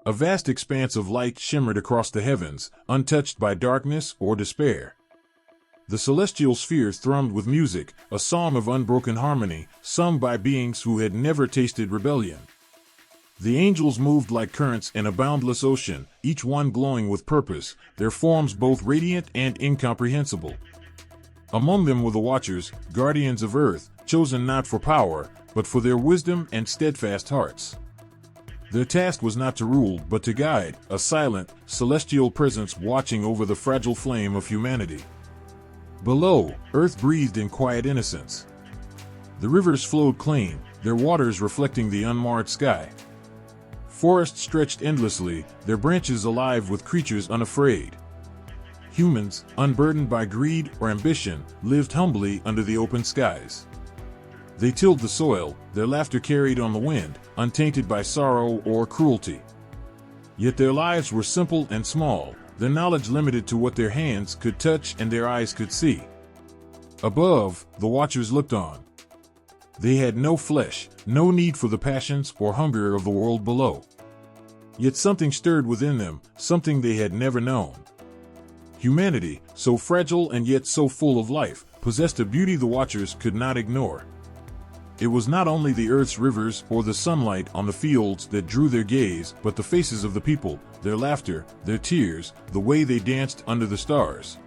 A vast expanse of light shimmered across the heavens, untouched by darkness or despair. The celestial spheres thrummed with music, a song of unbroken harmony, sung by beings who had never tasted rebellion. The angels moved like currents in a boundless ocean, each one glowing with purpose, their forms both radiant and incomprehensible. Among them were the Watchers, guardians of earth, chosen not for power, but for their wisdom and steadfast hearts. Their task was not to rule, but to guide, a silent, celestial presence watching over the fragile flame of humanity. Below, earth breathed in quiet innocence. The rivers flowed clean, their waters reflecting the unmarred sky. Forests stretched endlessly, their branches alive with creatures unafraid. Humans, unburdened by greed or ambition, lived humbly under the open skies. They tilled the soil, their laughter carried on the wind, untainted by sorrow or cruelty. Yet their lives were simple and small, their knowledge limited to what their hands could touch and their eyes could see. Above, the Watchers looked on. They had no flesh, no need for the passions or hunger of the world below. Yet something stirred within them, something they had never known. Humanity, so fragile and yet so full of life, possessed a beauty the Watchers could not ignore. It was not only the earth's rivers or the sunlight on the fields that drew their gaze, but the faces of the people, their laughter, their tears, the way they danced under the stars.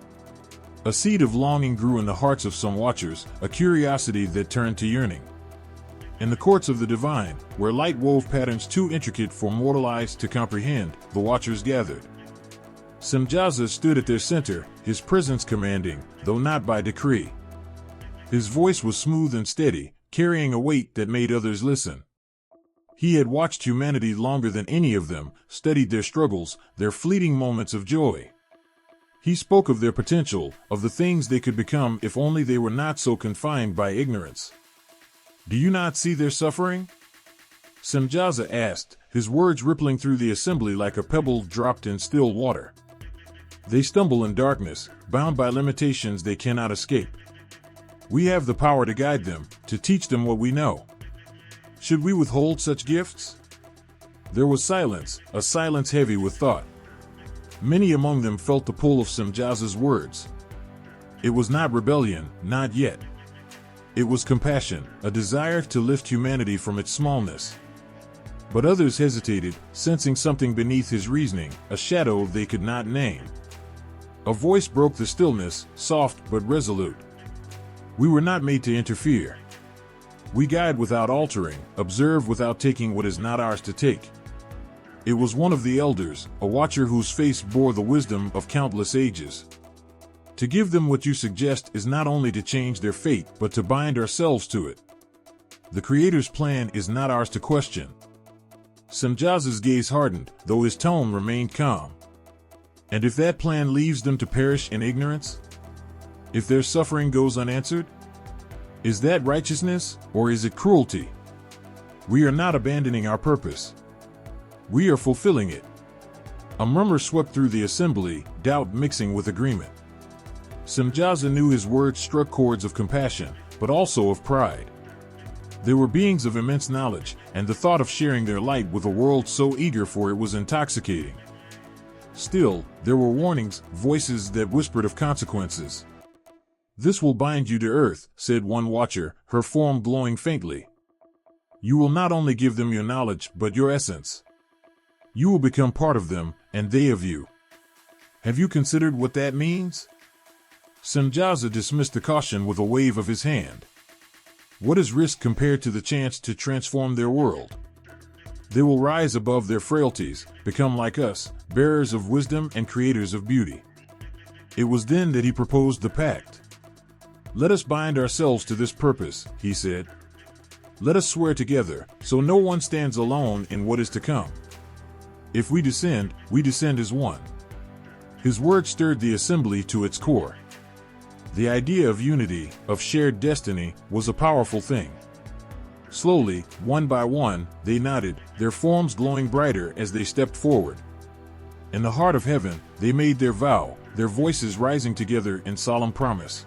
A seed of longing grew in the hearts of some Watchers, a curiosity that turned to yearning. In the courts of the divine, where light wove patterns too intricate for mortal eyes to comprehend, the Watchers gathered. Semjaza stood at their center, his presence commanding, though not by decree. His voice was smooth and steady, carrying a weight that made others listen. He had watched humanity longer than any of them, studied their struggles, their fleeting moments of joy. He spoke of their potential, of the things they could become if only they were not so confined by ignorance. "Do you not see their suffering?" Semjaza asked, his words rippling through the assembly like a pebble dropped in still water. "They stumble in darkness, bound by limitations they cannot escape. We have the power to guide them, to teach them what we know. Should we withhold such gifts?" There was silence, a silence heavy with thought. Many among them felt the pull of Semjaza's words. It was not rebellion, not yet. It was compassion, a desire to lift humanity from its smallness. But others hesitated, sensing something beneath his reasoning, a shadow they could not name. A voice broke the stillness, soft but resolute. "We were not made to interfere. We guide without altering, observe without taking what is not ours to take." It was one of the elders, a Watcher whose face bore the wisdom of countless ages. "To give them what you suggest is not only to change their fate, but to bind ourselves to it. The Creator's plan is not ours to question." Semjaza's gaze hardened, though his tone remained calm. "And if that plan leaves them to perish in ignorance? If their suffering goes unanswered? Is that righteousness, or is it cruelty? We are not abandoning our purpose. We are fulfilling it." A murmur swept through the assembly, doubt mixing with agreement. Semjaza knew his words struck chords of compassion, but also of pride. They were beings of immense knowledge, and the thought of sharing their light with a world so eager for it was intoxicating. Still, there were warnings, voices that whispered of consequences. "This will bind you to earth," said one Watcher, her form glowing faintly. "You will not only give them your knowledge, but your essence. You will become part of them, and they of you. Have you considered what that means?" Semjaza dismissed the caution with a wave of his hand. What is risk compared to the chance to transform their world? They will rise above their frailties, become like us, bearers of wisdom and creators of beauty. It was then that he proposed the pact. "Let us bind ourselves to this purpose," he said. "Let us swear together, so no one stands alone in what is to come. If we descend as one." His words stirred the assembly to its core. The idea of unity, of shared destiny, was a powerful thing. Slowly, one by one, they nodded, their forms glowing brighter as they stepped forward. In the heart of heaven, they made their vow, their voices rising together in solemn promise.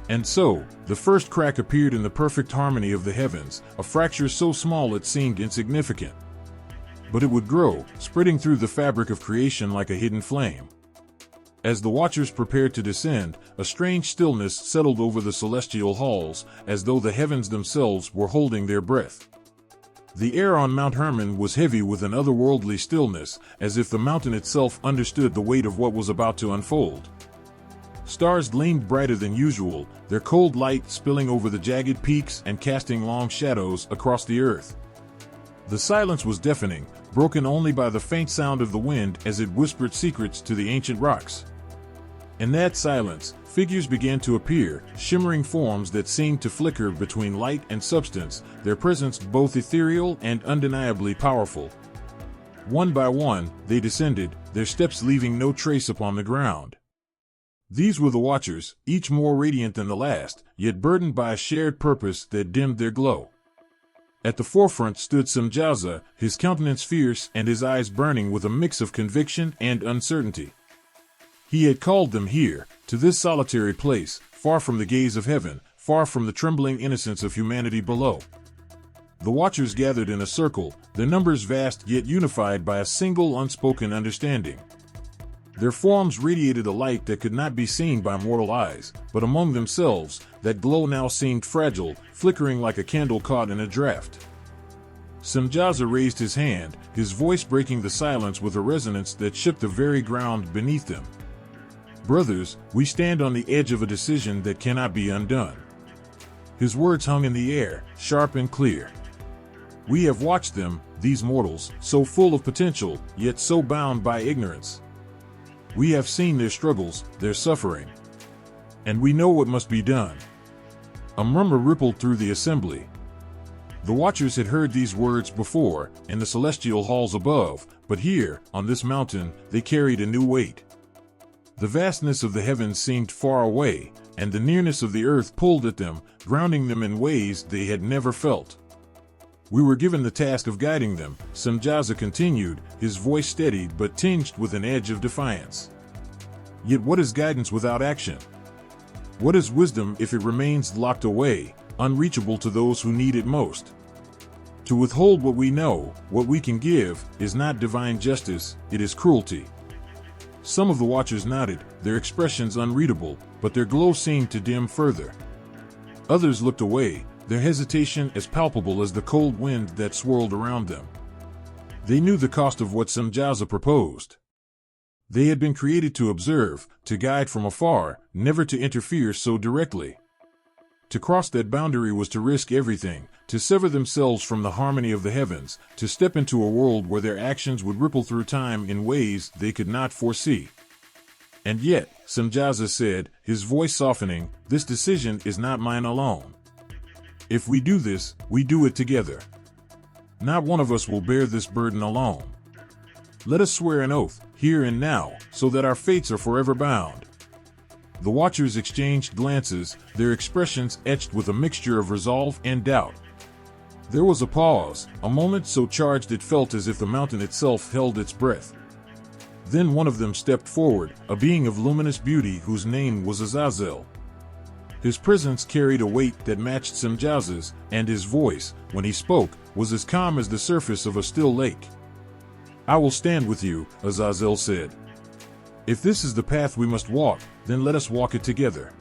And so, the first crack appeared in the perfect harmony of the heavens, a fracture so small it seemed insignificant. but it would grow, spreading through the fabric of creation like a hidden flame. As the watchers prepared to descend, a strange stillness settled over the celestial halls, as though the heavens themselves were holding their breath. The air on Mount Hermon was heavy with an otherworldly stillness, as if the mountain itself understood the weight of what was about to unfold. Stars gleamed brighter than usual, their cold light spilling over the jagged peaks and casting long shadows across the earth. The silence was deafening, broken only by the faint sound of the wind as it whispered secrets to the ancient rocks. In that silence, figures began to appear, shimmering forms that seemed to flicker between light and substance, their presence both ethereal and undeniably powerful. One by one, they descended, their steps leaving no trace upon the ground. These were the Watchers, each more radiant than the last, yet burdened by a shared purpose that dimmed their glow. At the forefront stood Semjaza, his countenance fierce and his eyes burning with a mix of conviction and uncertainty. He had called them here, to this solitary place, far from the gaze of heaven, far from the trembling innocence of humanity below. The Watchers gathered in a circle, their numbers vast yet unified by a single unspoken understanding. Their forms radiated a light that could not be seen by mortal eyes, but among themselves, that glow now seemed fragile, flickering like a candle caught in a draught. Semjaza raised his hand, his voice breaking the silence with a resonance that shook the very ground beneath them. "Brothers, we stand on the edge of a decision that cannot be undone." His words hung in the air, sharp and clear. "We have watched them, these mortals, so full of potential, yet so bound by ignorance. We have seen their struggles, their suffering. And we know what must be done." A murmur rippled through the assembly. The Watchers had heard these words before, in the celestial halls above, but here, on this mountain, they carried a new weight. The vastness of the heavens seemed far away, and the nearness of the earth pulled at them, grounding them in ways they had never felt. "We were given the task of guiding them," Semjaza continued, his voice steady but tinged with an edge of defiance. "Yet what is guidance without action? What is wisdom if it remains locked away, unreachable to those who need it most? To withhold what we know, what we can give, is not divine justice, it is cruelty." Some of the Watchers nodded, their expressions unreadable, but their glow seemed to dim further. Others looked away, their hesitation as palpable as the cold wind that swirled around them. They knew the cost of what Semjaza proposed. They had been created to observe, to guide from afar, never to interfere so directly. To cross that boundary was to risk everything, to sever themselves from the harmony of the heavens, to step into a world where their actions would ripple through time in ways they could not foresee. "And yet," Semjaza said, his voice softening, "this decision is not mine alone. If we do this, we do it together. Not one of us will bear this burden alone. Let us swear an oath, here and now, so that our fates are forever bound." The Watchers exchanged glances, their expressions etched with a mixture of resolve and doubt. There was a pause, a moment so charged it felt as if the mountain itself held its breath. Then one of them stepped forward, a being of luminous beauty whose name was Azazel. His presence carried a weight that matched Semjaza's, and his voice, when he spoke, was as calm as the surface of a still lake. "I will stand with you," Azazel said. "If this is the path we must walk, then let us walk it together.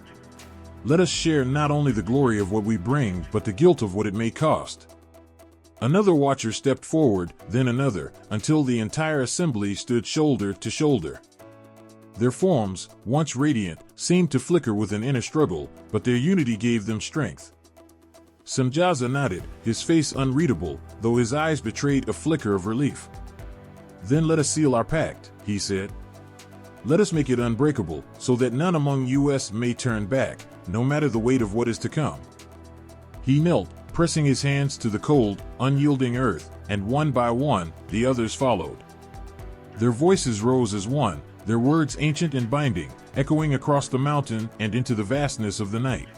Let us share not only the glory of what we bring, but the guilt of what it may cost." Another Watcher stepped forward, then another, until the entire assembly stood shoulder to shoulder. Their forms, once radiant, seemed to flicker with an inner struggle, but their unity gave them strength. Semjaza nodded, his face unreadable, though his eyes betrayed a flicker of relief. "Then let us seal our pact," he said. "Let us make it unbreakable, so that none among us may turn back, no matter the weight of what is to come." He knelt, pressing his hands to the cold, unyielding earth, and one by one, the others followed. Their voices rose as one, their words ancient and binding, echoing across the mountain and into the vastness of the night.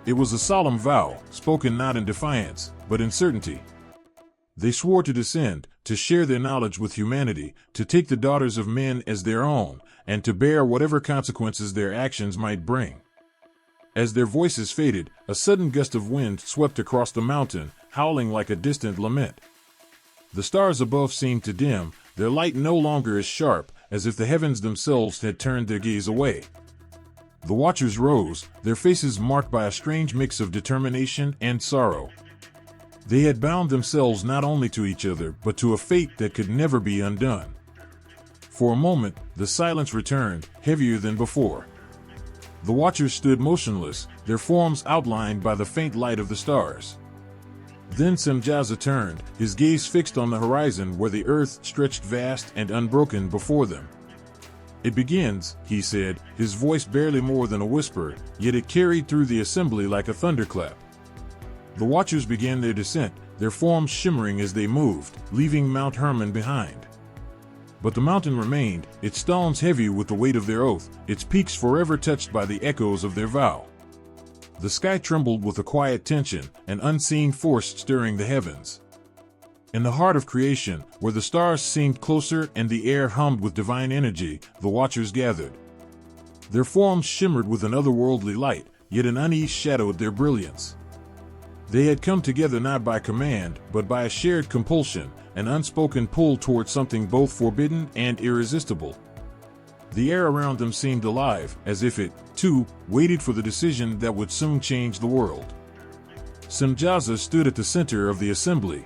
It was a solemn vow, spoken not in defiance, but in certainty. They swore to descend, to share their knowledge with humanity, to take the daughters of men as their own, and to bear whatever consequences their actions might bring. As their voices faded, a sudden gust of wind swept across the mountain, howling like a distant lament. The stars above seemed to dim, their light no longer as sharp, as if the heavens themselves had turned their gaze away. The watchers rose, their faces marked by a strange mix of determination and sorrow. They had bound themselves not only to each other, but to a fate that could never be undone. For a moment, the silence returned, heavier than before. The watchers stood motionless, their forms outlined by the faint light of the stars. Then Semjaza turned, his gaze fixed on the horizon where the earth stretched vast and unbroken before them. "It begins," he said, his voice barely more than a whisper, yet it carried through the assembly like a thunderclap. The watchers began their descent, their forms shimmering as they moved, leaving Mount Hermon behind. But the mountain remained, its stones heavy with the weight of their oath, its peaks forever touched by the echoes of their vow. The sky trembled with a quiet tension, an unseen force stirring the heavens. In the heart of creation, where the stars seemed closer and the air hummed with divine energy, the watchers gathered. Their forms shimmered with an otherworldly light, yet an unease shadowed their brilliance. They had come together not by command, but by a shared compulsion, an unspoken pull toward something both forbidden and irresistible. The air around them seemed alive, as if it, too, waited for the decision that would soon change the world. Semjaza stood at the center of the assembly.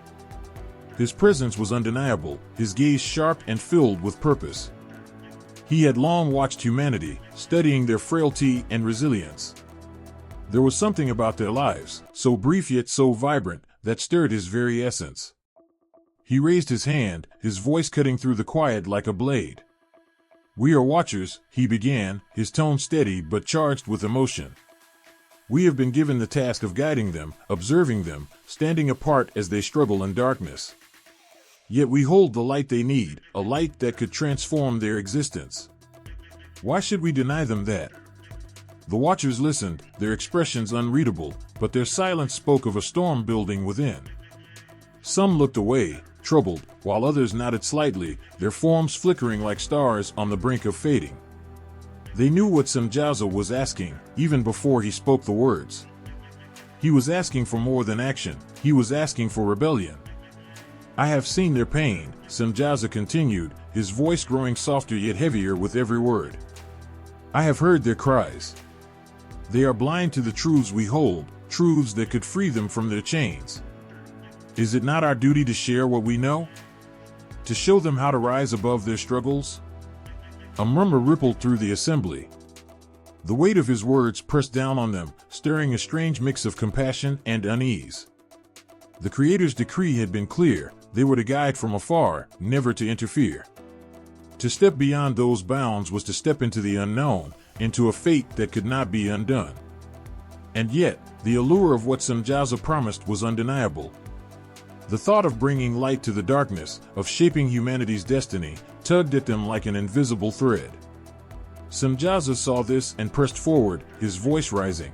His presence was undeniable, his gaze sharp and filled with purpose. He had long watched humanity, studying their frailty and resilience. There was something about their lives, so brief yet so vibrant, that stirred his very essence. He raised his hand, his voice cutting through the quiet like a blade. "We are watchers," he began, his tone steady but charged with emotion. "We have been given the task of guiding them, observing them, standing apart as they struggle in darkness. Yet we hold the light they need, a light that could transform their existence. Why should we deny them that?" The watchers listened, their expressions unreadable, but their silence spoke of a storm building within. Some looked away, troubled, while others nodded slightly, their forms flickering like stars on the brink of fading. They knew what Semjaza was asking, even before he spoke the words. He was asking for more than action, he was asking for rebellion. "I have seen their pain," Semjaza continued, his voice growing softer yet heavier with every word. "I have heard their cries. They are blind to the truths we hold, truths that could free them from their chains. Is it not our duty to share what we know? To show them how to rise above their struggles?" A murmur rippled through the assembly. The weight of his words pressed down on them, stirring a strange mix of compassion and unease. The Creator's decree had been clear, they were to guide from afar, never to interfere. To step beyond those bounds was to step into the unknown, into a fate that could not be undone. And yet, the allure of what Semjaza promised was undeniable. The thought of bringing light to the darkness, of shaping humanity's destiny, tugged at them like an invisible thread. Semjaza saw this and pressed forward, his voice rising.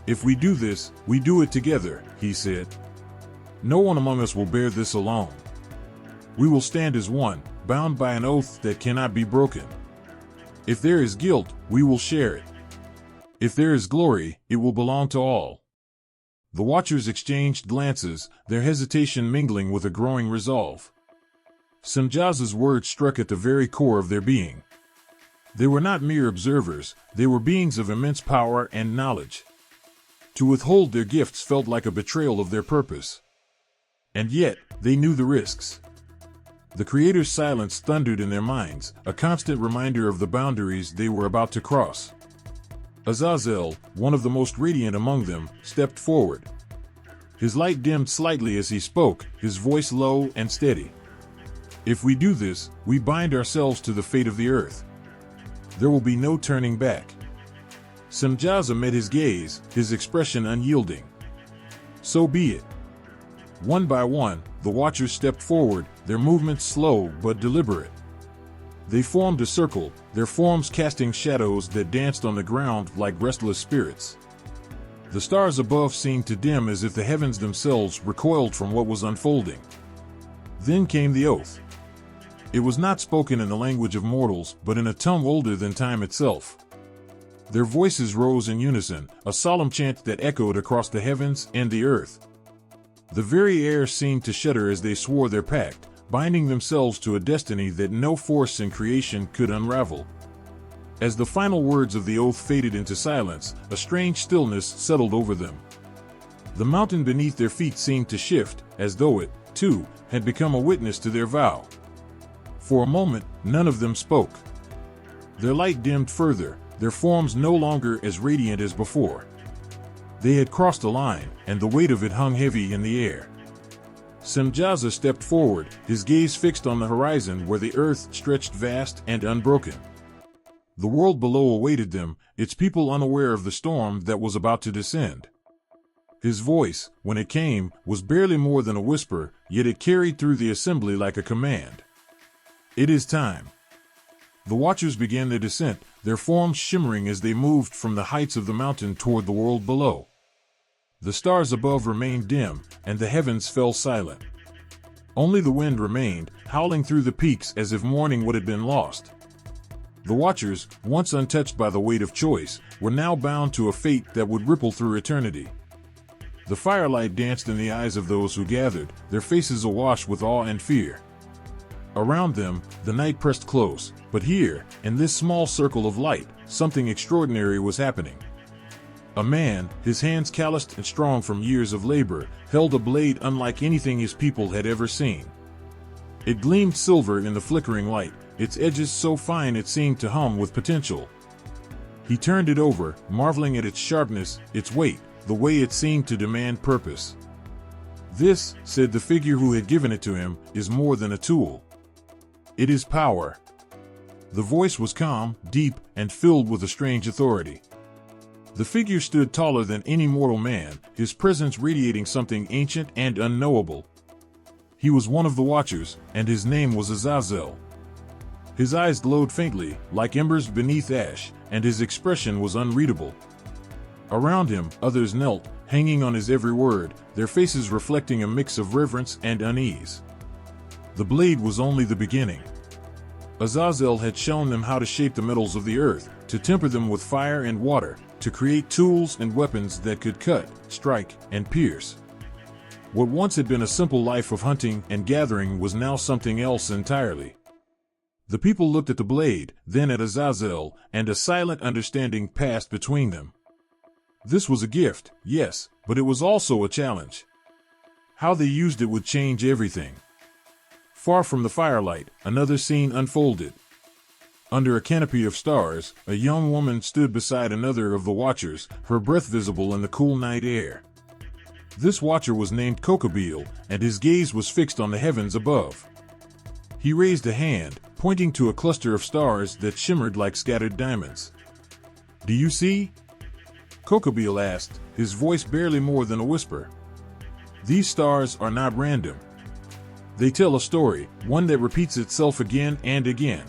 "If we do this, we do it together," he said. "No one among us will bear this alone. We will stand as one, bound by an oath that cannot be broken. If there is guilt, we will share it. If there is glory, it will belong to all." The watchers exchanged glances, their hesitation mingling with a growing resolve. Semjaza's words struck at the very core of their being. They were not mere observers, they were beings of immense power and knowledge. To withhold their gifts felt like a betrayal of their purpose. And yet, they knew the risks. The Creator's silence thundered in their minds, a constant reminder of the boundaries they were about to cross. Azazel, one of the most radiant among them, stepped forward. His light dimmed slightly as he spoke, his voice low and steady. "If we do this, we bind ourselves to the fate of the earth. There will be no turning back." Semjaza met his gaze, his expression unyielding. "So be it." One by one, the watchers stepped forward, their movements slow but deliberate. They formed a circle, their forms casting shadows that danced on the ground like restless spirits. The stars above seemed to dim as if the heavens themselves recoiled from what was unfolding. Then came the oath. It was not spoken in the language of mortals, but in a tongue older than time itself. Their voices rose in unison, a solemn chant that echoed across the heavens and the earth. The very air seemed to shudder as they swore their pact, binding themselves to a destiny that no force in creation could unravel. As the final words of the oath faded into silence, a strange stillness settled over them. The mountain beneath their feet seemed to shift, as though it, too, had become a witness to their vow. For a moment, none of them spoke. Their light dimmed further, their forms no longer as radiant as before. They had crossed a line, and the weight of it hung heavy in the air. Semjaza stepped forward, his gaze fixed on the horizon where the earth stretched vast and unbroken. The world below awaited them, its people unaware of the storm that was about to descend. His voice, when it came, was barely more than a whisper, yet it carried through the assembly like a command. It is time. The watchers began their descent, their forms shimmering as they moved from the heights of the mountain toward the world below. The stars above remained dim, and the heavens fell silent. Only the wind remained, howling through the peaks as if mourning what had been lost. The watchers, once untouched by the weight of choice, were now bound to a fate that would ripple through eternity. The firelight danced in the eyes of those who gathered, their faces awash with awe and fear. Around them, the night pressed close, but here, in this small circle of light, something extraordinary was happening. A man, his hands calloused and strong from years of labor, held a blade unlike anything his people had ever seen. It gleamed silver in the flickering light, its edges so fine it seemed to hum with potential. He turned it over, marveling at its sharpness, its weight, the way it seemed to demand purpose. "This," said the figure who had given it to him, "is more than a tool. It is power." The voice was calm, deep, and filled with a strange authority. The figure stood taller than any mortal man, his presence radiating something ancient and unknowable. He was one of the Watchers, and his name was Azazel. His eyes glowed faintly, like embers beneath ash, and his expression was unreadable. Around him, others knelt, hanging on his every word, their faces reflecting a mix of reverence and unease. The blade was only the beginning. Azazel had shown them how to shape the metals of the earth, to temper them with fire and water, to create tools and weapons that could cut, strike, and pierce. What once had been a simple life of hunting and gathering was now something else entirely. The people looked at the blade, then at Azazel, and a silent understanding passed between them. This was a gift, yes, but it was also a challenge. How they used it would change everything. Far from the firelight, another scene unfolded. Under a canopy of stars, a young woman stood beside another of the Watchers, her breath visible in the cool night air. This Watcher was named Kokobil, and his gaze was fixed on the heavens above. He raised a hand, pointing to a cluster of stars that shimmered like scattered diamonds. "Do you see?" Kokobil asked, his voice barely more than a whisper. "These stars are not random. They tell a story, one that repeats itself again and again."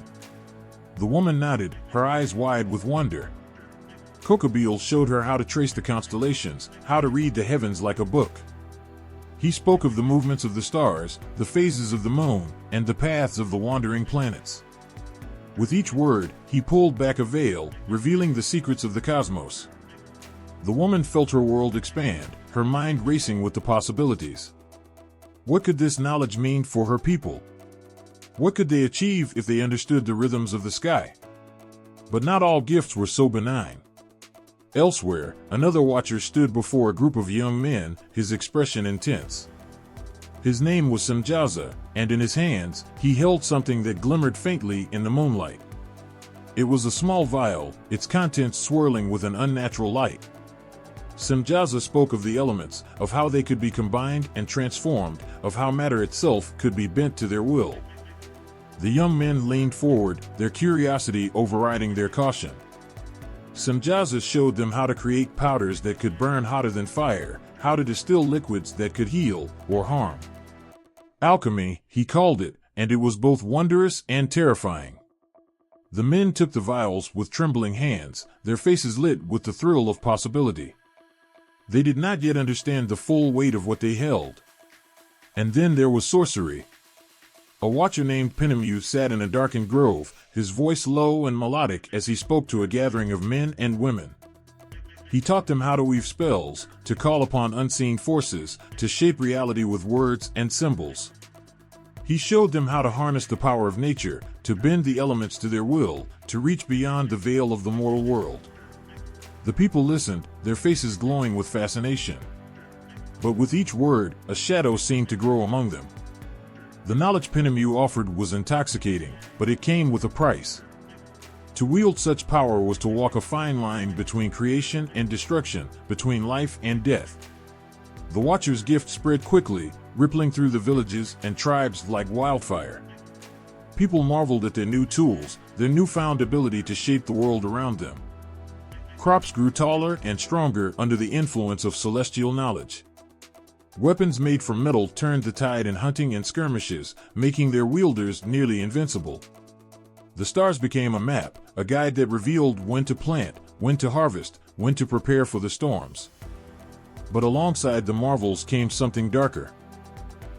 The woman nodded, her eyes wide with wonder. Kokobil showed her how to trace the constellations, how to read the heavens like a book. He spoke of the movements of the stars, the phases of the moon, and the paths of the wandering planets. With each word, he pulled back a veil, revealing the secrets of the cosmos. The woman felt her world expand, her mind racing with the possibilities. What could this knowledge mean for her people? What could they achieve if they understood the rhythms of the sky? But not all gifts were so benign. Elsewhere, another Watcher stood before a group of young men, his expression intense. His name was Semjaza, and in his hands, he held something that glimmered faintly in the moonlight. It was a small vial, its contents swirling with an unnatural light. Semjaza spoke of the elements, of how they could be combined and transformed, of how matter itself could be bent to their will. The young men leaned forward, their curiosity overriding their caution. Semjaza showed them how to create powders that could burn hotter than fire, how to distill liquids that could heal or harm. Alchemy, he called it, and it was both wondrous and terrifying. The men took the vials with trembling hands, their faces lit with the thrill of possibility. They did not yet understand the full weight of what they held. And then there was sorcery. A Watcher named Penemu sat in a darkened grove, his voice low and melodic as he spoke to a gathering of men and women. He taught them how to weave spells, to call upon unseen forces, to shape reality with words and symbols. He showed them how to harness the power of nature, to bend the elements to their will, to reach beyond the veil of the mortal world. The people listened, their faces glowing with fascination. But with each word, a shadow seemed to grow among them. The knowledge Penemu offered was intoxicating, but it came with a price. To wield such power was to walk a fine line between creation and destruction, between life and death. The Watcher's gift spread quickly, rippling through the villages and tribes like wildfire. People marveled at their new tools, their newfound ability to shape the world around them. Crops grew taller and stronger under the influence of celestial knowledge. Weapons made from metal turned the tide in hunting and skirmishes, making their wielders nearly invincible. The stars became a map, a guide that revealed when to plant, when to harvest, when to prepare for the storms. But alongside the marvels came something darker.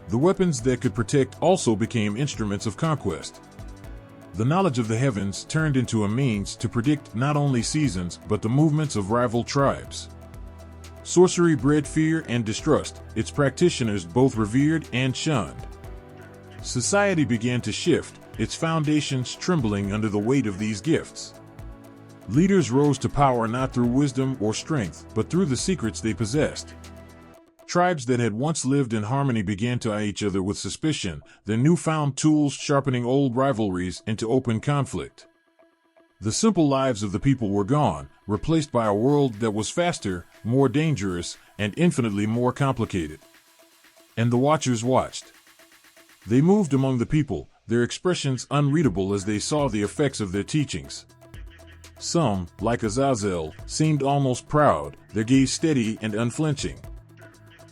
The weapons that could protect also became instruments of conquest. The knowledge of the heavens turned into a means to predict not only seasons but the movements of rival tribes. Sorcery bred fear and distrust, its practitioners both revered and shunned. Society began to shift, its foundations trembling under the weight of these gifts. Leaders rose to power not through wisdom or strength, but through the secrets they possessed. Tribes that had once lived in harmony began to eye each other with suspicion, their newfound tools sharpening old rivalries into open conflict. The simple lives of the people were gone, replaced by a world that was faster, more dangerous, and infinitely more complicated. And the Watchers watched. They moved among the people, their expressions unreadable as they saw the effects of their teachings. Some, like Azazel, seemed almost proud, their gaze steady and unflinching.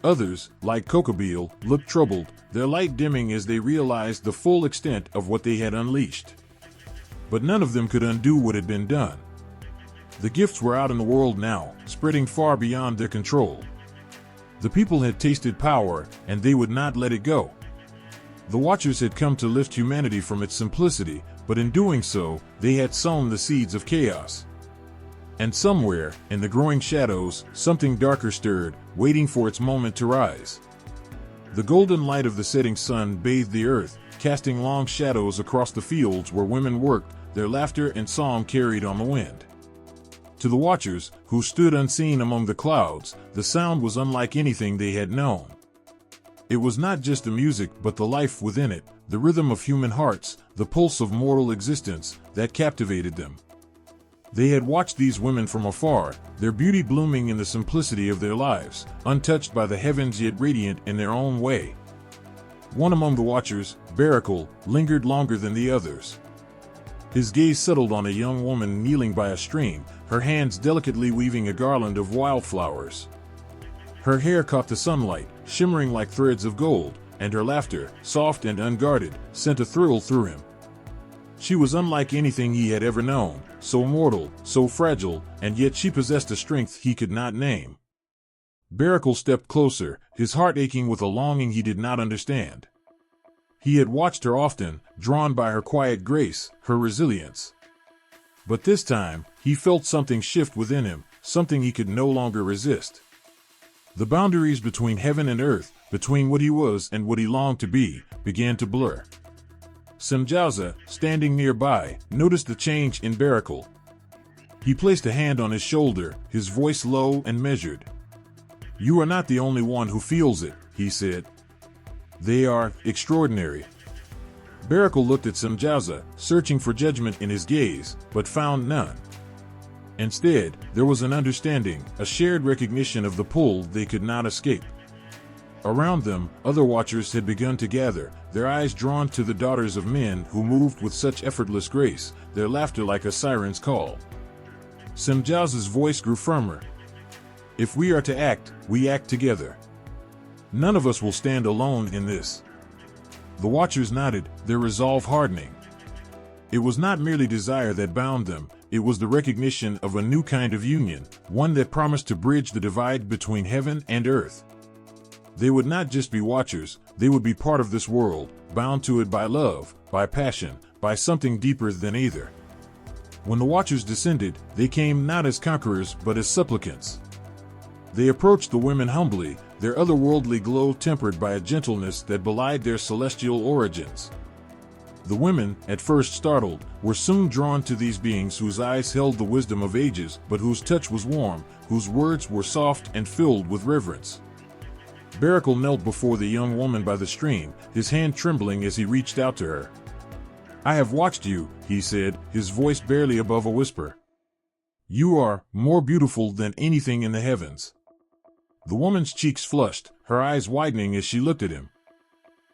Others, like Kokobeel, looked troubled, their light dimming as they realized the full extent of what they had unleashed. But none of them could undo what had been done. The gifts were out in the world now, spreading far beyond their control. The people had tasted power, and they would not let it go. The Watchers had come to lift humanity from its simplicity, but in doing so, they had sown the seeds of chaos. And somewhere, in the growing shadows, something darker stirred, waiting for its moment to rise. The golden light of the setting sun bathed the earth, casting long shadows across the fields where women worked, their laughter and song carried on the wind. To the Watchers, who stood unseen among the clouds, the sound was unlike anything they had known. It was not just the music but the life within it, the rhythm of human hearts, the pulse of mortal existence, that captivated them. They had watched these women from afar, their beauty blooming in the simplicity of their lives, untouched by the heavens yet radiant in their own way. One among the Watchers, Barakel, lingered longer than the others. His gaze settled on a young woman kneeling by a stream, her hands delicately weaving a garland of wildflowers. Her hair caught the sunlight, shimmering like threads of gold, and her laughter, soft and unguarded, sent a thrill through him. She was unlike anything he had ever known, so mortal, so fragile, and yet she possessed a strength he could not name. Barakel stepped closer, his heart aching with a longing he did not understand. He had watched her often, drawn by her quiet grace, her resilience. But this time, he felt something shift within him, something he could no longer resist. The boundaries between heaven and earth, between what he was and what he longed to be, began to blur. Semjauza, standing nearby, noticed the change in Barakel. He placed a hand on his shoulder, his voice low and measured. "You are not the only one who feels it," he said. "They are extraordinary." Barakel looked at Semjauza, searching for judgment in his gaze, but found none. Instead, there was an understanding, a shared recognition of the pull they could not escape. Around them, other Watchers had begun to gather, their eyes drawn to the daughters of men who moved with such effortless grace, their laughter like a siren's call. Semjauza's voice grew firmer. "If we are to act, we act together. None of us will stand alone in this." The Watchers nodded, their resolve hardening. It was not merely desire that bound them, it was the recognition of a new kind of union, one that promised to bridge the divide between heaven and earth. They would not just be Watchers, they would be part of this world, bound to it by love, by passion, by something deeper than either. When the Watchers descended, they came not as conquerors but as supplicants. They approached the women humbly, their otherworldly glow tempered by a gentleness that belied their celestial origins. The women, at first startled, were soon drawn to these beings whose eyes held the wisdom of ages, but whose touch was warm, whose words were soft and filled with reverence. Barakel knelt before the young woman by the stream, his hand trembling as he reached out to her. "I have watched you," he said, his voice barely above a whisper. "You are more beautiful than anything in the heavens." The woman's cheeks flushed, her eyes widening as she looked at him.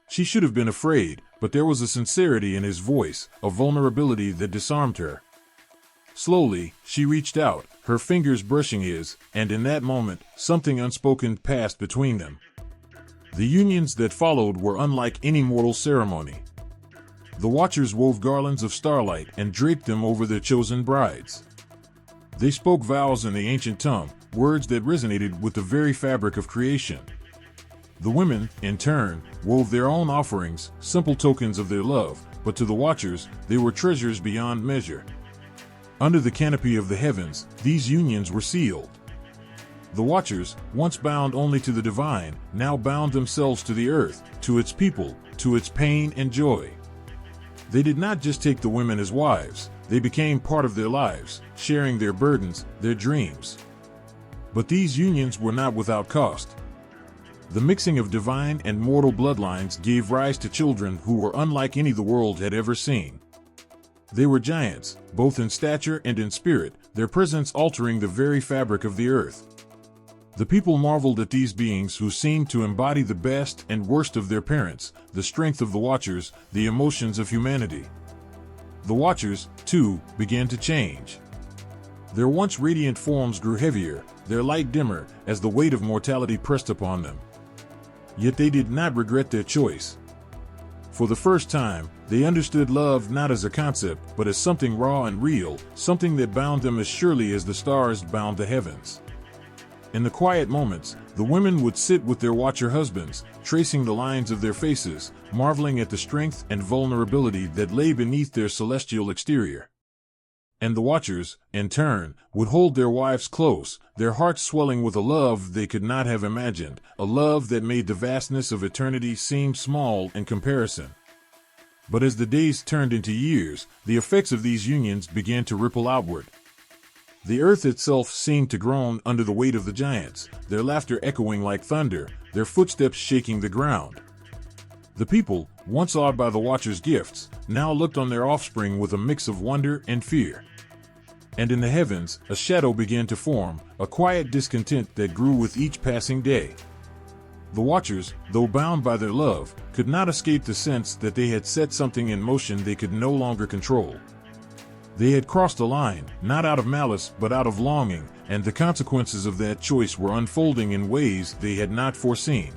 She should have been afraid, but there was a sincerity in his voice, a vulnerability that disarmed her. Slowly, she reached out, her fingers brushing his, and in that moment, something unspoken passed between them. The unions that followed were unlike any mortal ceremony. The Watchers wove garlands of starlight and draped them over their chosen brides. They spoke vows in the ancient tongue, words that resonated with the very fabric of creation. The women, in turn, wove their own offerings, simple tokens of their love, but to the Watchers, they were treasures beyond measure. Under the canopy of the heavens, these unions were sealed. The Watchers, once bound only to the divine, now bound themselves to the earth, to its people, to its pain and joy. They did not just take the women as wives, they became part of their lives, sharing their burdens, their dreams. But these unions were not without cost. The mixing of divine and mortal bloodlines gave rise to children who were unlike any the world had ever seen. They were giants, both in stature and in spirit, their presence altering the very fabric of the earth. The people marveled at these beings who seemed to embody the best and worst of their parents, the strength of the Watchers, the emotions of humanity. The Watchers, too, began to change. Their once radiant forms grew heavier, their light dimmer, as the weight of mortality pressed upon them. Yet they did not regret their choice. For the first time, they understood love not as a concept, but as something raw and real, something that bound them as surely as the stars bound the heavens. In the quiet moments, the women would sit with their Watcher husbands, tracing the lines of their faces, marveling at the strength and vulnerability that lay beneath their celestial exterior. And the Watchers, in turn, would hold their wives close, their hearts swelling with a love they could not have imagined, a love that made the vastness of eternity seem small in comparison. But as the days turned into years, the effects of these unions began to ripple outward. The earth itself seemed to groan under the weight of the giants, their laughter echoing like thunder, their footsteps shaking the ground. The people, once awed by the Watchers' gifts, now looked on their offspring with a mix of wonder and fear. And in the heavens, a shadow began to form, a quiet discontent that grew with each passing day. The Watchers, though bound by their love, could not escape the sense that they had set something in motion they could no longer control. They had crossed a line, not out of malice but out of longing, and the consequences of that choice were unfolding in ways they had not foreseen.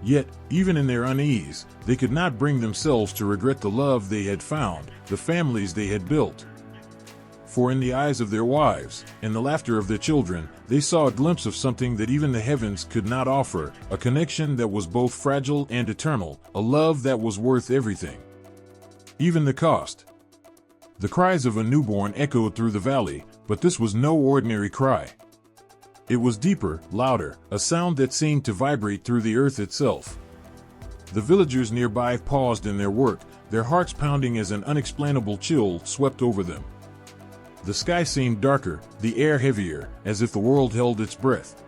Yet, even in their unease, they could not bring themselves to regret the love they had found, the families they had built. For in the eyes of their wives, in the laughter of their children, they saw a glimpse of something that even the heavens could not offer, a connection that was both fragile and eternal, a love that was worth everything. Even the cost. The cries of a newborn echoed through the valley, but this was no ordinary cry. It was deeper, louder, a sound that seemed to vibrate through the earth itself. The villagers nearby paused in their work, their hearts pounding as an unexplainable chill swept over them. The sky seemed darker, the air heavier, as if the world held its breath.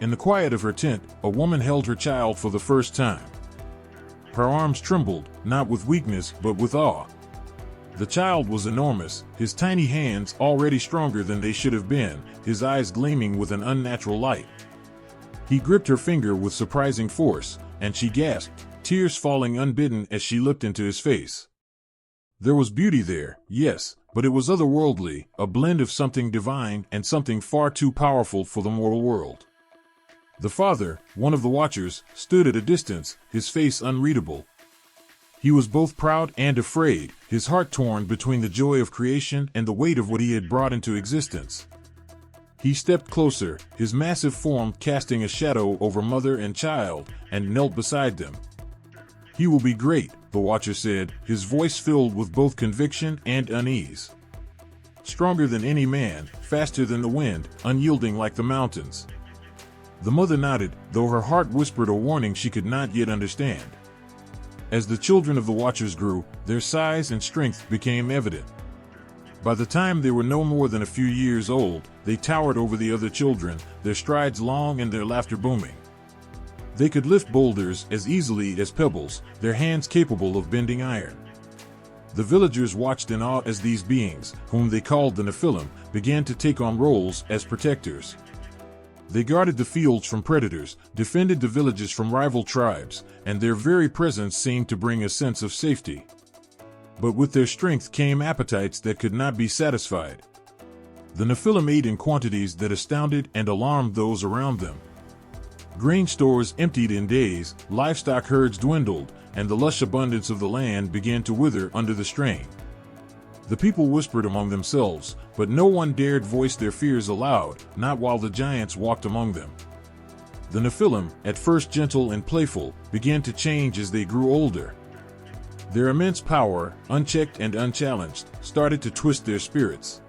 In the quiet of her tent, a woman held her child for the first time. Her arms trembled, not with weakness but with awe. The child was enormous, his tiny hands already stronger than they should have been, his eyes gleaming with an unnatural light. He gripped her finger with surprising force, and she gasped, tears falling unbidden as she looked into his face. There was beauty there, yes, but it was otherworldly, a blend of something divine and something far too powerful for the mortal world. The father, one of the Watchers, stood at a distance, his face unreadable. He was both proud and afraid, his heart torn between the joy of creation and the weight of what he had brought into existence. He stepped closer, his massive form casting a shadow over mother and child, and knelt beside them. "He will be great," the Watcher said, his voice filled with both conviction and unease. stronger than any man, faster than the wind, unyielding like the mountains. The mother nodded, though her heart whispered a warning she could not yet understand. As the children of the Watchers grew, their size and strength became evident. By the time they were no more than a few years old, they towered over the other children, their strides long and their laughter booming. They could lift boulders as easily as pebbles, their hands capable of bending iron. The villagers watched in awe as these beings, whom they called the Nephilim, began to take on roles as protectors. They guarded the fields from predators, defended the villages from rival tribes, and their very presence seemed to bring a sense of safety. But with their strength came appetites that could not be satisfied. The Nephilim ate in quantities that astounded and alarmed those around them. Grain stores emptied in days, livestock herds dwindled, and the lush abundance of the land began to wither under the strain. The people whispered among themselves, but no one dared voice their fears aloud, not while the giants walked among them. The Nephilim, at first gentle and playful, began to change as they grew older. Their immense power, unchecked and unchallenged, started to twist their spirits.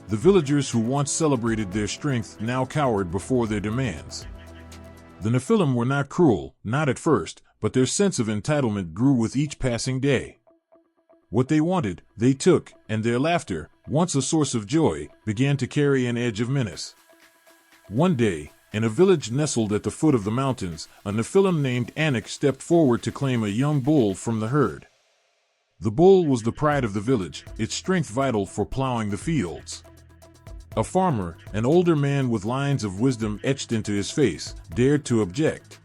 The villagers who once celebrated their strength now cowered before their demands. The Nephilim were not cruel, not at first, but their sense of entitlement grew with each passing day. What they wanted, they took, and their laughter, once a source of joy, began to carry an edge of menace. One day, in a village nestled at the foot of the mountains, a Nephilim named Enoch stepped forward to claim a young bull from the herd. The bull was the pride of the village, its strength vital for plowing the fields. A farmer, an older man with lines of wisdom etched into his face, dared to object.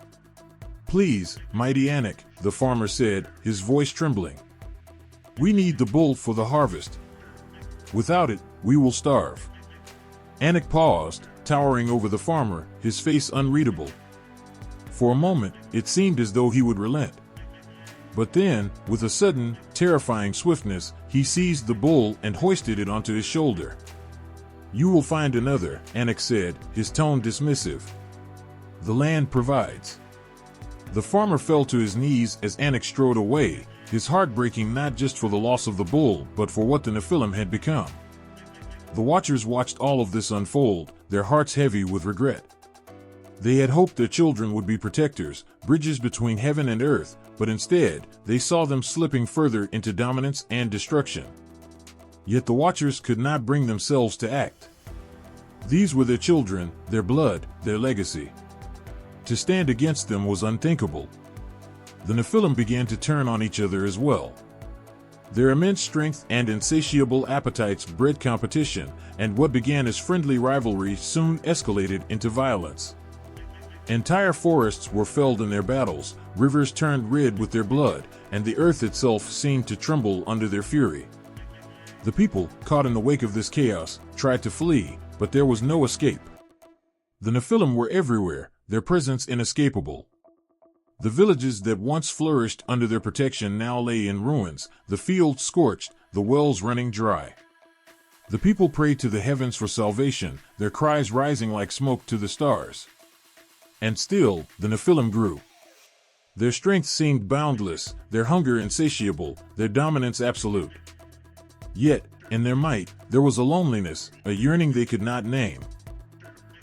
"Please, mighty Enoch," the farmer said, his voice trembling. "We need the bull for the harvest. Without it, we will starve." Enoch paused, towering over the farmer, his face unreadable. For a moment, it seemed as though he would relent. But then, with a sudden, terrifying swiftness, he seized the bull and hoisted it onto his shoulder. "You will find another," Enoch said, his tone dismissive. "The land provides." The farmer fell to his knees as Enoch strode away, his heart breaking not just for the loss of the bull, but for what the Nephilim had become. The Watchers watched all of this unfold, their hearts heavy with regret. They had hoped their children would be protectors, bridges between heaven and earth, but instead, they saw them slipping further into dominance and destruction. Yet the Watchers could not bring themselves to act. These were their children, their blood, their legacy. To stand against them was unthinkable. The Nephilim began to turn on each other as well. Their immense strength and insatiable appetites bred competition, and what began as friendly rivalry soon escalated into violence. Entire forests were felled in their battles, rivers turned red with their blood, and the earth itself seemed to tremble under their fury. The people, caught in the wake of this chaos, tried to flee, but there was no escape. The Nephilim were everywhere, their presence inescapable. The villages that once flourished under their protection now lay in ruins, the fields scorched, the wells running dry. The people prayed to the heavens for salvation, their cries rising like smoke to the stars. And still, the Nephilim grew. Their strength seemed boundless, their hunger insatiable, their dominance absolute. Yet, in their might, there was a loneliness, a yearning they could not name.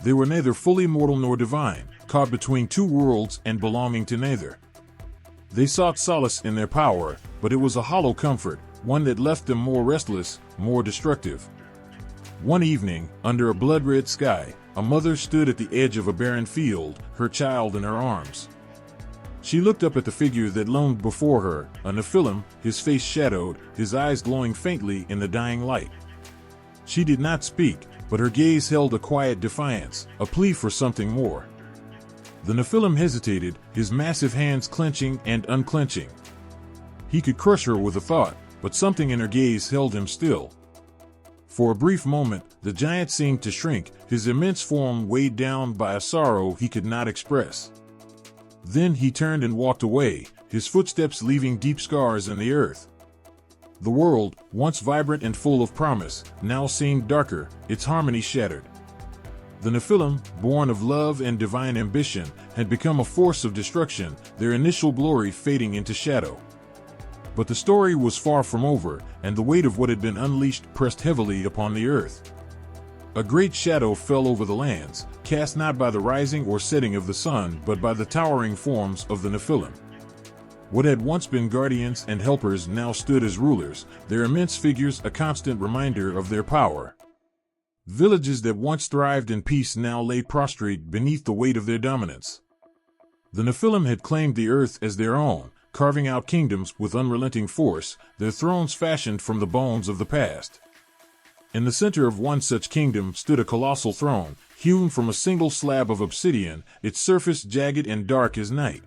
They were neither fully mortal nor divine, caught between two worlds and belonging to neither. They sought solace in their power, but it was a hollow comfort, one that left them more restless, more destructive. One evening, under a blood-red sky, a mother stood at the edge of a barren field, her child in her arms. She looked up at the figure that loomed before her, a Nephilim, his face shadowed, his eyes glowing faintly in the dying light. She did not speak, but her gaze held a quiet defiance, a plea for something more. The Nephilim hesitated, his massive hands clenching and unclenching. He could crush her with a thought, but something in her gaze held him still. For a brief moment, the giant seemed to shrink, his immense form weighed down by a sorrow he could not express. Then he turned and walked away, his footsteps leaving deep scars in the earth. The world, once vibrant and full of promise, now seemed darker, its harmony shattered. The Nephilim, born of love and divine ambition, had become a force of destruction, their initial glory fading into shadow. But the story was far from over, and the weight of what had been unleashed pressed heavily upon the earth. A great shadow fell over the lands, cast not by the rising or setting of the sun, but by the towering forms of the Nephilim. What had once been guardians and helpers now stood as rulers, their immense figures a constant reminder of their power. Villages that once thrived in peace now lay prostrate beneath the weight of their dominance. The Nephilim had claimed the earth as their own, carving out kingdoms with unrelenting force, their thrones fashioned from the bones of the past. In the center of one such kingdom stood a colossal throne, hewn from a single slab of obsidian, its surface jagged and dark as night.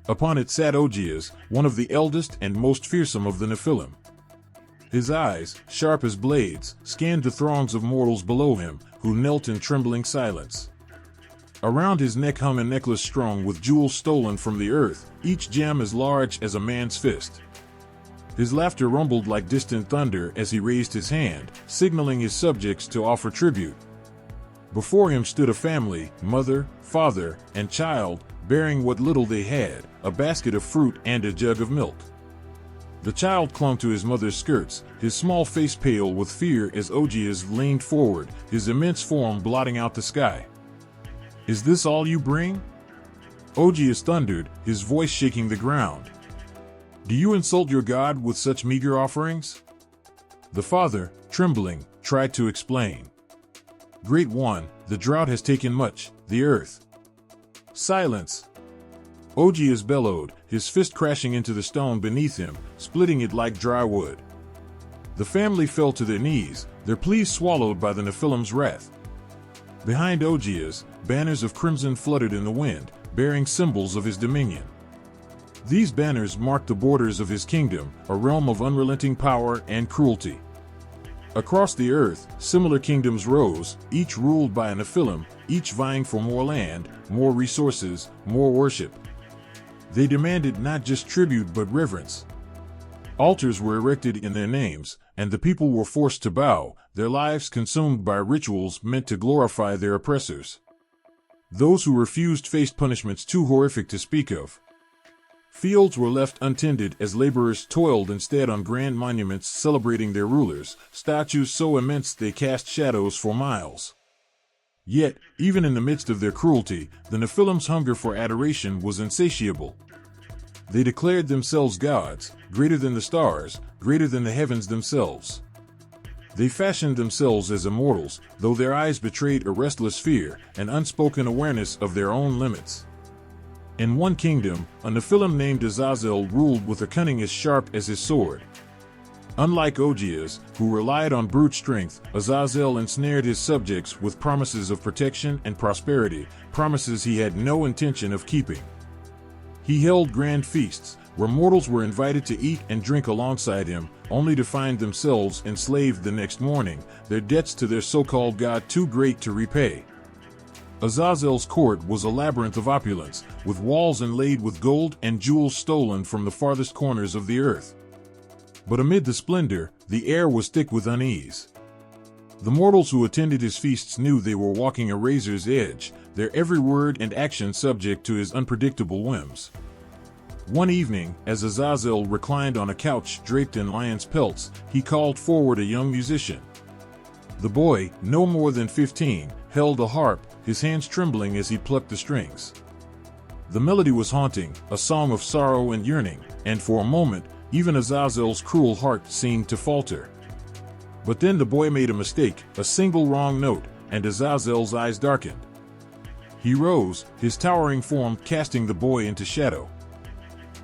Upon it sat Ogias, one of the eldest and most fearsome of the Nephilim. His eyes, sharp as blades, scanned the throngs of mortals below him, who knelt in trembling silence. Around his neck hung a necklace strung with jewels stolen from the earth, each gem as large as a man's fist. His laughter rumbled like distant thunder as he raised his hand, signaling his subjects to offer tribute. Before him stood a family, mother, father, and child, bearing what little they had, a basket of fruit and a jug of milk. The child clung to his mother's skirts, his small face pale with fear as Ogias leaned forward, his immense form blotting out the sky. "Is this all you bring?" Ogias thundered, his voice shaking the ground. "Do you insult your God with such meager offerings?" The father, trembling, tried to explain. "Great One, the drought has taken much, the earth." "Silence!" Ogias bellowed, his fist crashing into the stone beneath him, splitting it like dry wood. The family fell to their knees, their pleas swallowed by the Nephilim's wrath. Behind Ogias, banners of crimson fluttered in the wind, bearing symbols of his dominion. These banners marked the borders of his kingdom, a realm of unrelenting power and cruelty. Across the earth, similar kingdoms rose, each ruled by a Nephilim, each vying for more land, more resources, more worship. They demanded not just tribute but reverence. Altars were erected in their names, and the people were forced to bow, their lives consumed by rituals meant to glorify their oppressors. Those who refused faced punishments too horrific to speak of. Fields were left untended as laborers toiled instead on grand monuments celebrating their rulers, statues so immense they cast shadows for miles. Yet, even in the midst of their cruelty, the Nephilim's hunger for adoration was insatiable. They declared themselves gods, greater than the stars, greater than the heavens themselves. They fashioned themselves as immortals, though their eyes betrayed a restless fear, an unspoken awareness of their own limits. In one kingdom, a Nephilim named Azazel ruled with a cunning as sharp as his sword. Unlike Ogias, who relied on brute strength, Azazel ensnared his subjects with promises of protection and prosperity, promises he had no intention of keeping. He held grand feasts, where mortals were invited to eat and drink alongside him, only to find themselves enslaved the next morning, their debts to their so-called god too great to repay. Azazel's court was a labyrinth of opulence, with walls inlaid with gold and jewels stolen from the farthest corners of the earth. But amid the splendor, the air was thick with unease. The mortals who attended his feasts knew they were walking a razor's edge, their every word and action subject to his unpredictable whims. One evening, as Azazel reclined on a couch draped in lion's pelts, he called forward a young musician. The boy, no more than 15, held a harp, his hands trembling as he plucked the strings. The melody was haunting, a song of sorrow and yearning, and for a moment, even Azazel's cruel heart seemed to falter. But then the boy made a mistake, a single wrong note, and Azazel's eyes darkened. He rose, his towering form casting the boy into shadow.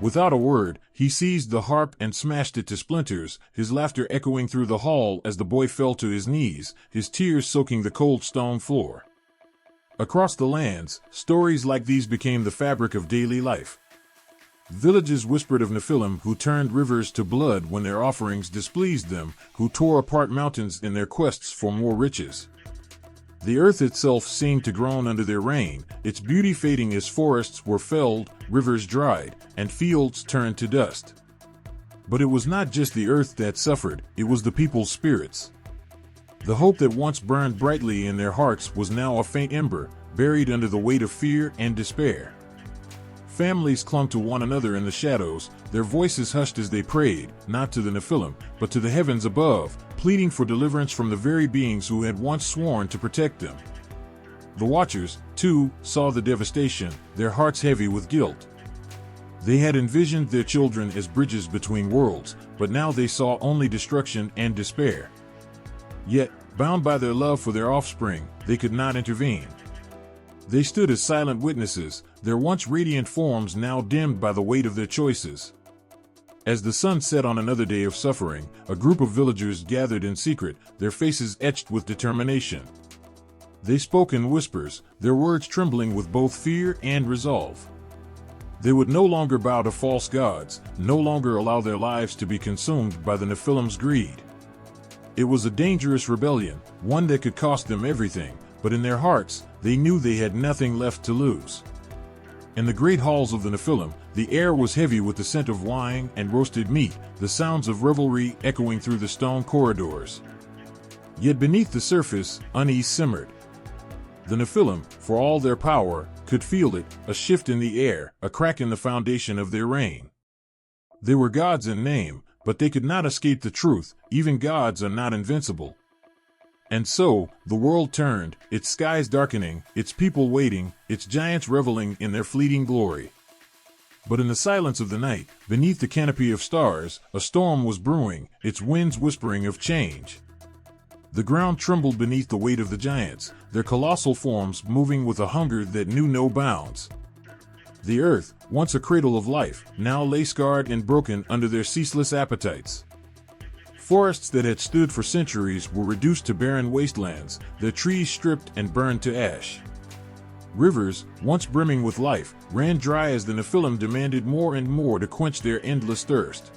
Without a word, he seized the harp and smashed it to splinters, his laughter echoing through the hall as the boy fell to his knees, his tears soaking the cold stone floor. Across the lands, stories like these became the fabric of daily life. Villages whispered of Nephilim who turned rivers to blood when their offerings displeased them, who tore apart mountains in their quests for more riches. The earth itself seemed to groan under their reign, its beauty fading as forests were felled, rivers dried, and fields turned to dust. But it was not just the earth that suffered, it was the people's spirits. The hope that once burned brightly in their hearts was now a faint ember, buried under the weight of fear and despair. Families clung to one another in the shadows, their voices hushed as they prayed, not to the Nephilim, but to the heavens above, pleading for deliverance from the very beings who had once sworn to protect them. The Watchers, too, saw the devastation, their hearts heavy with guilt. They had envisioned their children as bridges between worlds, but now they saw only destruction and despair. Yet, bound by their love for their offspring, they could not intervene. They stood as silent witnesses, their once radiant forms now dimmed by the weight of their choices. As the sun set on another day of suffering, a group of villagers gathered in secret, their faces etched with determination. They spoke in whispers, their words trembling with both fear and resolve. They would no longer bow to false gods, no longer allow their lives to be consumed by the Nephilim's greed. It was a dangerous rebellion, one that could cost them everything, but in their hearts, they knew they had nothing left to lose. In the great halls of the Nephilim, the air was heavy with the scent of wine and roasted meat, the sounds of revelry echoing through the stone corridors. Yet beneath the surface, unease simmered. The Nephilim, for all their power, could feel it, a shift in the air, a crack in the foundation of their reign. They were gods in name, but they could not escape the truth, even gods are not invincible. And so, the world turned, its skies darkening, its people waiting, its giants reveling in their fleeting glory. But in the silence of the night, beneath the canopy of stars, a storm was brewing, its winds whispering of change. The ground trembled beneath the weight of the giants, their colossal forms moving with a hunger that knew no bounds. The earth, once a cradle of life, now lay scarred and broken under their ceaseless appetites. Forests that had stood for centuries were reduced to barren wastelands, their trees stripped and burned to ash. Rivers, once brimming with life, ran dry as the Nephilim demanded more and more to quench their endless thirst.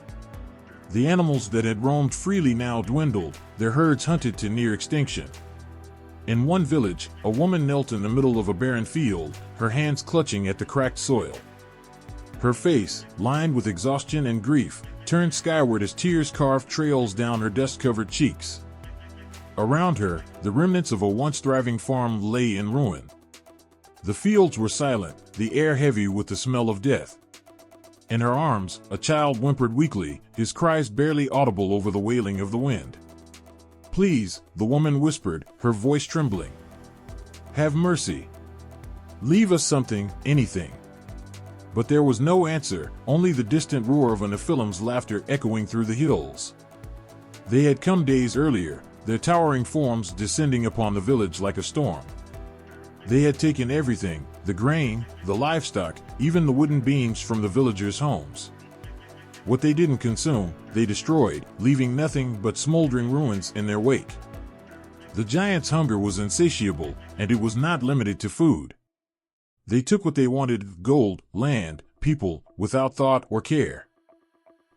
The animals that had roamed freely now dwindled, their herds hunted to near extinction. In one village, a woman knelt in the middle of a barren field, her hands clutching at the cracked soil. Her face, lined with exhaustion and grief, turned skyward as tears carved trails down her dust-covered cheeks. Around her, the remnants of a once thriving farm lay in ruin. The fields were silent, the air heavy with the smell of death. In her arms, a child whimpered weakly, his cries barely audible over the wailing of the wind. "Please," the woman whispered, her voice trembling. "Have mercy. Leave us something, anything." But there was no answer, only the distant roar of a Nephilim's laughter echoing through the hills. They had come days earlier, their towering forms descending upon the village like a storm. They had taken everything, the grain, the livestock, even the wooden beams from the villagers' homes. What they didn't consume, they destroyed, leaving nothing but smoldering ruins in their wake. The giants' hunger was insatiable, and it was not limited to food. They took what they wanted, gold, land, people, without thought or care.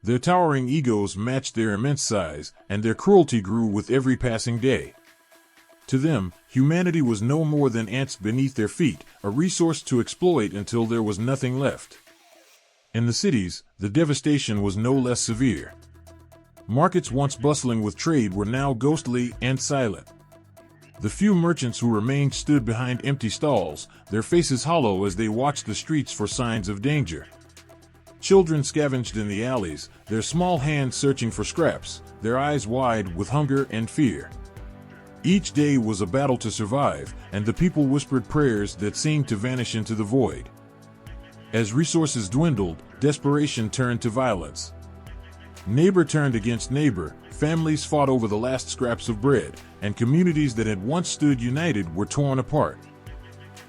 Their towering egos matched their immense size, and their cruelty grew with every passing day. To them, humanity was no more than ants beneath their feet, a resource to exploit until there was nothing left. In the cities, the devastation was no less severe. Markets once bustling with trade were now ghostly and silent. The few merchants who remained stood behind empty stalls, their faces hollow as they watched the streets for signs of danger. Children scavenged in the alleys, their small hands searching for scraps, their eyes wide with hunger and fear. Each day was a battle to survive, and the people whispered prayers that seemed to vanish into the void. As resources dwindled, desperation turned to violence. Neighbor turned against neighbor, families fought over the last scraps of bread, and communities that had once stood united were torn apart.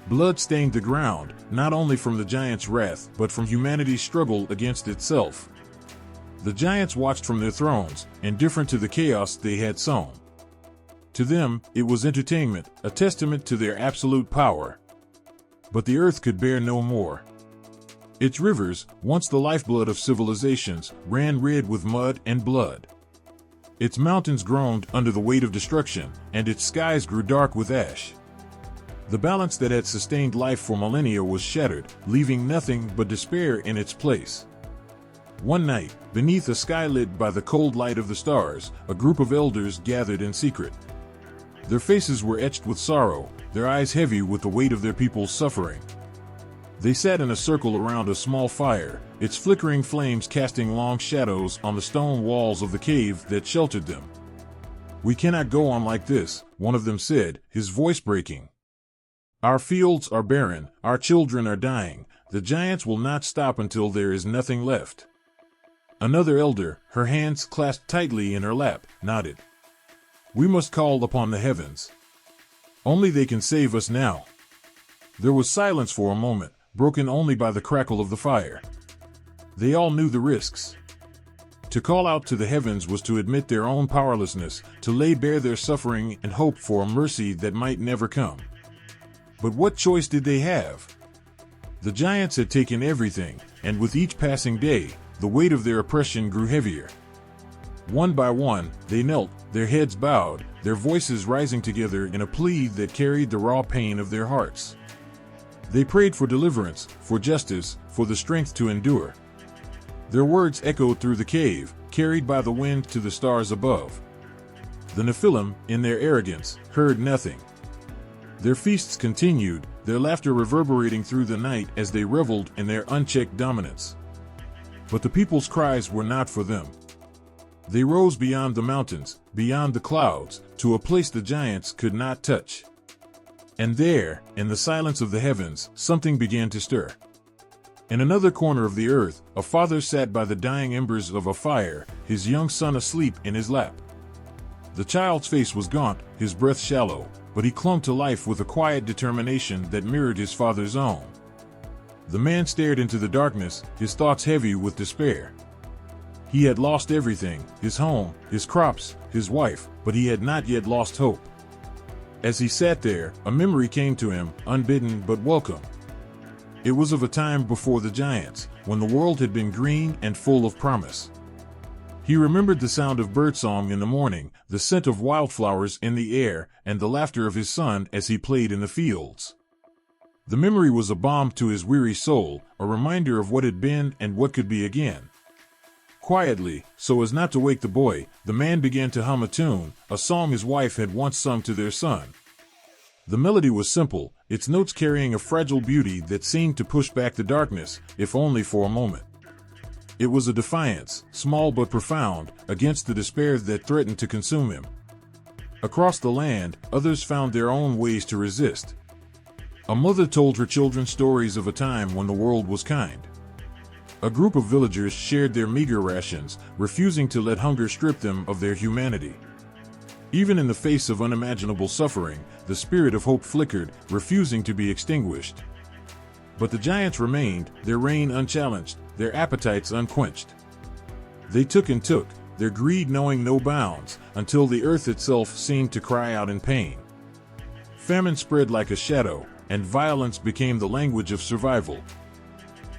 Blood stained the ground, not only from the giants' wrath, but from humanity's struggle against itself. The giants watched from their thrones, indifferent to the chaos they had sown. To them, it was entertainment, a testament to their absolute power. But the earth could bear no more. Its rivers, once the lifeblood of civilizations, ran red with mud and blood. Its mountains groaned under the weight of destruction, and its skies grew dark with ash. The balance that had sustained life for millennia was shattered, leaving nothing but despair in its place. One night, beneath a sky lit by the cold light of the stars, a group of elders gathered in secret. Their faces were etched with sorrow, their eyes heavy with the weight of their people's suffering. They sat in a circle around a small fire, its flickering flames casting long shadows on the stone walls of the cave that sheltered them. "We cannot go on like this," one of them said, his voice breaking. "Our fields are barren, our children are dying. The giants will not stop until there is nothing left." Another elder, her hands clasped tightly in her lap, nodded. "We must call upon the heavens. Only they can save us now." There was silence for a moment, broken only by the crackle of the fire. They all knew the risks. To call out to the heavens was to admit their own powerlessness, to lay bare their suffering and hope for a mercy that might never come. But what choice did they have? The giants had taken everything, and with each passing day, the weight of their oppression grew heavier. One by one, they knelt, their heads bowed, their voices rising together in a plea that carried the raw pain of their hearts. They prayed for deliverance, for justice, for the strength to endure. Their words echoed through the cave, carried by the wind to the stars above. The Nephilim, in their arrogance, heard nothing. Their feasts continued, their laughter reverberating through the night as they reveled in their unchecked dominance. But the people's cries were not for them. They rose beyond the mountains, beyond the clouds, to a place the giants could not touch. And there, in the silence of the heavens, something began to stir. In another corner of the earth, a father sat by the dying embers of a fire, his young son asleep in his lap. The child's face was gaunt, his breath shallow, but he clung to life with a quiet determination that mirrored his father's own. The man stared into the darkness, his thoughts heavy with despair. He had lost everything, his home, his crops, his wife, but he had not yet lost hope. As he sat there, a memory came to him, unbidden but welcome. It was of a time before the giants, when the world had been green and full of promise. He remembered the sound of birdsong in the morning, the scent of wildflowers in the air, and the laughter of his son as he played in the fields. The memory was a balm to his weary soul, a reminder of what had been and what could be again. Quietly, so as not to wake the boy, the man began to hum a tune, a song his wife had once sung to their son. The melody was simple, its notes carrying a fragile beauty that seemed to push back the darkness, if only for a moment. It was a defiance, small but profound, against the despair that threatened to consume him. Across the land, others found their own ways to resist. A mother told her children stories of a time when the world was kind. A group of villagers shared their meager rations, refusing to let hunger strip them of their humanity. Even in the face of unimaginable suffering, the spirit of hope flickered, refusing to be extinguished. But the giants remained, their reign unchallenged, their appetites unquenched. They took and took, their greed knowing no bounds, until the earth itself seemed to cry out in pain. Famine spread like a shadow, and violence became the language of survival.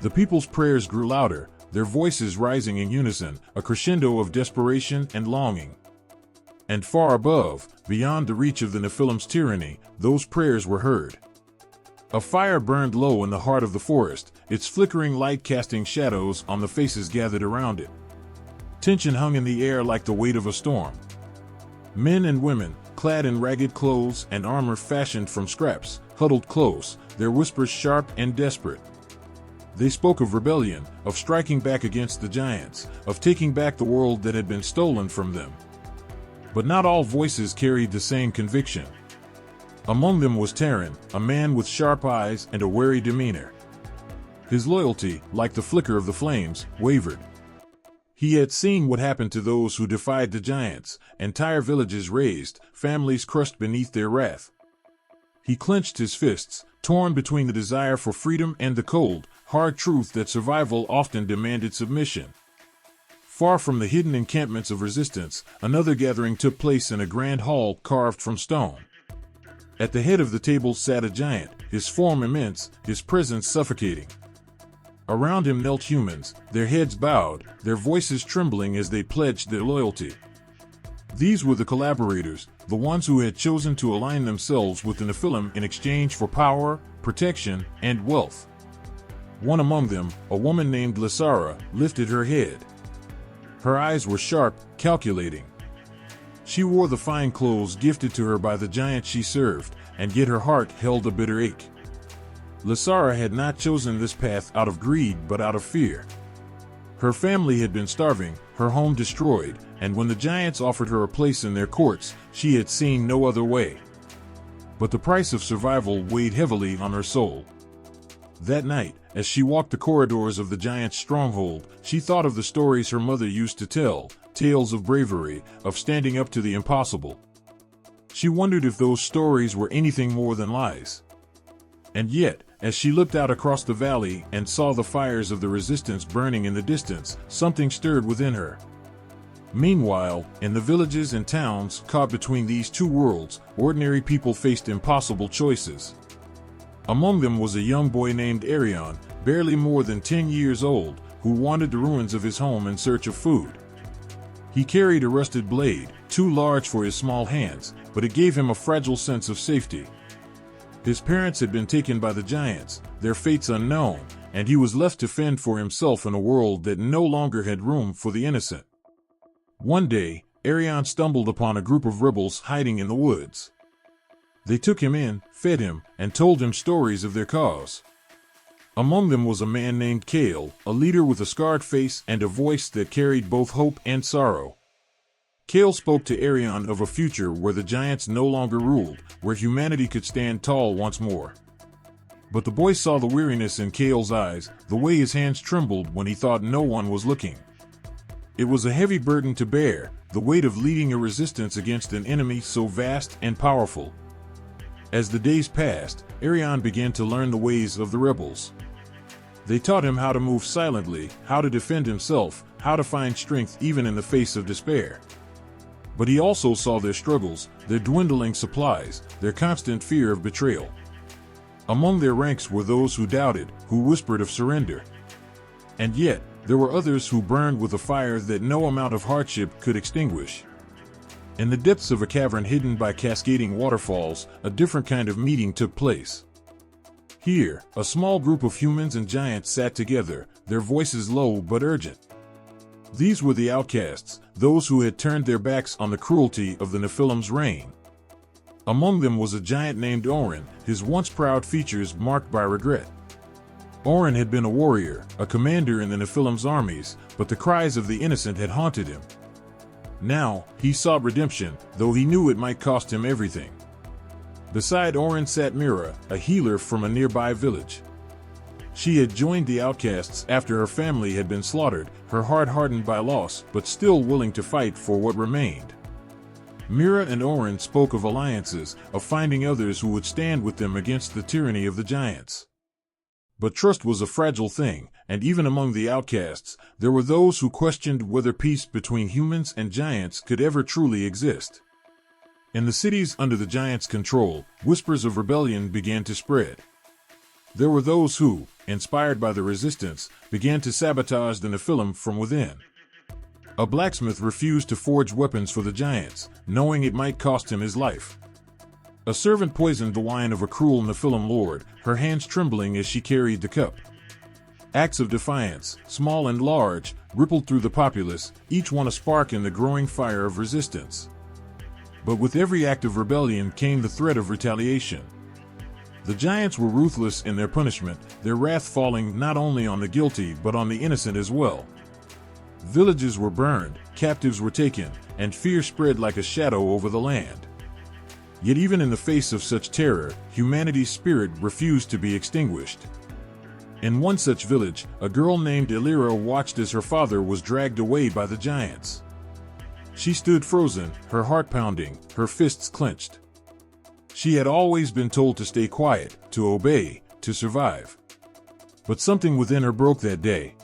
The people's prayers grew louder, their voices rising in unison, a crescendo of desperation and longing. And far above, beyond the reach of the Nephilim's tyranny, those prayers were heard. A fire burned low in the heart of the forest, its flickering light casting shadows on the faces gathered around it. Tension hung in the air like the weight of a storm. Men and women, clad in ragged clothes and armor fashioned from scraps, huddled close, their whispers sharp and desperate. They spoke of rebellion, of striking back against the giants, of taking back the world that had been stolen from them. But not all voices carried the same conviction. Among them was Terran, a man with sharp eyes and a wary demeanor. His loyalty, like the flicker of the flames, wavered. He had seen what happened to those who defied the giants, entire villages razed, families crushed beneath their wrath. He clenched his fists, torn between the desire for freedom and the cold, hard truth that survival often demanded submission. Far from the hidden encampments of resistance, another gathering took place in a grand hall carved from stone. At the head of the table sat a giant, his form immense, his presence suffocating. Around him knelt humans, their heads bowed, their voices trembling as they pledged their loyalty. These were the collaborators, the ones who had chosen to align themselves with the Nephilim in exchange for power, protection, and wealth. One among them, a woman named Lysara, lifted her head. Her eyes were sharp, calculating. She wore the fine clothes gifted to her by the giant she served, and yet her heart held a bitter ache. Lysara had not chosen this path out of greed but out of fear. Her family had been starving, her home destroyed, and when the giants offered her a place in their courts, she had seen no other way. But the price of survival weighed heavily on her soul. That night, as she walked the corridors of the giant's stronghold, she thought of the stories her mother used to tell, tales of bravery, of standing up to the impossible. She wondered if those stories were anything more than lies. And yet, as she looked out across the valley and saw the fires of the resistance burning in the distance, something stirred within her. Meanwhile, in the villages and towns caught between these two worlds, ordinary people faced impossible choices. Among them was a young boy named Arion, barely more than 10 years old, who wandered the ruins of his home in search of food. He carried a rusted blade, too large for his small hands, but it gave him a fragile sense of safety. His parents had been taken by the giants, their fates unknown, and he was left to fend for himself in a world that no longer had room for the innocent. One day, Arion stumbled upon a group of rebels hiding in the woods. They took him in, fed him, and told him stories of their cause. Among them was a man named Kale, a leader with a scarred face and a voice that carried both hope and sorrow. Kale spoke to Arion of a future where the giants no longer ruled, where humanity could stand tall once more. But the boy saw the weariness in Kale's eyes, the way his hands trembled when he thought no one was looking. It was a heavy burden to bear, the weight of leading a resistance against an enemy so vast and powerful. As the days passed, Arion began to learn the ways of the rebels. They taught him how to move silently, how to defend himself, how to find strength even in the face of despair. But he also saw their struggles, their dwindling supplies, their constant fear of betrayal. Among their ranks were those who doubted, who whispered of surrender. And yet, there were others who burned with a fire that no amount of hardship could extinguish. In the depths of a cavern hidden by cascading waterfalls, a different kind of meeting took place. Here, a small group of humans and giants sat together, their voices low but urgent. These were the outcasts, those who had turned their backs on the cruelty of the Nephilim's reign. Among them was a giant named Orin, his once proud features marked by regret. Orin had been a warrior, a commander in the Nephilim's armies, but the cries of the innocent had haunted him. Now, he sought redemption, though he knew it might cost him everything. Beside Orin sat Mira, a healer from a nearby village. She had joined the outcasts after her family had been slaughtered, her heart hardened by loss, but still willing to fight for what remained. Mira and Orin spoke of alliances, of finding others who would stand with them against the tyranny of the giants. But trust was a fragile thing, and even among the outcasts, there were those who questioned whether peace between humans and giants could ever truly exist. In the cities under the giants' control, whispers of rebellion began to spread. There were those who, inspired by the resistance, began to sabotage the Nephilim from within. A blacksmith refused to forge weapons for the giants, knowing it might cost him his life. A servant poisoned the wine of a cruel Nephilim lord, her hands trembling as she carried the cup. Acts of defiance, small and large, rippled through the populace, each one a spark in the growing fire of resistance. But with every act of rebellion came the threat of retaliation. The giants were ruthless in their punishment, their wrath falling not only on the guilty but on the innocent as well. Villages were burned, captives were taken, and fear spread like a shadow over the land. Yet even in the face of such terror, humanity's spirit refused to be extinguished. In one such village, a girl named Elira watched as her father was dragged away by the giants. She stood frozen, her heart pounding, her fists clenched. She had always been told to stay quiet, to obey, to survive. But something within her broke that day.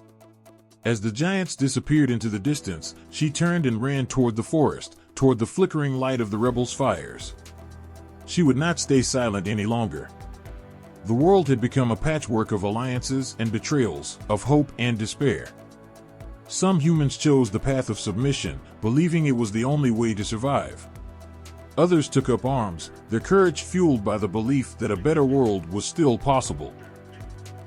As the giants disappeared into the distance, she turned and ran toward the forest, toward the flickering light of the rebels' fires. She would not stay silent any longer. The world had become a patchwork of alliances and betrayals, of hope and despair. Some humans chose the path of submission, believing it was the only way to survive. Others took up arms, their courage fueled by the belief that a better world was still possible.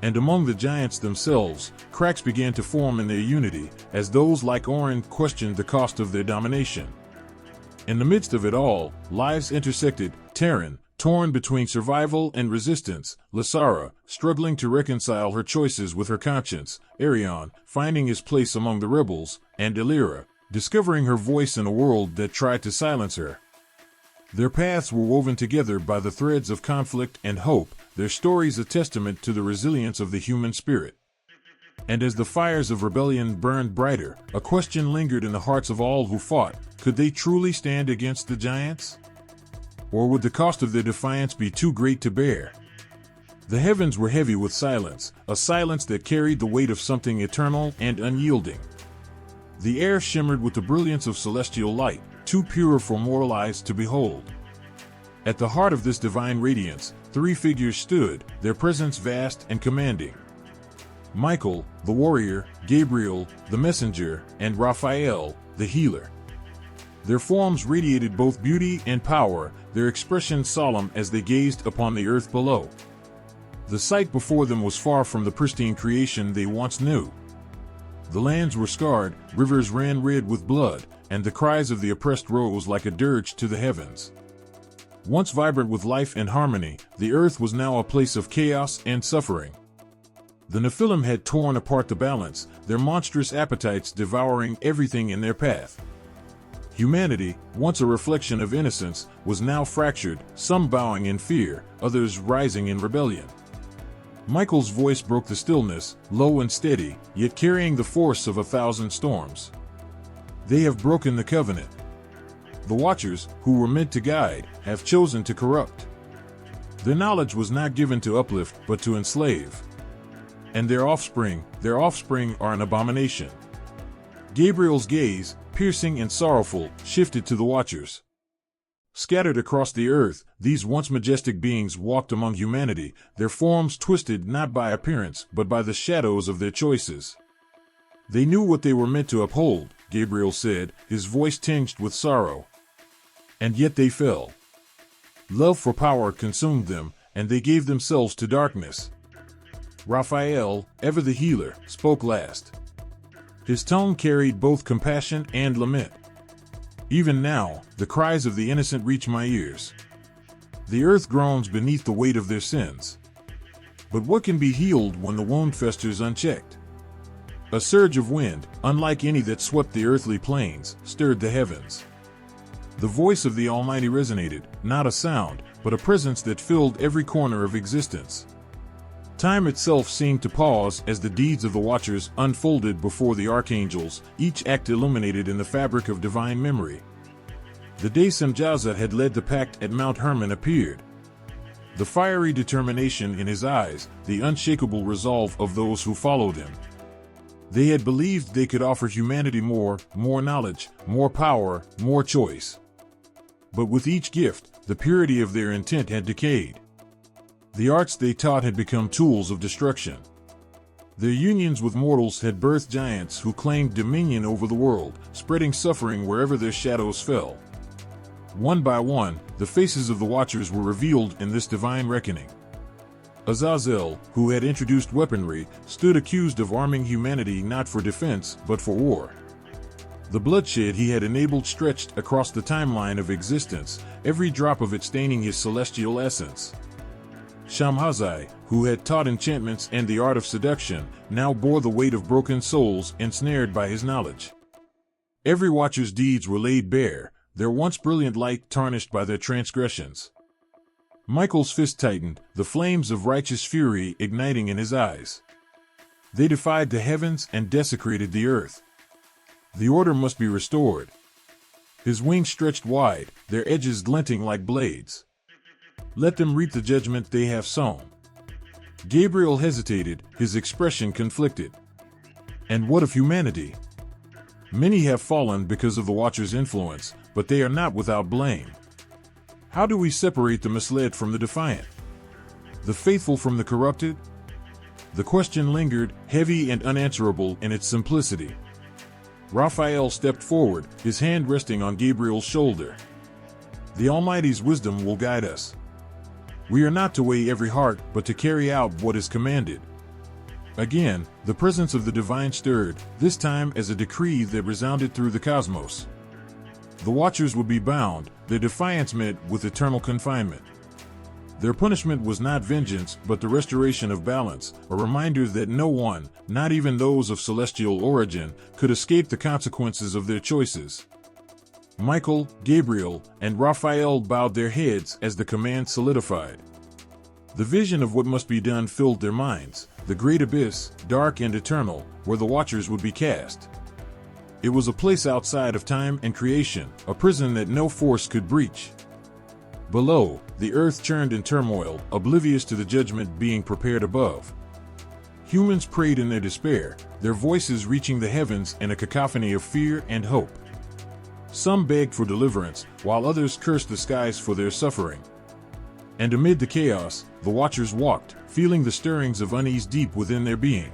And among the giants themselves, cracks began to form in their unity, as those like Orin questioned the cost of their domination. In the midst of it all, lives intersected. Terran, torn between survival and resistance, Lasara, struggling to reconcile her choices with her conscience, Arion, finding his place among the rebels, and Illyra, discovering her voice in a world that tried to silence her. Their paths were woven together by the threads of conflict and hope, their stories a testament to the resilience of the human spirit. And as the fires of rebellion burned brighter, a question lingered in the hearts of all who fought: could they truly stand against the giants? Or would the cost of their defiance be too great to bear? The heavens were heavy with silence, a silence that carried the weight of something eternal and unyielding. The air shimmered with the brilliance of celestial light, too pure for mortal eyes to behold. At the heart of this divine radiance, three figures stood, their presence vast and commanding. Michael, the warrior, Gabriel, the messenger, and Raphael, the healer. Their forms radiated both beauty and power, their expressions solemn as they gazed upon the earth below. The sight before them was far from the pristine creation they once knew. The lands were scarred, rivers ran red with blood, and the cries of the oppressed rose like a dirge to the heavens. Once vibrant with life and harmony, the earth was now a place of chaos and suffering. The Nephilim had torn apart the balance, their monstrous appetites devouring everything in their path. Humanity, once a reflection of innocence, was now fractured, some bowing in fear, others rising in rebellion. Michael's voice broke the stillness, low and steady, yet carrying the force of 1,000 storms. They have broken the covenant. The Watchers, who were meant to guide, have chosen to corrupt. Their knowledge was not given to uplift, but to enslave. And their offspring are an abomination. Gabriel's gaze, piercing and sorrowful, shifted to the Watchers. Scattered across the earth, these once majestic beings walked among humanity, their forms twisted not by appearance, but by the shadows of their choices. They knew what they were meant to uphold, Gabriel said, his voice tinged with sorrow. And yet they fell. Love for power consumed them, and they gave themselves to darkness. Raphael, ever the healer, spoke last. His tone carried both compassion and lament. Even now, the cries of the innocent reach my ears. The earth groans beneath the weight of their sins. But what can be healed when the wound festers unchecked? A surge of wind, unlike any that swept the earthly plains, stirred the heavens. The voice of the Almighty resonated, not a sound, but a presence that filled every corner of existence. Time itself seemed to pause as the deeds of the Watchers unfolded before the archangels, each act illuminated in the fabric of divine memory. The day Semjaza had led the pact at Mount Hermon appeared. The fiery determination in his eyes, the unshakable resolve of those who followed him. They had believed they could offer humanity more knowledge, more power, more choice. But with each gift, the purity of their intent had decayed. The arts they taught had become tools of destruction. Their unions with mortals had birthed giants who claimed dominion over the world, spreading suffering wherever their shadows fell. One by one, the faces of the Watchers were revealed in this divine reckoning. Azazel, who had introduced weaponry, stood accused of arming humanity not for defense, but for war. The bloodshed he had enabled stretched across the timeline of existence, every drop of it staining his celestial essence. Shamhazai, who had taught enchantments and the art of seduction, now bore the weight of broken souls ensnared by his knowledge. Every Watcher's deeds were laid bare, their once brilliant light tarnished by their transgressions. Michael's fist tightened, the flames of righteous fury igniting in his eyes. They defied the heavens and desecrated the earth. The order must be restored. His wings stretched wide, their edges glinting like blades. Let them reap the judgment they have sown. Gabriel hesitated, his expression conflicted. And what of humanity? Many have fallen because of the Watcher's influence, but they are not without blame. How do we separate the misled from the defiant? The faithful from the corrupted? The question lingered, heavy and unanswerable in its simplicity. Raphael stepped forward, his hand resting on Gabriel's shoulder. The Almighty's wisdom will guide us. We are not to weigh every heart, but to carry out what is commanded. Again, the presence of the divine stirred, this time as a decree that resounded through the cosmos. The Watchers would be bound, their defiance met with eternal confinement. Their punishment was not vengeance, but the restoration of balance, a reminder that no one, not even those of celestial origin, could escape the consequences of their choices. Michael, Gabriel, and Raphael bowed their heads as the command solidified. The vision of what must be done filled their minds, the great abyss, dark and eternal, where the watchers would be cast. It was a place outside of time and creation, a prison that no force could breach. Below, the earth churned in turmoil, oblivious to the judgment being prepared above. Humans prayed in their despair, their voices reaching the heavens in a cacophony of fear and hope. Some begged for deliverance, while others cursed the skies for their suffering. And amid the chaos, the watchers walked, feeling the stirrings of unease deep within their being.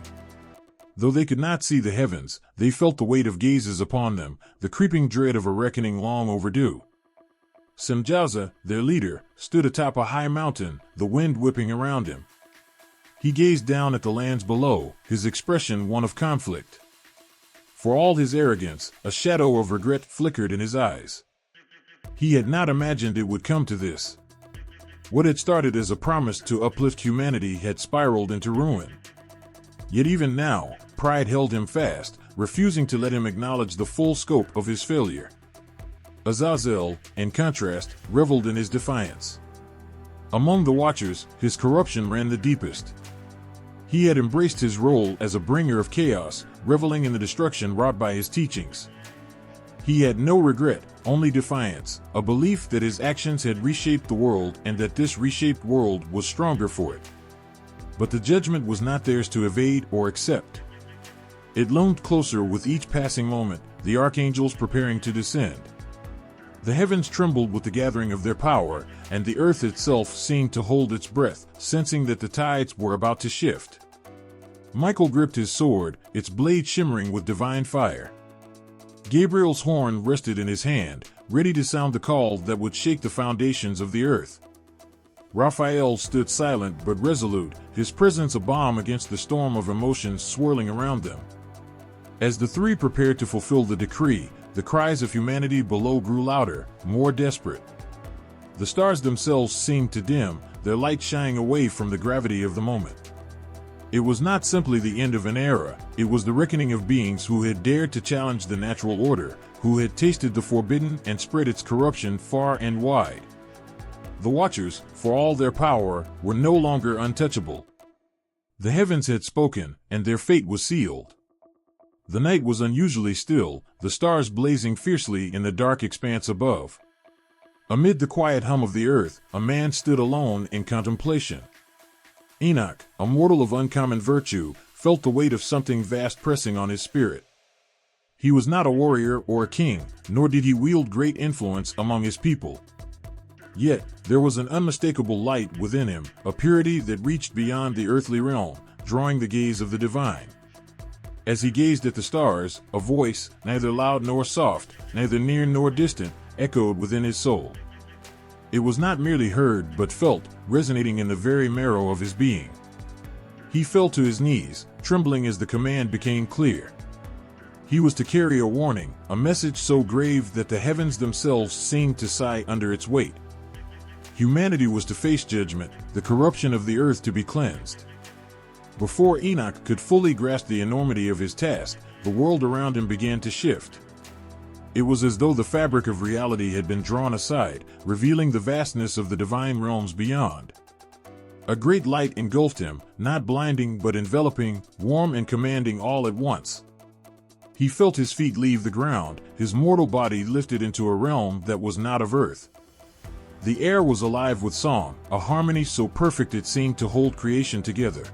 Though they could not see the heavens, they felt the weight of gazes upon them, the creeping dread of a reckoning long overdue. Semjaza, their leader, stood atop a high mountain, the wind whipping around him. He gazed down at the lands below, his expression one of conflict. For all his arrogance, a shadow of regret flickered in his eyes. He had not imagined it would come to this. What had started as a promise to uplift humanity had spiraled into ruin. Yet even now, pride held him fast, refusing to let him acknowledge the full scope of his failure. Azazel, in contrast, reveled in his defiance. Among the watchers, his corruption ran the deepest. He had embraced his role as a bringer of chaos, reveling in the destruction wrought by his teachings. He had no regret, only defiance, a belief that his actions had reshaped the world and that this reshaped world was stronger for it. But the judgment was not theirs to evade or accept. It loomed closer with each passing moment, the archangels preparing to descend. The heavens trembled with the gathering of their power, and the earth itself seemed to hold its breath, sensing that the tides were about to shift. Michael gripped his sword, its blade shimmering with divine fire. Gabriel's horn rested in his hand, ready to sound the call that would shake the foundations of the earth. Raphael stood silent but resolute, his presence a balm against the storm of emotions swirling around them. As the three prepared to fulfill the decree, the cries of humanity below grew louder, more desperate. The stars themselves seemed to dim, their light shying away from the gravity of the moment. It was not simply the end of an era, it was the reckoning of beings who had dared to challenge the natural order, who had tasted the forbidden and spread its corruption far and wide. The Watchers, for all their power, were no longer untouchable. The heavens had spoken, and their fate was sealed. The night was unusually still, the stars blazing fiercely in the dark expanse above. Amid the quiet hum of the earth, a man stood alone in contemplation. Enoch, a mortal of uncommon virtue, felt the weight of something vast pressing on his spirit. He was not a warrior or a king, nor did he wield great influence among his people. Yet, there was an unmistakable light within him, a purity that reached beyond the earthly realm, drawing the gaze of the divine. As he gazed at the stars, a voice, neither loud nor soft, neither near nor distant, echoed within his soul. It was not merely heard but felt, resonating in the very marrow of his being. He fell to his knees, trembling as the command became clear. He was to carry a warning, a message so grave that the heavens themselves seemed to sigh under its weight. Humanity was to face judgment, the corruption of the earth to be cleansed. Before Enoch could fully grasp the enormity of his task, the world around him began to shift. It was as though the fabric of reality had been drawn aside, revealing the vastness of the divine realms beyond. A great light engulfed him, not blinding but enveloping, warm and commanding all at once. He felt his feet leave the ground, his mortal body lifted into a realm that was not of earth. The air was alive with song, a harmony so perfect it seemed to hold creation together.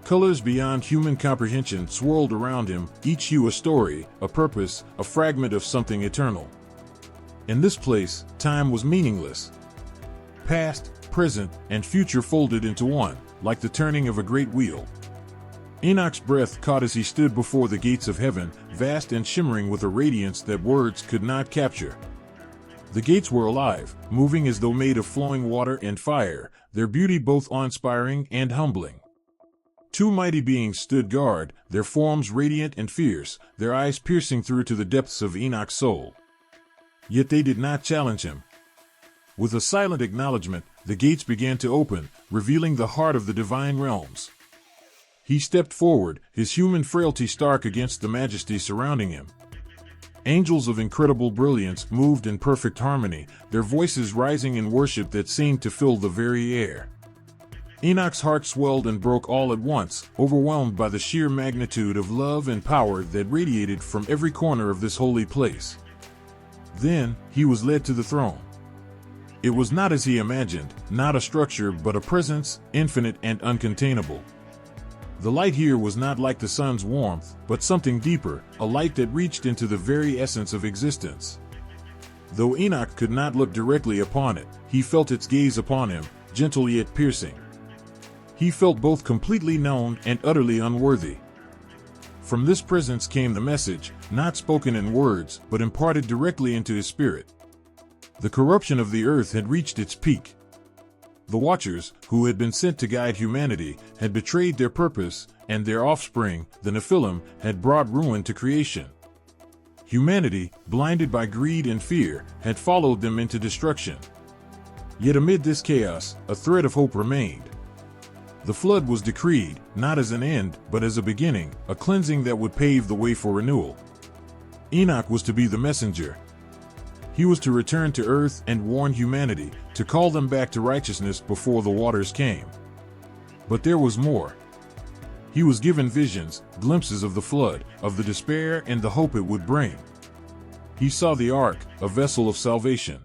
Colors beyond human comprehension swirled around him, each hue a story, a purpose, a fragment of something eternal. In this place, time was meaningless. Past, present, and future folded into one, like the turning of a great wheel. Enoch's breath caught as he stood before the gates of heaven, vast and shimmering with a radiance that words could not capture. The gates were alive, moving as though made of flowing water and fire, their beauty both awe-inspiring and humbling. Two mighty beings stood guard, their forms radiant and fierce, their eyes piercing through to the depths of Enoch's soul. Yet they did not challenge him. With a silent acknowledgement, the gates began to open, revealing the heart of the divine realms. He stepped forward, his human frailty stark against the majesty surrounding him. Angels of incredible brilliance moved in perfect harmony, their voices rising in worship that seemed to fill the very air. Enoch's heart swelled and broke all at once, overwhelmed by the sheer magnitude of love and power that radiated from every corner of this holy place. Then, he was led to the throne. It was not as he imagined, not a structure but a presence, infinite and uncontainable. The light here was not like the sun's warmth, but something deeper, a light that reached into the very essence of existence. Though Enoch could not look directly upon it, he felt its gaze upon him, gentle yet piercing. He felt both completely known and utterly unworthy. From this presence came the message, not spoken in words, but imparted directly into his spirit. The corruption of the earth had reached its peak. The Watchers, who had been sent to guide humanity, had betrayed their purpose, and their offspring, the Nephilim, had brought ruin to creation. Humanity, blinded by greed and fear, had followed them into destruction. Yet amid this chaos, a thread of hope remained. The flood was decreed, not as an end, but as a beginning, a cleansing that would pave the way for renewal. Enoch was to be the messenger. He was to return to earth and warn humanity, to call them back to righteousness before the waters came. But there was more. He was given visions, glimpses of the flood, of the despair and the hope it would bring. He saw the ark, a vessel of salvation.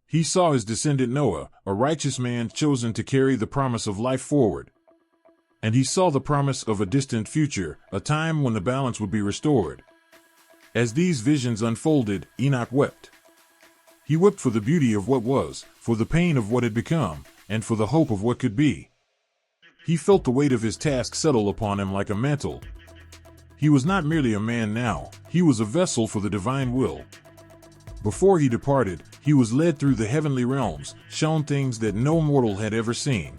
He saw his descendant Noah, a righteous man chosen to carry the promise of life forward. And he saw the promise of a distant future, a time when the balance would be restored. As these visions unfolded, Enoch wept. He wept for the beauty of what was, for the pain of what had become, and for the hope of what could be. He felt the weight of his task settle upon him like a mantle. He was not merely a man now, he was a vessel for the divine will. Before he departed, he was led through the heavenly realms, shown things that no mortal had ever seen.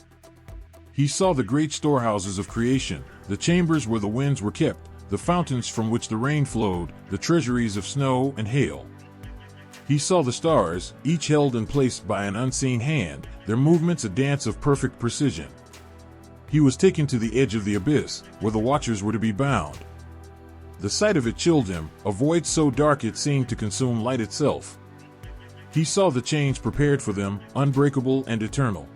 He saw the great storehouses of creation, the chambers where the winds were kept, the fountains from which the rain flowed, the treasuries of snow and hail. He saw the stars, each held and placed by an unseen hand, their movements a dance of perfect precision. He was taken to the edge of the abyss, where the Watchers were to be bound. The sight of it chilled him, a void so dark it seemed to consume light itself. He saw the chains prepared for them, unbreakable and eternal.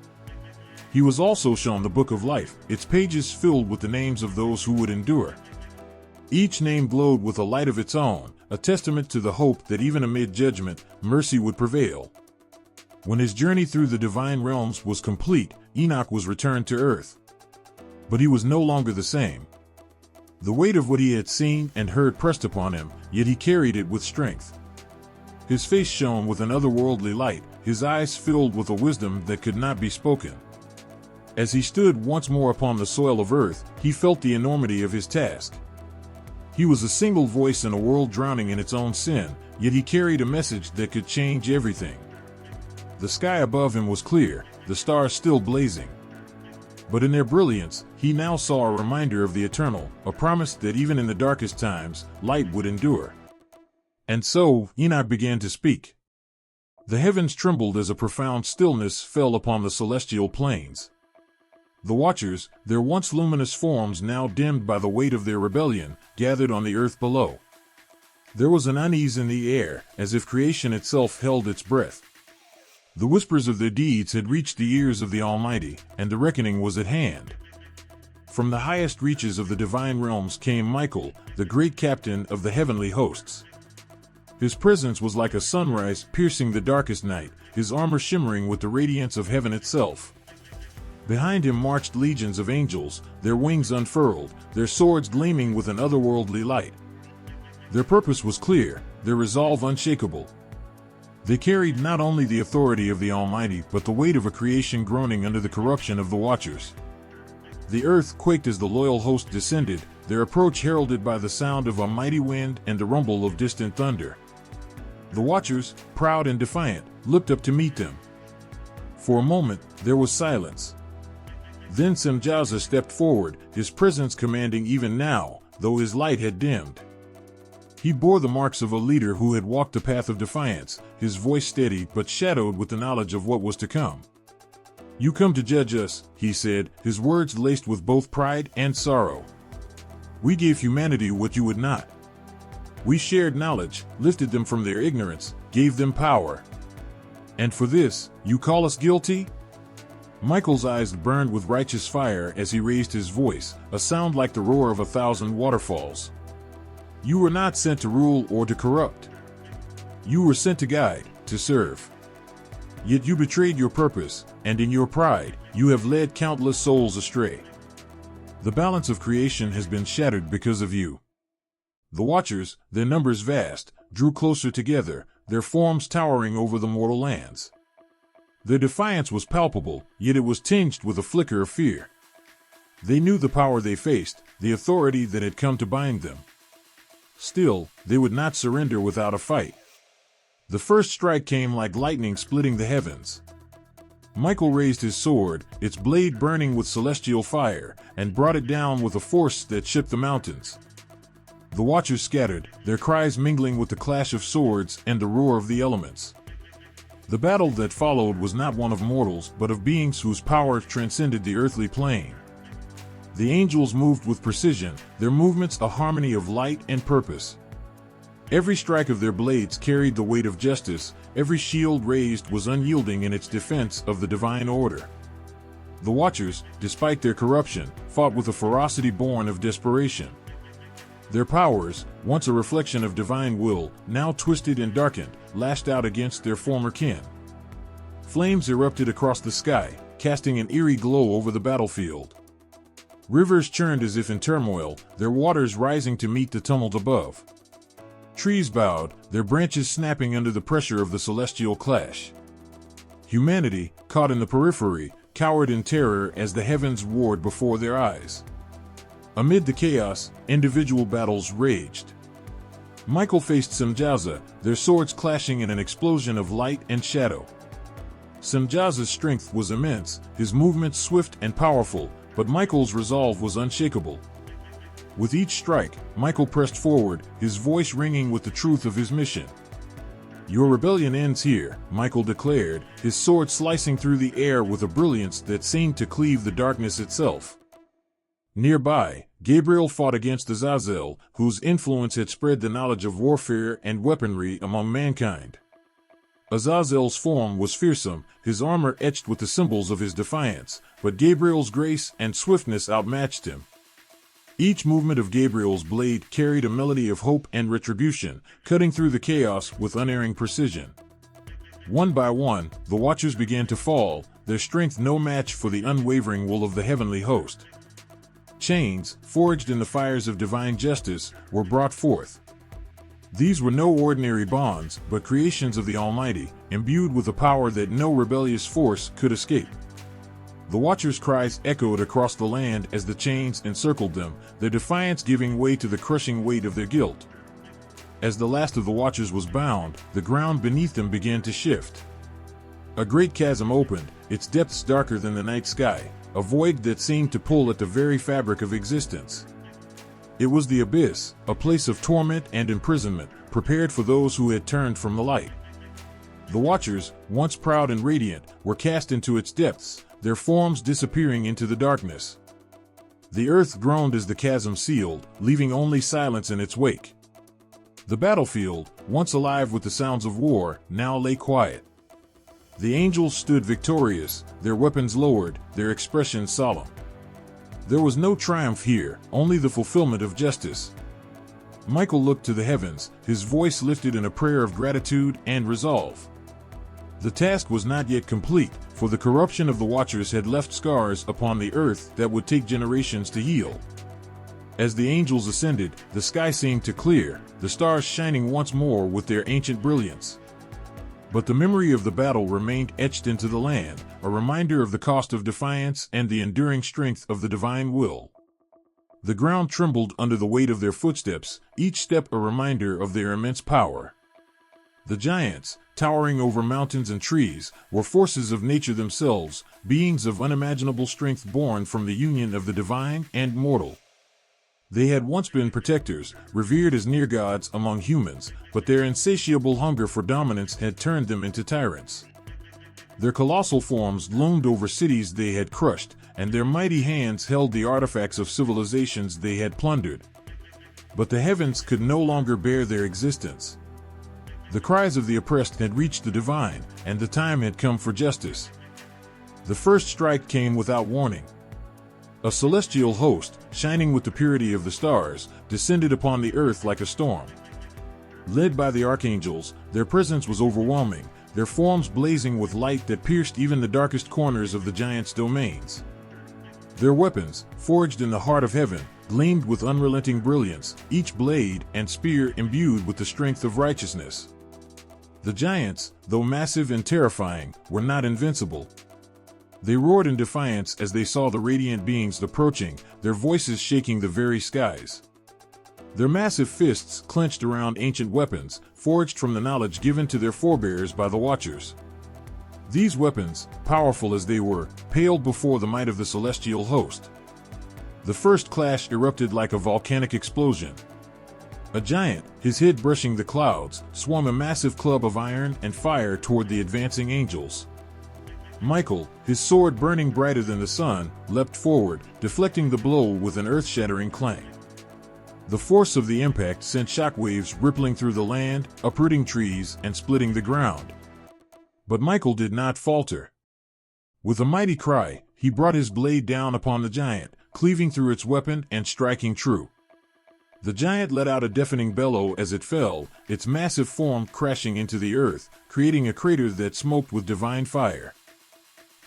He was also shown the Book of Life, its pages filled with the names of those who would endure. Each name glowed with a light of its own, a testament to the hope that even amid judgment, mercy would prevail. When his journey through the divine realms was complete, Enoch was returned to earth. But he was no longer the same. The weight of what he had seen and heard pressed upon him, yet he carried it with strength. His face shone with an otherworldly light, his eyes filled with a wisdom that could not be spoken. As he stood once more upon the soil of earth, he felt the enormity of his task. He was a single voice in a world drowning in its own sin, yet he carried a message that could change everything. The sky above him was clear, the stars still blazing. But in their brilliance, he now saw a reminder of the eternal, a promise that even in the darkest times, light would endure. And so, Enoch began to speak. The heavens trembled as a profound stillness fell upon the celestial plains. The Watchers, their once luminous forms now dimmed by the weight of their rebellion, gathered on the earth below. There was an unease in the air, as if creation itself held its breath. The whispers of their deeds had reached the ears of the Almighty, and the reckoning was at hand. From the highest reaches of the divine realms came Michael, the great captain of the heavenly hosts. His presence was like a sunrise piercing the darkest night, his armor shimmering with the radiance of heaven itself. Behind him marched legions of angels, their wings unfurled, their swords gleaming with an otherworldly light. Their purpose was clear, their resolve unshakable. They carried not only the authority of the Almighty but the weight of a creation groaning under the corruption of the Watchers. The earth quaked as the loyal host descended, their approach heralded by the sound of a mighty wind and the rumble of distant thunder. The Watchers, proud and defiant, looked up to meet them. For a moment, there was silence. Then Semjaza stepped forward, his presence commanding even now, though his light had dimmed. He bore the marks of a leader who had walked the path of defiance, his voice steady but shadowed with the knowledge of what was to come. "You come to judge us," he said, his words laced with both pride and sorrow. "We gave humanity what you would not. We shared knowledge, lifted them from their ignorance, gave them power. And for this, you call us guilty?" Michael's eyes burned with righteous fire as he raised his voice, a sound like the roar of 1,000 waterfalls. "You were not sent to rule or to corrupt. You were sent to guide, to serve. Yet you betrayed your purpose, and in your pride, you have led countless souls astray. The balance of creation has been shattered because of you." The Watchers, their numbers vast, drew closer together, their forms towering over the mortal lands. Their defiance was palpable, yet it was tinged with a flicker of fear. They knew the power they faced, the authority that had come to bind them. Still, they would not surrender without a fight. The first strike came like lightning splitting the heavens. Michael raised his sword, its blade burning with celestial fire, and brought it down with a force that shook the mountains. The Watchers scattered, their cries mingling with the clash of swords and the roar of the elements. The battle that followed was not one of mortals, but of beings whose power transcended the earthly plane. The angels moved with precision, their movements a harmony of light and purpose. Every strike of their blades carried the weight of justice, every shield raised was unyielding in its defense of the divine order. The Watchers, despite their corruption, fought with a ferocity born of desperation. Their powers, once a reflection of divine will, now twisted and darkened, lashed out against their former kin. Flames erupted across the sky, casting an eerie glow over the battlefield. Rivers churned as if in turmoil, their waters rising to meet the tumult above. Trees bowed, their branches snapping under the pressure of the celestial clash. Humanity, caught in the periphery, cowered in terror as the heavens roared before their eyes. Amid the chaos, individual battles raged. Michael faced Semjaza, their swords clashing in an explosion of light and shadow. Semjaza's strength was immense, his movements swift and powerful, but Michael's resolve was unshakable. With each strike, Michael pressed forward, his voice ringing with the truth of his mission. "Your rebellion ends here," Michael declared, his sword slicing through the air with a brilliance that seemed to cleave the darkness itself. Nearby, Gabriel fought against Azazel, whose influence had spread the knowledge of warfare and weaponry among mankind. Azazel's form was fearsome, his armor etched with the symbols of his defiance, but Gabriel's grace and swiftness outmatched him. Each movement of Gabriel's blade carried a melody of hope and retribution, cutting through the chaos with unerring precision. One by one, the Watchers began to fall, their strength no match for the unwavering will of the heavenly host. Chains, forged in the fires of divine justice, were brought forth. These were no ordinary bonds, but creations of the Almighty, imbued with a power that no rebellious force could escape. The Watchers' cries echoed across the land as the chains encircled them, their defiance giving way to the crushing weight of their guilt. As the last of the Watchers was bound, the ground beneath them began to shift. A great chasm opened, its depths darker than the night sky, a void that seemed to pull at the very fabric of existence. It was the abyss, a place of torment and imprisonment, prepared for those who had turned from the light. The Watchers, once proud and radiant, were cast into its depths, their forms disappearing into the darkness. The earth groaned as the chasm sealed, leaving only silence in its wake. The battlefield, once alive with the sounds of war, now lay quiet. The angels stood victorious, their weapons lowered, their expressions solemn. There was no triumph here, only the fulfillment of justice. Michael looked to the heavens, his voice lifted in a prayer of gratitude and resolve. The task was not yet complete, for the corruption of the Watchers had left scars upon the earth that would take generations to heal. As the angels ascended, the sky seemed to clear, the stars shining once more with their ancient brilliance. But the memory of the battle remained etched into the land, a reminder of the cost of defiance and the enduring strength of the divine will. The ground trembled under the weight of their footsteps, each step a reminder of their immense power. The giants, towering over mountains and trees, were forces of nature themselves, beings of unimaginable strength born from the union of the divine and mortal. They had once been protectors, revered as near gods among humans, but their insatiable hunger for dominance had turned them into tyrants. Their colossal forms loomed over cities they had crushed, and their mighty hands held the artifacts of civilizations they had plundered. But the heavens could no longer bear their existence. The cries of the oppressed had reached the divine, and the time had come for justice. The first strike came without warning. A celestial host, shining with the purity of the stars, descended upon the earth like a storm. Led by the archangels, their presence was overwhelming, their forms blazing with light that pierced even the darkest corners of the giants' domains. Their weapons, forged in the heart of heaven, gleamed with unrelenting brilliance, each blade and spear imbued with the strength of righteousness. The giants, though massive and terrifying, were not invincible. They roared in defiance as they saw the radiant beings approaching, their voices shaking the very skies. Their massive fists clenched around ancient weapons, forged from the knowledge given to their forebears by the Watchers. These weapons, powerful as they were, paled before the might of the celestial host. The first clash erupted like a volcanic explosion. A giant, his head brushing the clouds, swung a massive club of iron and fire toward the advancing angels. Michael, his sword burning brighter than the sun, leapt forward, deflecting the blow with an earth-shattering clang. The force of the impact sent shockwaves rippling through the land, uprooting trees and splitting the ground. But Michael did not falter. With a mighty cry, he brought his blade down upon the giant, cleaving through its weapon and striking true. The giant let out a deafening bellow as it fell, its massive form crashing into the earth, creating a crater that smoked with divine fire.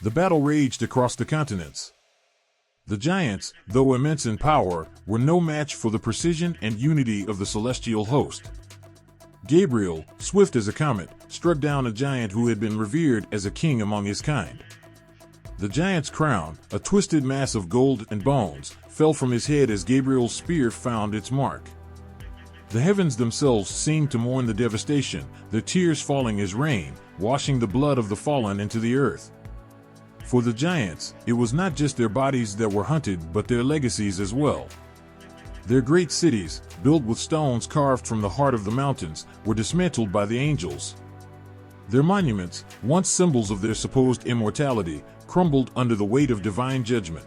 The battle raged across the continents. The giants, though immense in power, were no match for the precision and unity of the celestial host. Gabriel, swift as a comet, struck down a giant who had been revered as a king among his kind. The giant's crown, a twisted mass of gold and bones, fell from his head as Gabriel's spear found its mark. The heavens themselves seemed to mourn the devastation, their tears falling as rain, washing the blood of the fallen into the earth. For the giants, it was not just their bodies that were hunted but their legacies as well. Their great cities, built with stones carved from the heart of the mountains, were dismantled by the angels. Their monuments, once symbols of their supposed immortality, crumbled under the weight of divine judgment.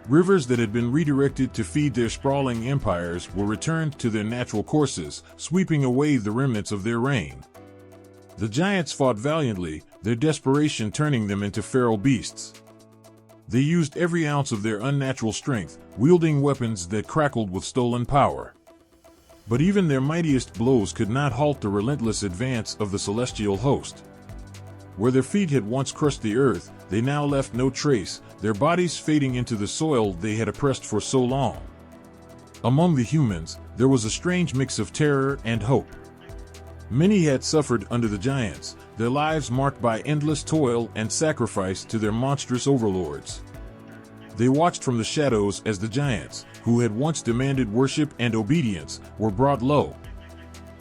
Rivers that had been redirected to feed their sprawling empires were returned to their natural courses, sweeping away the remnants of their reign. The giants fought valiantly, their desperation turning them into feral beasts. They used every ounce of their unnatural strength, wielding weapons that crackled with stolen power. But even their mightiest blows could not halt the relentless advance of the celestial host. Where their feet had once crushed the earth, they now left no trace, their bodies fading into the soil they had oppressed for so long. Among the humans, there was a strange mix of terror and hope. Many had suffered under the giants, their lives marked by endless toil and sacrifice to their monstrous overlords. They watched from the shadows as the giants, who had once demanded worship and obedience, were brought low.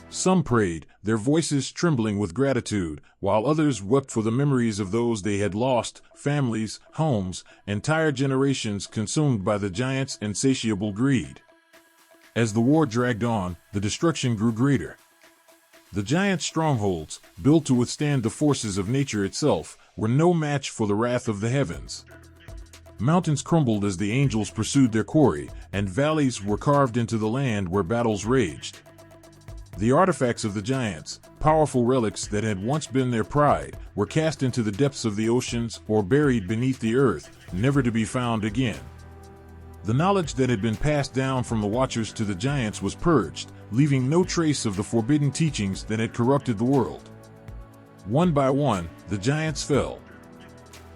Some prayed, their voices trembling with gratitude, while others wept for the memories of those they had lost, families, homes, entire generations consumed by the giants' insatiable greed. As the war dragged on, the destruction grew greater. The giant strongholds, built to withstand the forces of nature itself, were no match for the wrath of the heavens. Mountains crumbled as the angels pursued their quarry, and valleys were carved into the land where battles raged. The artifacts of the giants, powerful relics that had once been their pride, were cast into the depths of the oceans or buried beneath the earth, never to be found again. The knowledge that had been passed down from the Watchers to the giants was purged, leaving no trace of the forbidden teachings that had corrupted the world. One by one, the giants fell.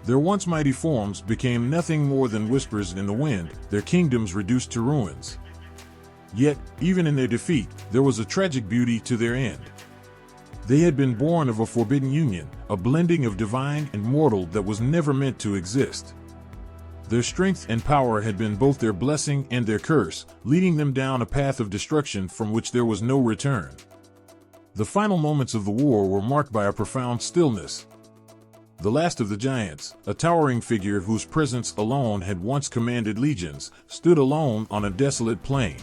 Their once mighty forms became nothing more than whispers in the wind, their kingdoms reduced to ruins. Yet, even in their defeat, there was a tragic beauty to their end. They had been born of a forbidden union, a blending of divine and mortal that was never meant to exist. Their strength and power had been both their blessing and their curse, leading them down a path of destruction from which there was no return. The final moments of the war were marked by a profound stillness. The last of the giants, a towering figure whose presence alone had once commanded legions, stood alone on a desolate plain.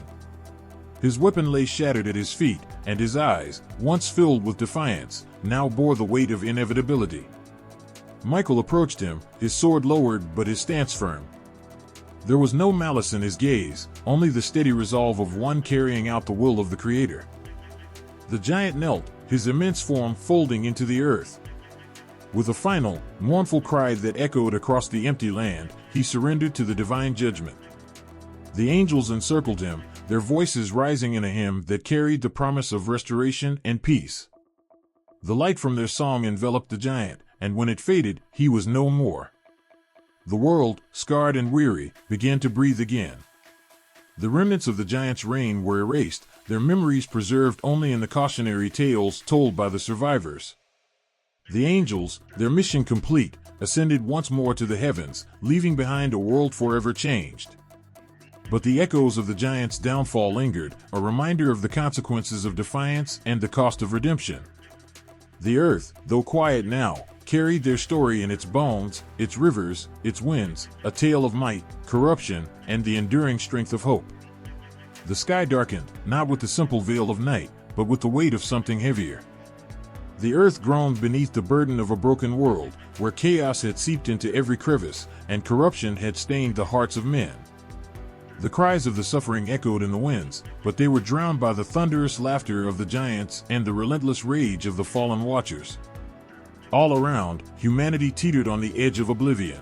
His weapon lay shattered at his feet, and his eyes, once filled with defiance, now bore the weight of inevitability. Michael approached him, his sword lowered but his stance firm. There was no malice in his gaze, only the steady resolve of one carrying out the will of the Creator. The giant knelt, his immense form folding into the earth. With a final, mournful cry that echoed across the empty land, he surrendered to the divine judgment. The angels encircled him, their voices rising in a hymn that carried the promise of restoration and peace. The light from their song enveloped the giant, and when it faded, he was no more. The world, scarred and weary, began to breathe again. The remnants of the giant's reign were erased, their memories preserved only in the cautionary tales told by the survivors. The angels, their mission complete, ascended once more to the heavens, leaving behind a world forever changed. But the echoes of the giant's downfall lingered, a reminder of the consequences of defiance and the cost of redemption. The earth, though quiet now, carried their story in its bones, its rivers, its winds, a tale of might, corruption, and the enduring strength of hope. The sky darkened, not with the simple veil of night, but with the weight of something heavier. The earth groaned beneath the burden of a broken world, where chaos had seeped into every crevice, and corruption had stained the hearts of men. The cries of the suffering echoed in the winds, but they were drowned by the thunderous laughter of the giants and the relentless rage of the fallen watchers. All around, humanity teetered on the edge of oblivion.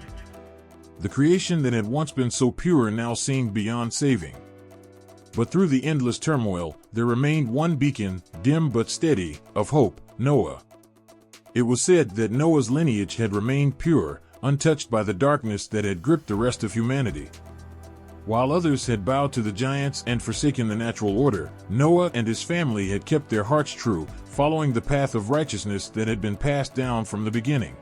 The creation that had once been so pure now seemed beyond saving. But through the endless turmoil, there remained one beacon, dim but steady, of hope: Noah. It was said that Noah's lineage had remained pure, untouched by the darkness that had gripped the rest of humanity. While others had bowed to the giants and forsaken the natural order, Noah and his family had kept their hearts true, following the path of righteousness that had been passed down from the beginning.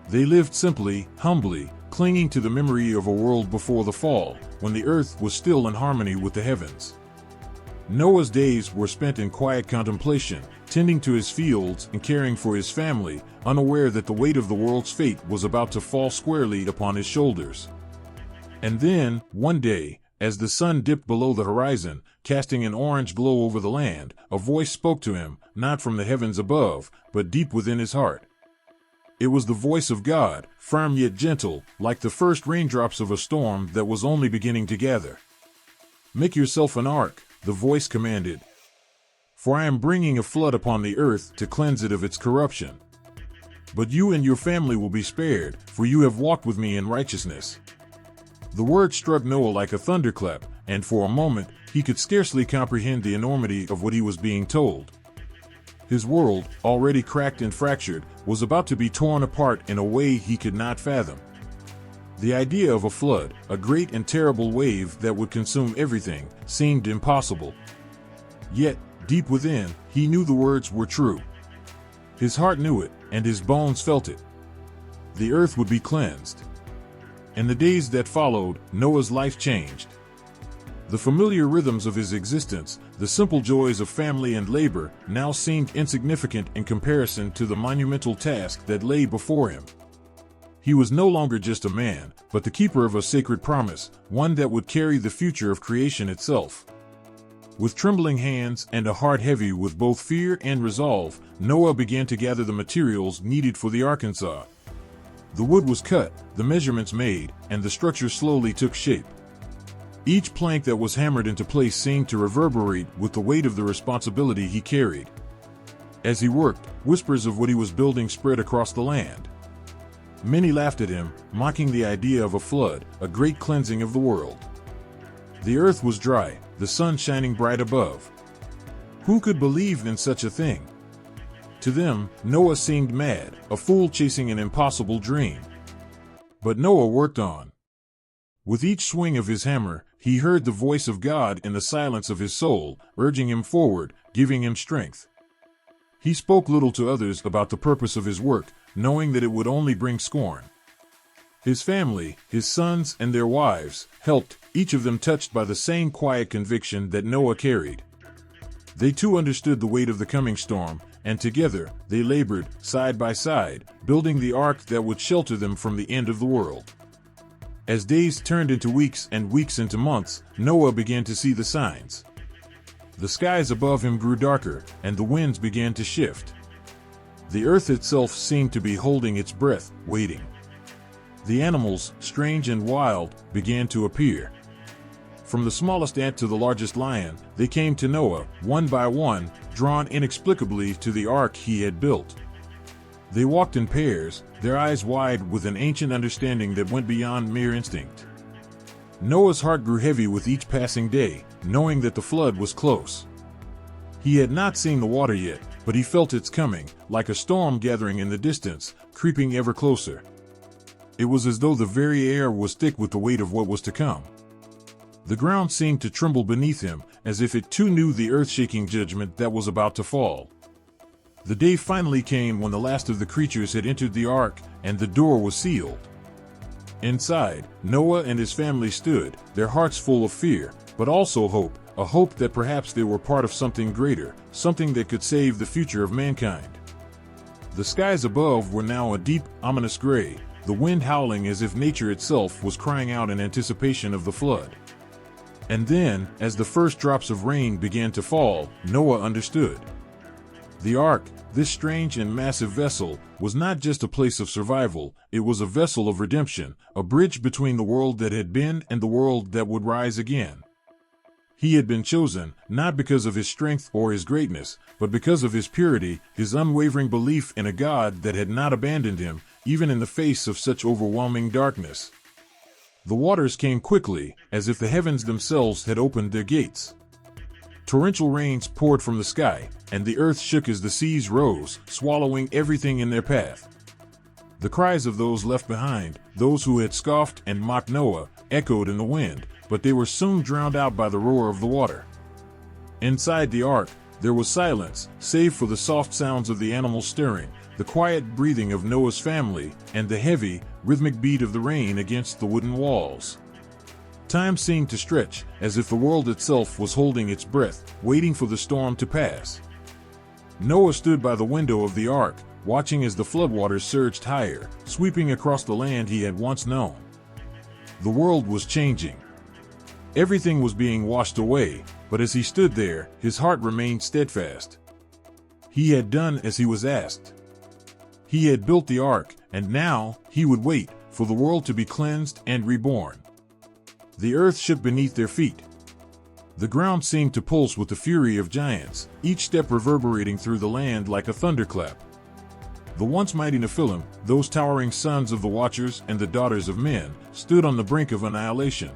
They lived simply, humbly, clinging to the memory of a world before the fall, when the earth was still in harmony with the heavens. Noah's days were spent in quiet contemplation, tending to his fields and caring for his family, unaware that the weight of the world's fate was about to fall squarely upon his shoulders. And then, one day, as the sun dipped below the horizon, casting an orange glow over the land, a voice spoke to him, not from the heavens above, but deep within his heart. It was the voice of God, firm yet gentle, like the first raindrops of a storm that was only beginning to gather. "Make yourself an ark," the voice commanded, "for I am bringing a flood upon the earth to cleanse it of its corruption. But you and your family will be spared, for you have walked with me in righteousness." The word struck Noah like a thunderclap, and for a moment, he could scarcely comprehend the enormity of what he was being told. His world, already cracked and fractured, was about to be torn apart in a way he could not fathom. The idea of a flood, a great and terrible wave that would consume everything, seemed impossible. Yet, deep within, he knew the words were true. His heart knew it, and his bones felt it. The earth would be cleansed. In the days that followed, Noah's life changed. The familiar rhythms of his existence, the simple joys of family and labor, now seemed insignificant in comparison to the monumental task that lay before him. He was no longer just a man, but the keeper of a sacred promise, one that would carry the future of creation itself. With trembling hands and a heart heavy with both fear and resolve, Noah began to gather the materials needed for the Arkansas. The wood was cut, the measurements made, and the structure slowly took shape. Each plank that was hammered into place seemed to reverberate with the weight of the responsibility he carried. As he worked, whispers of what he was building spread across the land. Many laughed at him, mocking the idea of a flood, a great cleansing of the world. The earth was dry, the sun shining bright above. Who could believe in such a thing? To them, Noah seemed mad, a fool chasing an impossible dream. But Noah worked on. With each swing of his hammer, he heard the voice of God in the silence of his soul, urging him forward, giving him strength. He spoke little to others about the purpose of his work, knowing that it would only bring scorn. His family, his sons and their wives, helped, each of them touched by the same quiet conviction that Noah carried. They too understood the weight of the coming storm, and together, they labored, side by side, building the ark that would shelter them from the end of the world. As days turned into weeks and weeks into months, Noah began to see the signs. The skies above him grew darker, and the winds began to shift. The earth itself seemed to be holding its breath, waiting. The animals, strange and wild, began to appear. From the smallest ant to the largest lion, they came to Noah, one by one, drawn inexplicably to the ark he had built. They walked in pairs, their eyes wide with an ancient understanding that went beyond mere instinct. Noah's heart grew heavy with each passing day, knowing that the flood was close. He had not seen the water yet, but he felt its coming, like a storm gathering in the distance, creeping ever closer. It was as though the very air was thick with the weight of what was to come. The ground seemed to tremble beneath him, as if it too knew the earth-shaking judgment that was about to fall. The day finally came when the last of the creatures had entered the ark, and the door was sealed. Inside, Noah and his family stood, their hearts full of fear, but also hope, a hope that perhaps they were part of something greater, something that could save the future of mankind. The skies above were now a deep, ominous gray, the wind howling as if nature itself was crying out in anticipation of the flood. And then, as the first drops of rain began to fall, Noah understood. The ark, this strange and massive vessel, was not just a place of survival, it was a vessel of redemption, a bridge between the world that had been and the world that would rise again. He had been chosen, not because of his strength or his greatness, but because of his purity, his unwavering belief in a God that had not abandoned him, even in the face of such overwhelming darkness. The waters came quickly, as if the heavens themselves had opened their gates. Torrential rains poured from the sky, and the earth shook as the seas rose, swallowing everything in their path. The cries of those left behind, those who had scoffed and mocked Noah, echoed in the wind, but they were soon drowned out by the roar of the water. Inside the ark, there was silence, save for the soft sounds of the animals stirring, the quiet breathing of Noah's family, and the heavy, rhythmic beat of the rain against the wooden walls. Time seemed to stretch, as if the world itself was holding its breath, waiting for the storm to pass. Noah stood by the window of the ark, watching as the floodwaters surged higher, sweeping across the land he had once known. The world was changing. Everything was being washed away, but as he stood there, his heart remained steadfast. He had done as he was asked. He had built the ark, and now he would wait for the world to be cleansed and reborn. The earth shook beneath their feet. The ground seemed to pulse with the fury of giants, each step reverberating through the land like a thunderclap. The once mighty Nephilim, those towering sons of the Watchers and the daughters of men, stood on the brink of annihilation.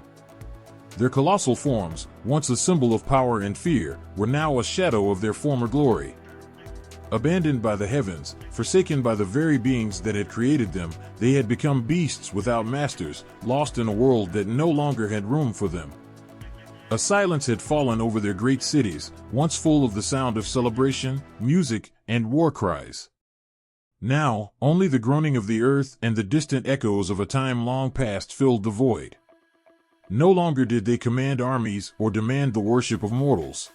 Their colossal forms, once a symbol of power and fear, were now a shadow of their former glory. Abandoned by the heavens, forsaken by the very beings that had created them, they had become beasts without masters, lost in a world that no longer had room for them. A silence had fallen over their great cities, once full of the sound of celebration, music, and war cries. Now, only the groaning of the earth and the distant echoes of a time long past filled the void. No longer did they command armies or demand the worship of mortals.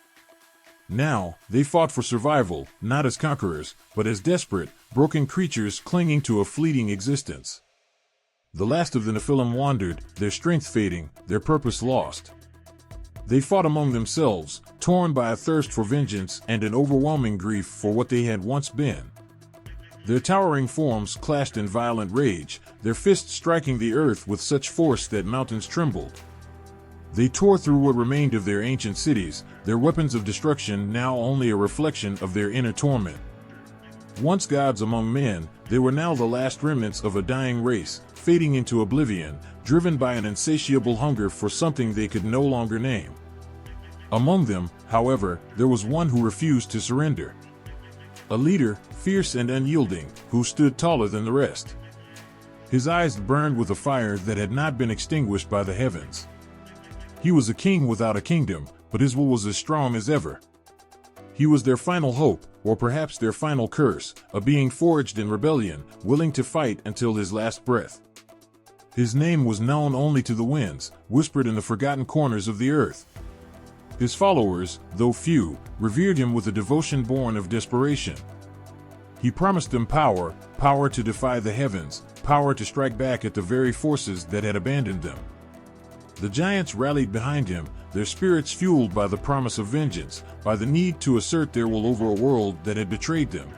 Now, they fought for survival, not as conquerors, but as desperate, broken creatures clinging to a fleeting existence. The last of the Nephilim wandered, their strength fading, their purpose lost. They fought among themselves, torn by a thirst for vengeance and an overwhelming grief for what they had once been. Their towering forms clashed in violent rage, their fists striking the earth with such force that mountains trembled. They tore through what remained of their ancient cities, their weapons of destruction now only a reflection of their inner torment. Once gods among men, they were now the last remnants of a dying race, fading into oblivion, driven by an insatiable hunger for something they could no longer name. Among them, however, there was one who refused to surrender. A leader, fierce and unyielding, who stood taller than the rest. His eyes burned with a fire that had not been extinguished by the heavens. He was a king without a kingdom, but his will was as strong as ever. He was their final hope, or perhaps their final curse, a being forged in rebellion, willing to fight until his last breath. His name was known only to the winds, whispered in the forgotten corners of the earth. His followers, though few, revered him with a devotion born of desperation. He promised them power, power to defy the heavens, power to strike back at the very forces that had abandoned them. The giants rallied behind him, their spirits fueled by the promise of vengeance, by the need to assert their will over a world that had betrayed them.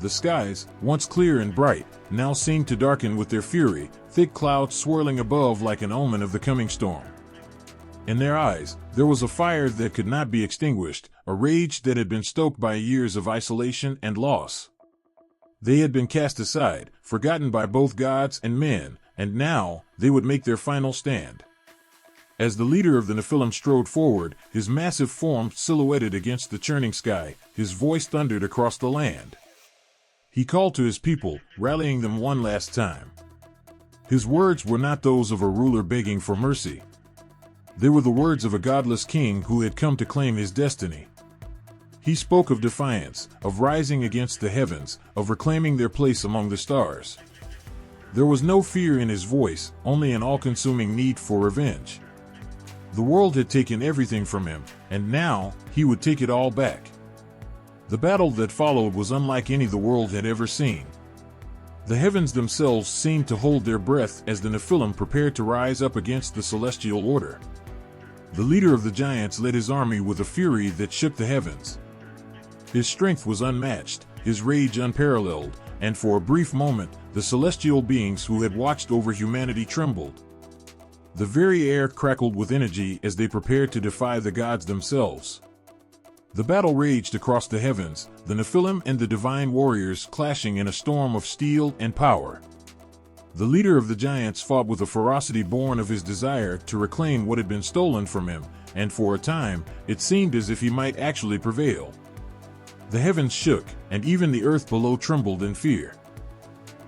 The skies, once clear and bright, now seemed to darken with their fury, thick clouds swirling above like an omen of the coming storm. In their eyes, there was a fire that could not be extinguished, a rage that had been stoked by years of isolation and loss. They had been cast aside, forgotten by both gods and men, and now they would make their final stand. As the leader of the Nephilim strode forward, his massive form silhouetted against the churning sky, his voice thundered across the land. He called to his people, rallying them one last time. His words were not those of a ruler begging for mercy. They were the words of a godless king who had come to claim his destiny. He spoke of defiance, of rising against the heavens, of reclaiming their place among the stars. There was no fear in his voice, only an all-consuming need for revenge. The world had taken everything from him, and now he would take it all back. The battle that followed was unlike any the world had ever seen. The heavens themselves seemed to hold their breath as the Nephilim prepared to rise up against the celestial order. The leader of the giants led his army with a fury that shook the heavens. His strength was unmatched, his rage unparalleled, and for a brief moment, the celestial beings who had watched over humanity trembled. The very air crackled with energy as they prepared to defy the gods themselves. The battle raged across the heavens, the Nephilim and the divine warriors clashing in a storm of steel and power. The leader of the giants fought with a ferocity born of his desire to reclaim what had been stolen from him, and for a time, it seemed as if he might actually prevail. The heavens shook, and even the earth below trembled in fear.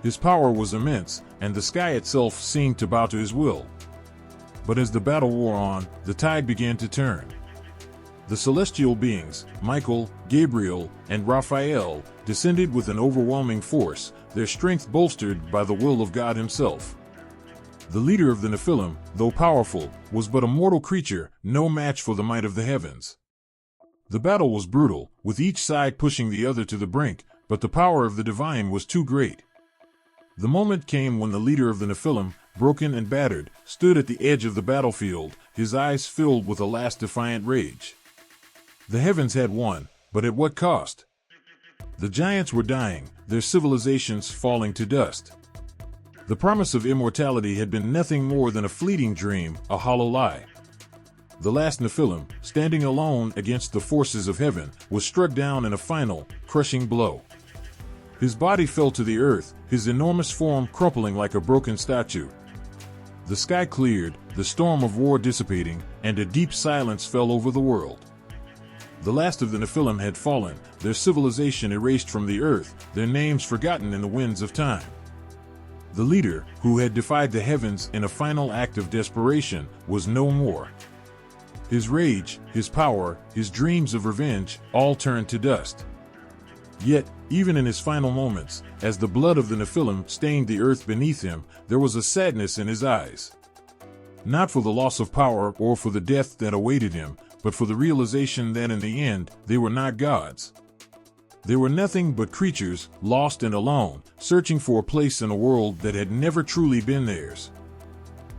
His power was immense, and the sky itself seemed to bow to his will. But as the battle wore on, the tide began to turn. The celestial beings, Michael, Gabriel, and Raphael, descended with an overwhelming force, their strength bolstered by the will of God himself. The leader of the Nephilim, though powerful, was but a mortal creature, no match for the might of the heavens. The battle was brutal, with each side pushing the other to the brink, but the power of the divine was too great. The moment came when the leader of the Nephilim, broken and battered, stood at the edge of the battlefield, his eyes filled with a last defiant rage. The heavens had won, but at what cost? The giants were dying, their civilizations falling to dust. The promise of immortality had been nothing more than a fleeting dream, a hollow lie. The last Nephilim, standing alone against the forces of heaven, was struck down in a final, crushing blow. His body fell to the earth, his enormous form crumpling like a broken statue. The sky cleared, the storm of war dissipating, and a deep silence fell over the world. The last of the Nephilim had fallen, their civilization erased from the earth, their names forgotten in the winds of time. The leader, who had defied the heavens in a final act of desperation, was no more. His rage, his power, his dreams of revenge, all turned to dust. Yet, even in his final moments, as the blood of the Nephilim stained the earth beneath him, there was a sadness in his eyes. Not for the loss of power or for the death that awaited him, but for the realization that in the end, they were not gods. They were nothing but creatures, lost and alone, searching for a place in a world that had never truly been theirs.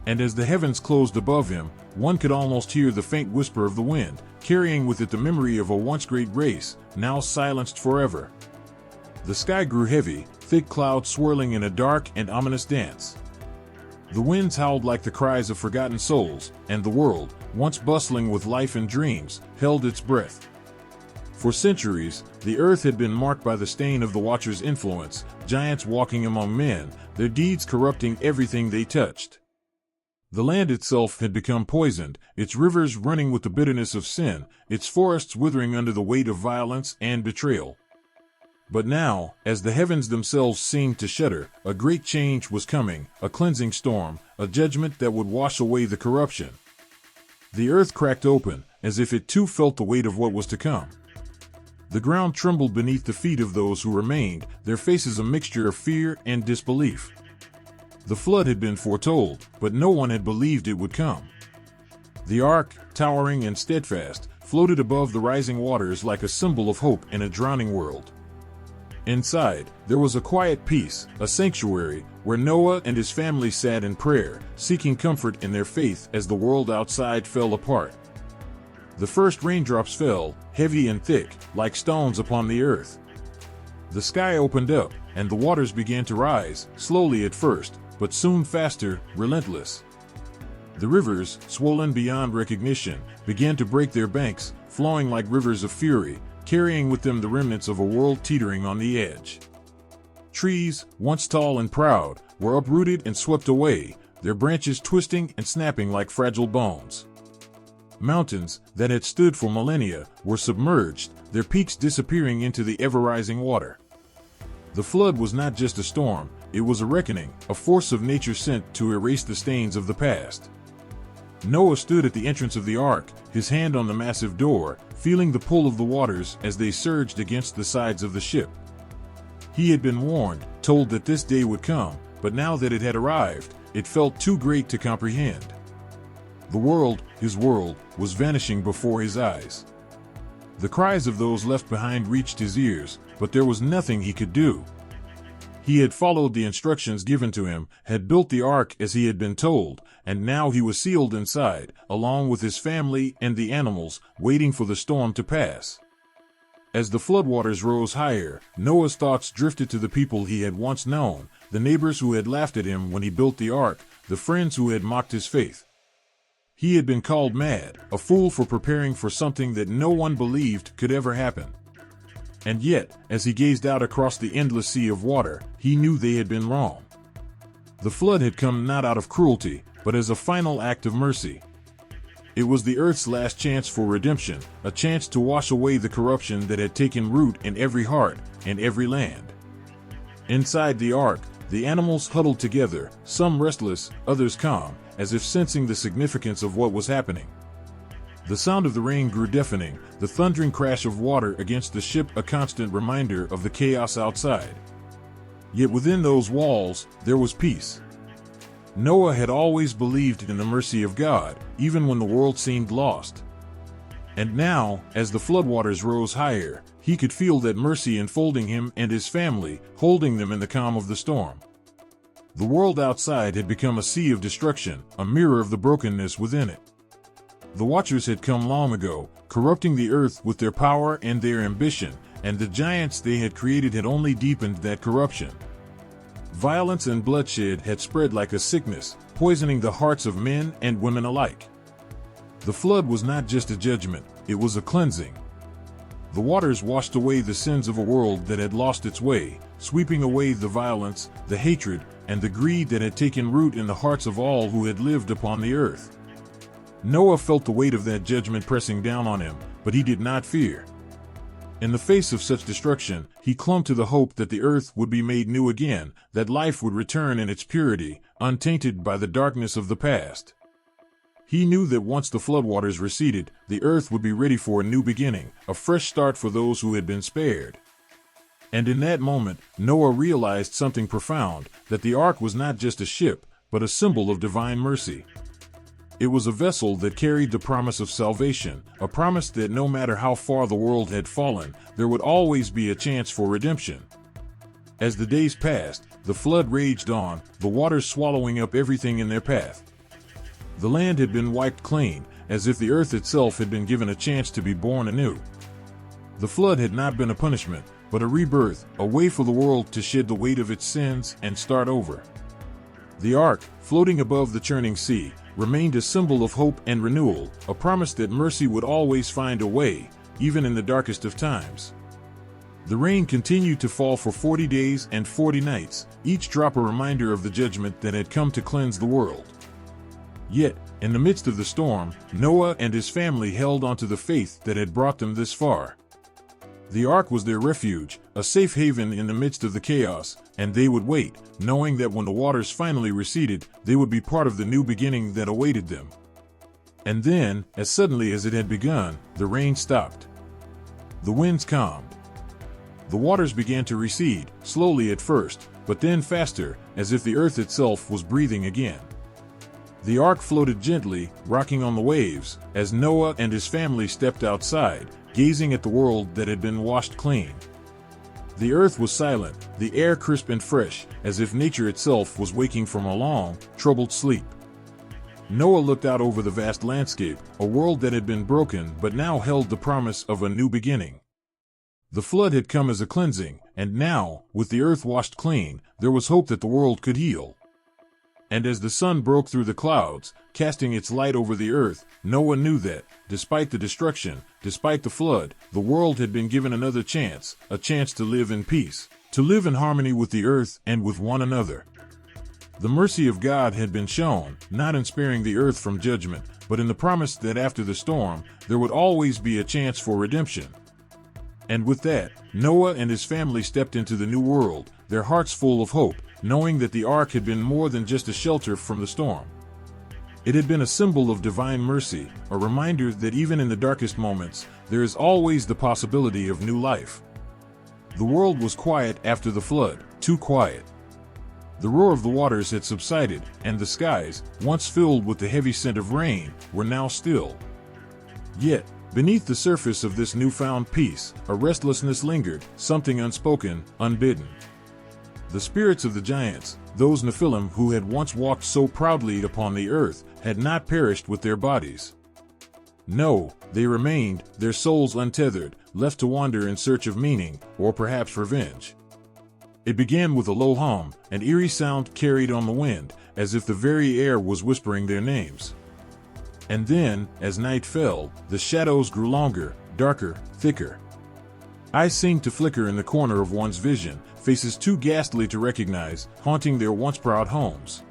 And as the heavens closed above him, one could almost hear the faint whisper of the wind, carrying with it the memory of a once great race, now silenced forever. The sky grew heavy, thick clouds swirling in a dark and ominous dance. The winds howled like the cries of forgotten souls, and the world, once bustling with life and dreams, held its breath. For centuries, the earth had been marked by the stain of the Watcher's influence, giants walking among men, their deeds corrupting everything they touched. The land itself had become poisoned, its rivers running with the bitterness of sin, its forests withering under the weight of violence and betrayal. But now, as the heavens themselves seemed to shudder, a great change was coming, a cleansing storm, a judgment that would wash away the corruption. The earth cracked open, as if it too felt the weight of what was to come. The ground trembled beneath the feet of those who remained, their faces a mixture of fear and disbelief. The flood had been foretold, but no one had believed it would come. The ark, towering and steadfast, floated above the rising waters like a symbol of hope in a drowning world. Inside, there was a quiet peace, a sanctuary, where Noah and his family sat in prayer, seeking comfort in their faith as the world outside fell apart. The first raindrops fell, heavy and thick, like stones upon the earth. The sky opened up, and the waters began to rise, slowly at first, but soon faster, relentless. The rivers, swollen beyond recognition, began to break their banks, flowing like rivers of fury, carrying with them the remnants of a world teetering on the edge. Trees, once tall and proud, were uprooted and swept away, their branches twisting and snapping like fragile bones. Mountains, that had stood for millennia, were submerged, their peaks disappearing into the ever-rising water. The flood was not just a storm, it was a reckoning, a force of nature sent to erase the stains of the past. Noah stood at the entrance of the ark, his hand on the massive door, feeling the pull of the waters as they surged against the sides of the ship. He had been warned, told that this day would come, but now that it had arrived, it felt too great to comprehend. The world, his world, was vanishing before his eyes. The cries of those left behind reached his ears, but there was nothing he could do. He had followed the instructions given to him, had built the ark as he had been told, and now he was sealed inside, along with his family and the animals, waiting for the storm to pass. As the floodwaters rose higher, Noah's thoughts drifted to the people he had once known, the neighbors who had laughed at him when he built the ark, the friends who had mocked his faith. He had been called mad, a fool for preparing for something that no one believed could ever happen. And yet, as he gazed out across the endless sea of water, he knew they had been wrong. The flood had come not out of cruelty, but as a final act of mercy. It was the earth's last chance for redemption, a chance to wash away the corruption that had taken root in every heart and every land. Inside the ark, the animals huddled together, some restless, others calm, as if sensing the significance of what was happening. The sound of the rain grew deafening, the thundering crash of water against the ship a constant reminder of the chaos outside. Yet within those walls, there was peace. Noah had always believed in the mercy of God, even when the world seemed lost. And now, as the floodwaters rose higher, he could feel that mercy enfolding him and his family, holding them in the calm of the storm. The world outside had become a sea of destruction, a mirror of the brokenness within it. The Watchers had come long ago, corrupting the earth with their power and their ambition, and the giants they had created had only deepened that corruption. Violence and bloodshed had spread like a sickness, poisoning the hearts of men and women alike. The flood was not just a judgment, it was a cleansing. The waters washed away the sins of a world that had lost its way, sweeping away the violence, the hatred, and the greed that had taken root in the hearts of all who had lived upon the earth. Noah felt the weight of that judgment pressing down on him, but he did not fear. In the face of such destruction, he clung to the hope that the earth would be made new again, that life would return in its purity, untainted by the darkness of the past. He knew that once the floodwaters receded, the earth would be ready for a new beginning, a fresh start for those who had been spared. And in that moment, Noah realized something profound, that the ark was not just a ship, but a symbol of divine mercy. It was a vessel that carried the promise of salvation, a promise that no matter how far the world had fallen, there would always be a chance for redemption. As the days passed, the flood raged on, the waters swallowing up everything in their path. The land had been wiped clean, as if the earth itself had been given a chance to be born anew. The flood had not been a punishment, but a rebirth, a way for the world to shed the weight of its sins and start over. The ark, floating above the churning sea, remained a symbol of hope and renewal, a promise that mercy would always find a way, even in the darkest of times. The rain continued to fall for 40 days and 40 nights, each drop a reminder of the judgment that had come to cleanse the world. Yet, in the midst of the storm, Noah and his family held onto the faith that had brought them this far. The ark was their refuge, a safe haven in the midst of the chaos, and they would wait, knowing that when the waters finally receded, they would be part of the new beginning that awaited them. And then, as suddenly as it had begun, the rain stopped. The winds calmed. The waters began to recede, slowly at first, but then faster, as if the earth itself was breathing again. The ark floated gently, rocking on the waves, as Noah and his family stepped outside, gazing at the world that had been washed clean. The earth was silent, the air crisp and fresh, as if nature itself was waking from a long, troubled sleep. Noah looked out over the vast landscape, a world that had been broken but now held the promise of a new beginning. The flood had come as a cleansing, and now, with the earth washed clean, there was hope that the world could heal. And as the sun broke through the clouds, casting its light over the earth, Noah knew that, despite the destruction, despite the flood, the world had been given another chance, a chance to live in peace, to live in harmony with the earth and with one another. The mercy of God had been shown, not in sparing the earth from judgment, but in the promise that after the storm, there would always be a chance for redemption. And with that, Noah and his family stepped into the new world, their hearts full of hope, knowing that the ark had been more than just a shelter from the storm. It had been a symbol of divine mercy, a reminder that even in the darkest moments, there is always the possibility of new life. The world was quiet after the flood, too quiet. The roar of the waters had subsided, and the skies, once filled with the heavy scent of rain, were now still. Yet, beneath the surface of this newfound peace, a restlessness lingered, something unspoken, unbidden. The spirits of the giants, those Nephilim who had once walked so proudly upon the earth, had not perished with their bodies. No, they remained, their souls untethered, left to wander in search of meaning, or perhaps revenge. It began with a low hum, an eerie sound carried on the wind, as if the very air was whispering their names. And then, as night fell, the shadows grew longer, darker, thicker. Eyes seemed to flicker in the corner of one's vision, faces too ghastly to recognize, haunting their once proud homes.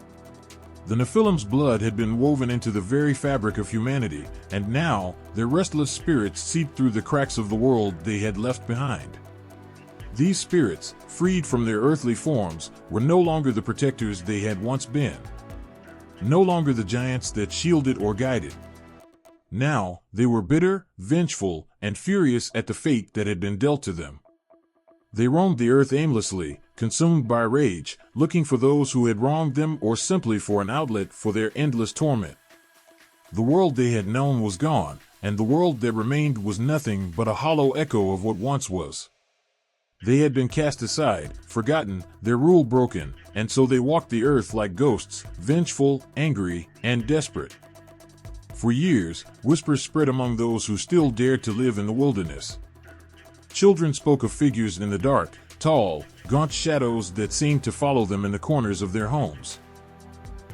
The Nephilim's blood had been woven into the very fabric of humanity, and now, their restless spirits seeped through the cracks of the world they had left behind. These spirits, freed from their earthly forms, were no longer the protectors they had once been. No longer the giants that shielded or guided. Now, they were bitter, vengeful, and furious at the fate that had been dealt to them. They roamed the earth aimlessly, consumed by rage, looking for those who had wronged them or simply for an outlet for their endless torment. The world they had known was gone, and the world that remained was nothing but a hollow echo of what once was. They had been cast aside, forgotten, their rule broken, and so they walked the earth like ghosts, vengeful, angry, and desperate. For years, whispers spread among those who still dared to live in the wilderness. Children spoke of figures in the dark, tall, gaunt shadows that seemed to follow them in the corners of their homes.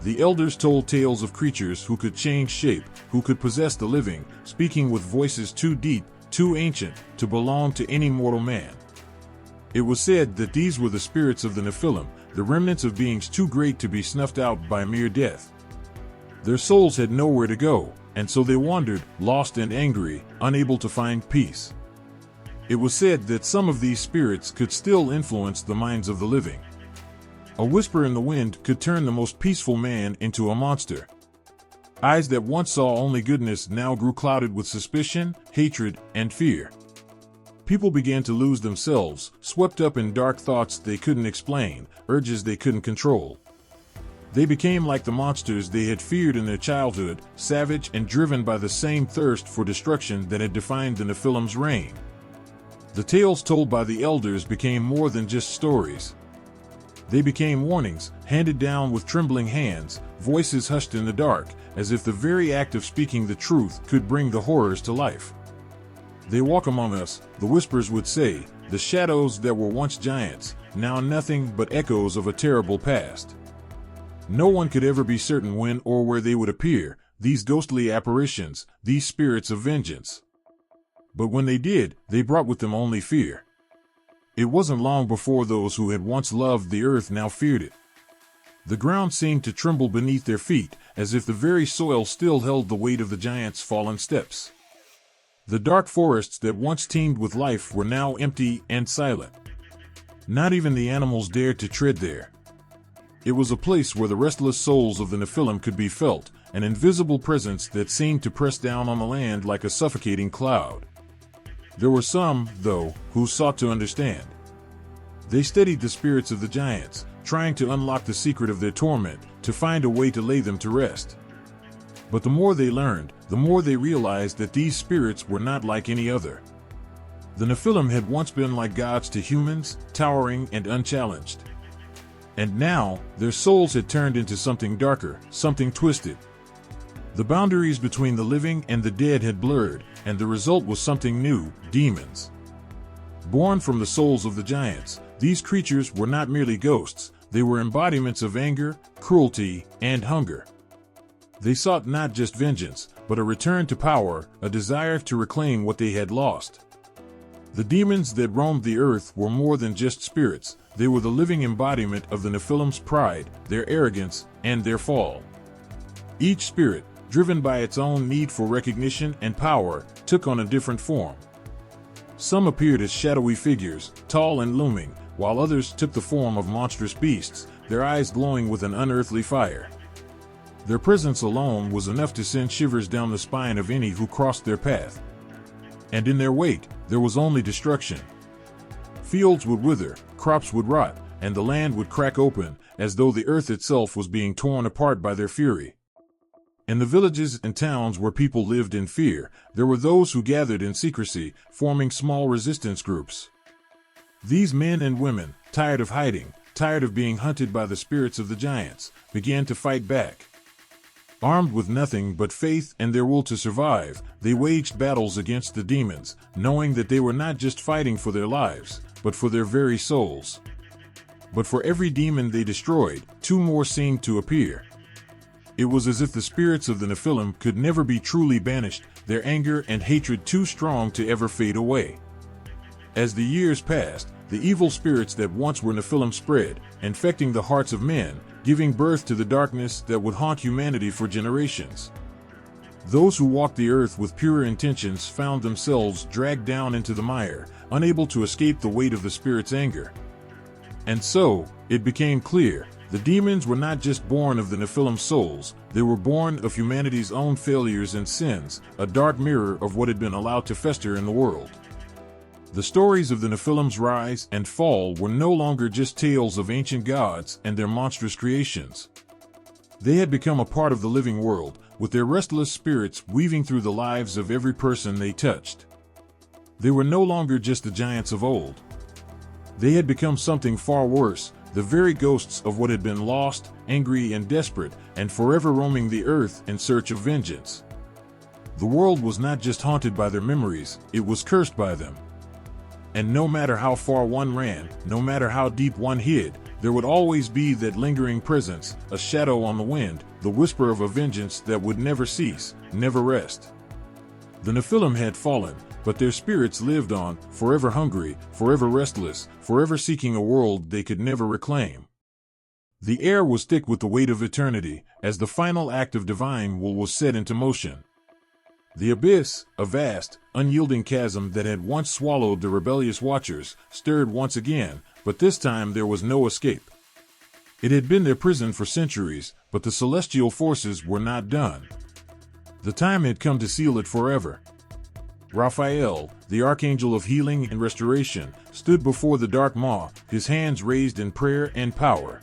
The elders told tales of creatures who could change shape, who could possess the living, speaking with voices too deep, too ancient, to belong to any mortal man. It was said that these were the spirits of the Nephilim, the remnants of beings too great to be snuffed out by mere death. Their souls had nowhere to go, and so they wandered, lost and angry, unable to find peace. It was said that some of these spirits could still influence the minds of the living. A whisper in the wind could turn the most peaceful man into a monster. Eyes that once saw only goodness now grew clouded with suspicion, hatred, and fear. People began to lose themselves, swept up in dark thoughts they couldn't explain, urges they couldn't control. They became like the monsters they had feared in their childhood, savage and driven by the same thirst for destruction that had defined the Nephilim's reign. The tales told by the elders became more than just stories. They became warnings, handed down with trembling hands, voices hushed in the dark, as if the very act of speaking the truth could bring the horrors to life. They walk among us, the whispers would say, the shadows that were once giants, now nothing but echoes of a terrible past. No one could ever be certain when or where they would appear, these ghostly apparitions, these spirits of vengeance. But when they did, they brought with them only fear. It wasn't long before those who had once loved the earth now feared it. The ground seemed to tremble beneath their feet, as if the very soil still held the weight of the giants' fallen steps. The dark forests that once teemed with life were now empty and silent. Not even the animals dared to tread there. It was a place where the restless souls of the Nephilim could be felt, an invisible presence that seemed to press down on the land like a suffocating cloud. There were some, though, who sought to understand. They studied the spirits of the giants, trying to unlock the secret of their torment, to find a way to lay them to rest. But the more they learned, the more they realized that these spirits were not like any other. The Nephilim had once been like gods to humans, towering and unchallenged. And now, their souls had turned into something darker, something twisted. The boundaries between the living and the dead had blurred, and the result was something new, demons. Born from the souls of the giants, these creatures were not merely ghosts, they were embodiments of anger, cruelty, and hunger. They sought not just vengeance, but a return to power, a desire to reclaim what they had lost. The demons that roamed the earth were more than just spirits, they were the living embodiment of the Nephilim's pride, their arrogance, and their fall. Each spirit, driven by its own need for recognition and power, took on a different form. Some appeared as shadowy figures, tall and looming, while others took the form of monstrous beasts, their eyes glowing with an unearthly fire. Their presence alone was enough to send shivers down the spine of any who crossed their path. And in their wake, there was only destruction. Fields would wither, crops would rot, and the land would crack open, as though the earth itself was being torn apart by their fury. In the villages and towns where people lived in fear, there were those who gathered in secrecy, forming small resistance groups. These men and women, tired of hiding, tired of being hunted by the spirits of the giants, began to fight back. Armed with nothing but faith and their will to survive, they waged battles against the demons, knowing that they were not just fighting for their lives, but for their very souls. But for every demon they destroyed, two more seemed to appear. It was as if the spirits of the Nephilim could never be truly banished, their anger and hatred too strong to ever fade away. As the years passed, the evil spirits that once were Nephilim spread, infecting the hearts of men, giving birth to the darkness that would haunt humanity for generations. Those who walked the earth with pure intentions found themselves dragged down into the mire, unable to escape the weight of the spirit's anger. And so, it became clear, the demons were not just born of the Nephilim souls, they were born of humanity's own failures and sins, a dark mirror of what had been allowed to fester in the world. The stories of the Nephilim's rise and fall were no longer just tales of ancient gods and their monstrous creations. They had become a part of the living world, with their restless spirits weaving through the lives of every person they touched. They were no longer just the giants of old. They had become something far worse, the very ghosts of what had been lost, angry and desperate, and forever roaming the earth in search of vengeance. The world was not just haunted by their memories, it was cursed by them. And no matter how far one ran, no matter how deep one hid, there would always be that lingering presence, a shadow on the wind, the whisper of a vengeance that would never cease, never rest. The Nephilim had fallen, but their spirits lived on, forever hungry, forever restless, forever seeking a world they could never reclaim. The air was thick with the weight of eternity, as the final act of divine will was set into motion. The abyss, a vast, unyielding chasm that had once swallowed the rebellious watchers, stirred once again, but this time there was no escape. It had been their prison for centuries, but the celestial forces were not done. The time had come to seal it forever. Raphael, the archangel of healing and restoration, stood before the dark maw, his hands raised in prayer and power.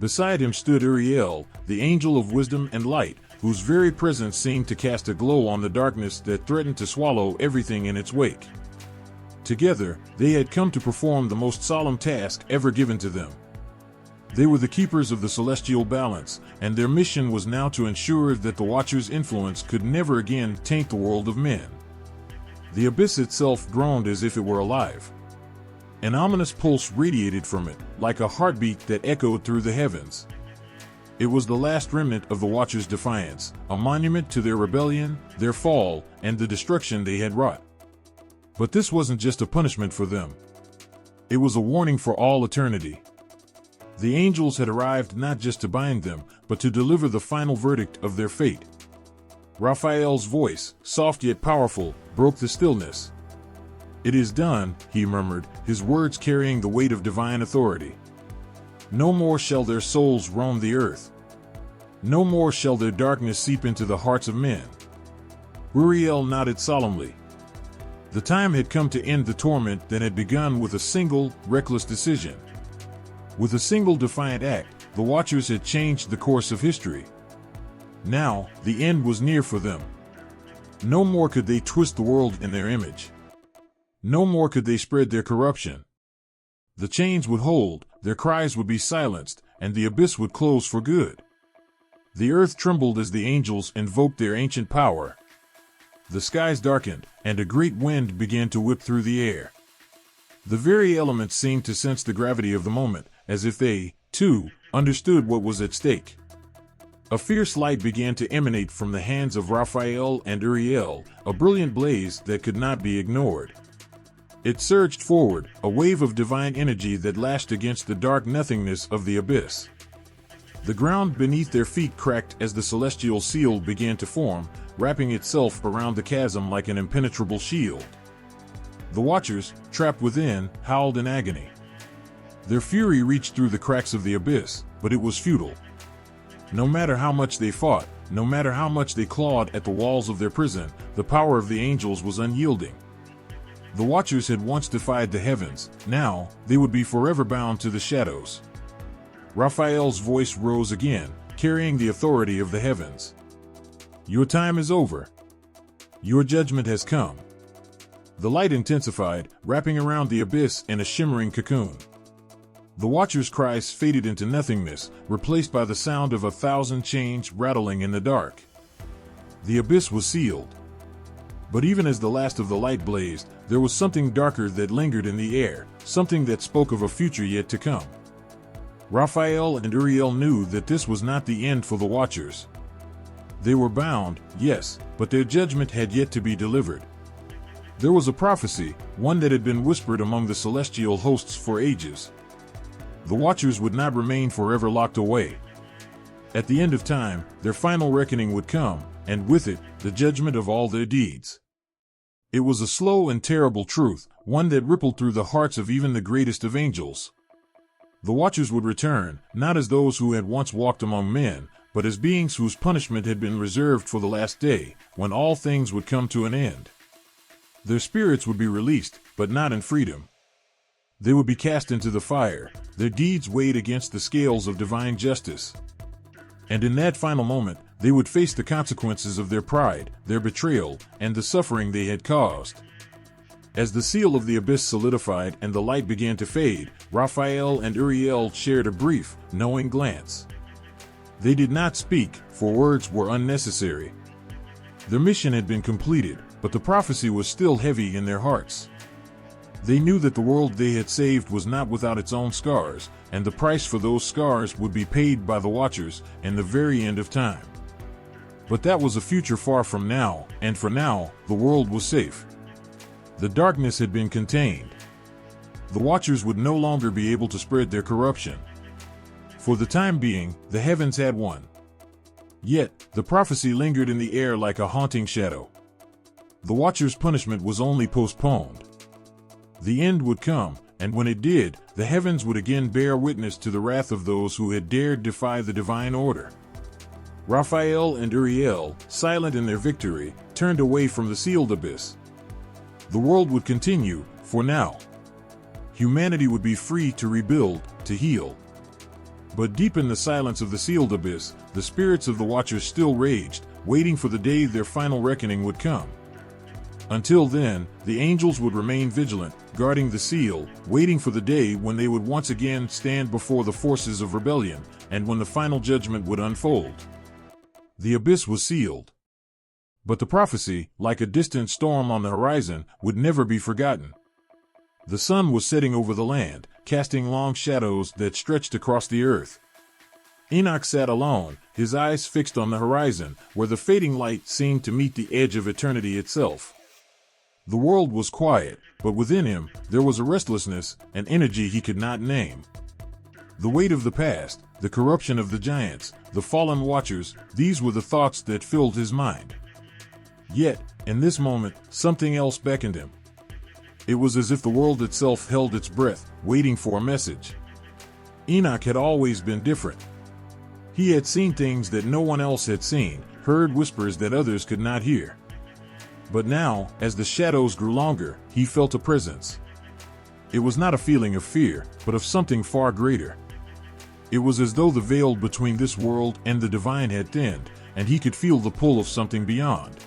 Beside him stood Uriel, the angel of wisdom and light, whose very presence seemed to cast a glow on the darkness that threatened to swallow everything in its wake. Together, they had come to perform the most solemn task ever given to them. They were the keepers of the celestial balance, and their mission was now to ensure that the Watcher's influence could never again taint the world of men. The abyss itself groaned as if it were alive. An ominous pulse radiated from it, like a heartbeat that echoed through the heavens. It was the last remnant of the Watcher's defiance, a monument to their rebellion, their fall, and the destruction they had wrought. But this wasn't just a punishment for them. It was a warning for all eternity. The angels had arrived not just to bind them, but to deliver the final verdict of their fate. Raphael's voice, soft yet powerful, broke the stillness. "It is done," he murmured, his words carrying the weight of divine authority. "No more shall their souls roam the earth. No more shall their darkness seep into the hearts of men." Uriel nodded solemnly. The time had come to end the torment that had begun with a single, reckless decision. With a single defiant act, the Watchers had changed the course of history. Now, the end was near for them. No more could they twist the world in their image. No more could they spread their corruption. The chains would hold, their cries would be silenced, and the abyss would close for good. The earth trembled as the angels invoked their ancient power. The skies darkened, and a great wind began to whip through the air. The very elements seemed to sense the gravity of the moment, as if they, too, understood what was at stake. A fierce light began to emanate from the hands of Raphael and Uriel, a brilliant blaze that could not be ignored. It surged forward, a wave of divine energy that lashed against the dark nothingness of the abyss. The ground beneath their feet cracked as the celestial seal began to form, wrapping itself around the chasm like an impenetrable shield. The watchers, trapped within, howled in agony. Their fury reached through the cracks of the abyss, but it was futile. No matter how much they fought, no matter how much they clawed at the walls of their prison, the power of the angels was unyielding. The watchers had once defied the heavens, now they would be forever bound to the shadows. Raphael's voice rose again, carrying the authority of the heavens. Your time is over. Your judgment has come. The light intensified, wrapping around the abyss in a shimmering cocoon. The watchers' cries faded into nothingness, replaced by the sound of 1,000 chains rattling in the dark. The abyss was sealed. But even as the last of the light blazed, there was something darker that lingered in the air, something that spoke of a future yet to come. Raphael and Uriel knew that this was not the end for the watchers. They were bound, yes, but their judgment had yet to be delivered. There was a prophecy, one that had been whispered among the celestial hosts for ages. The watchers would not remain forever locked away. At the end of time, their final reckoning would come, and with it, the judgment of all their deeds. It was a slow and terrible truth, one that rippled through the hearts of even the greatest of angels. The watchers would return, not as those who had once walked among men, but as beings whose punishment had been reserved for the last day, when all things would come to an end. Their spirits would be released, but not in freedom. They would be cast into the fire, their deeds weighed against the scales of divine justice. And in that final moment, they would face the consequences of their pride, their betrayal, and the suffering they had caused. As the seal of the abyss solidified and the light began to fade, Raphael and Uriel shared a brief, knowing glance. They did not speak, for words were unnecessary. Their mission had been completed, but the prophecy was still heavy in their hearts. They knew that the world they had saved was not without its own scars, and the price for those scars would be paid by the watchers in the very end of time. But that was a future far from now, and for now, the world was safe. The darkness had been contained. The watchers would no longer be able to spread their corruption. For the time being, the heavens had won. Yet, the prophecy lingered in the air like a haunting shadow. The watchers' punishment was only postponed. The end would come, and when it did, the heavens would again bear witness to the wrath of those who had dared defy the divine order. Raphael and Uriel, silent in their victory, turned away from the sealed abyss. The world would continue, for now. Humanity would be free to rebuild, to heal. But deep in the silence of the sealed abyss, the spirits of the watchers still raged, waiting for the day their final reckoning would come. Until then, the angels would remain vigilant, guarding the seal, waiting for the day when they would once again stand before the forces of rebellion, and when the final judgment would unfold. The abyss was sealed. But the prophecy, like a distant storm on the horizon, would never be forgotten. The sun was setting over the land, casting long shadows that stretched across the earth. Enoch sat alone, his eyes fixed on the horizon, where the fading light seemed to meet the edge of eternity itself. The world was quiet, but within him, there was a restlessness, an energy he could not name. The weight of the past, the corruption of the giants, the fallen watchers, these were the thoughts that filled his mind. Yet, in this moment, something else beckoned him. It was as if the world itself held its breath, waiting for a message. Enoch had always been different. He had seen things that no one else had seen, heard whispers that others could not hear. But now, as the shadows grew longer, he felt a presence. It was not a feeling of fear, but of something far greater. It was as though the veil between this world and the divine had thinned, and he could feel the pull of something beyond.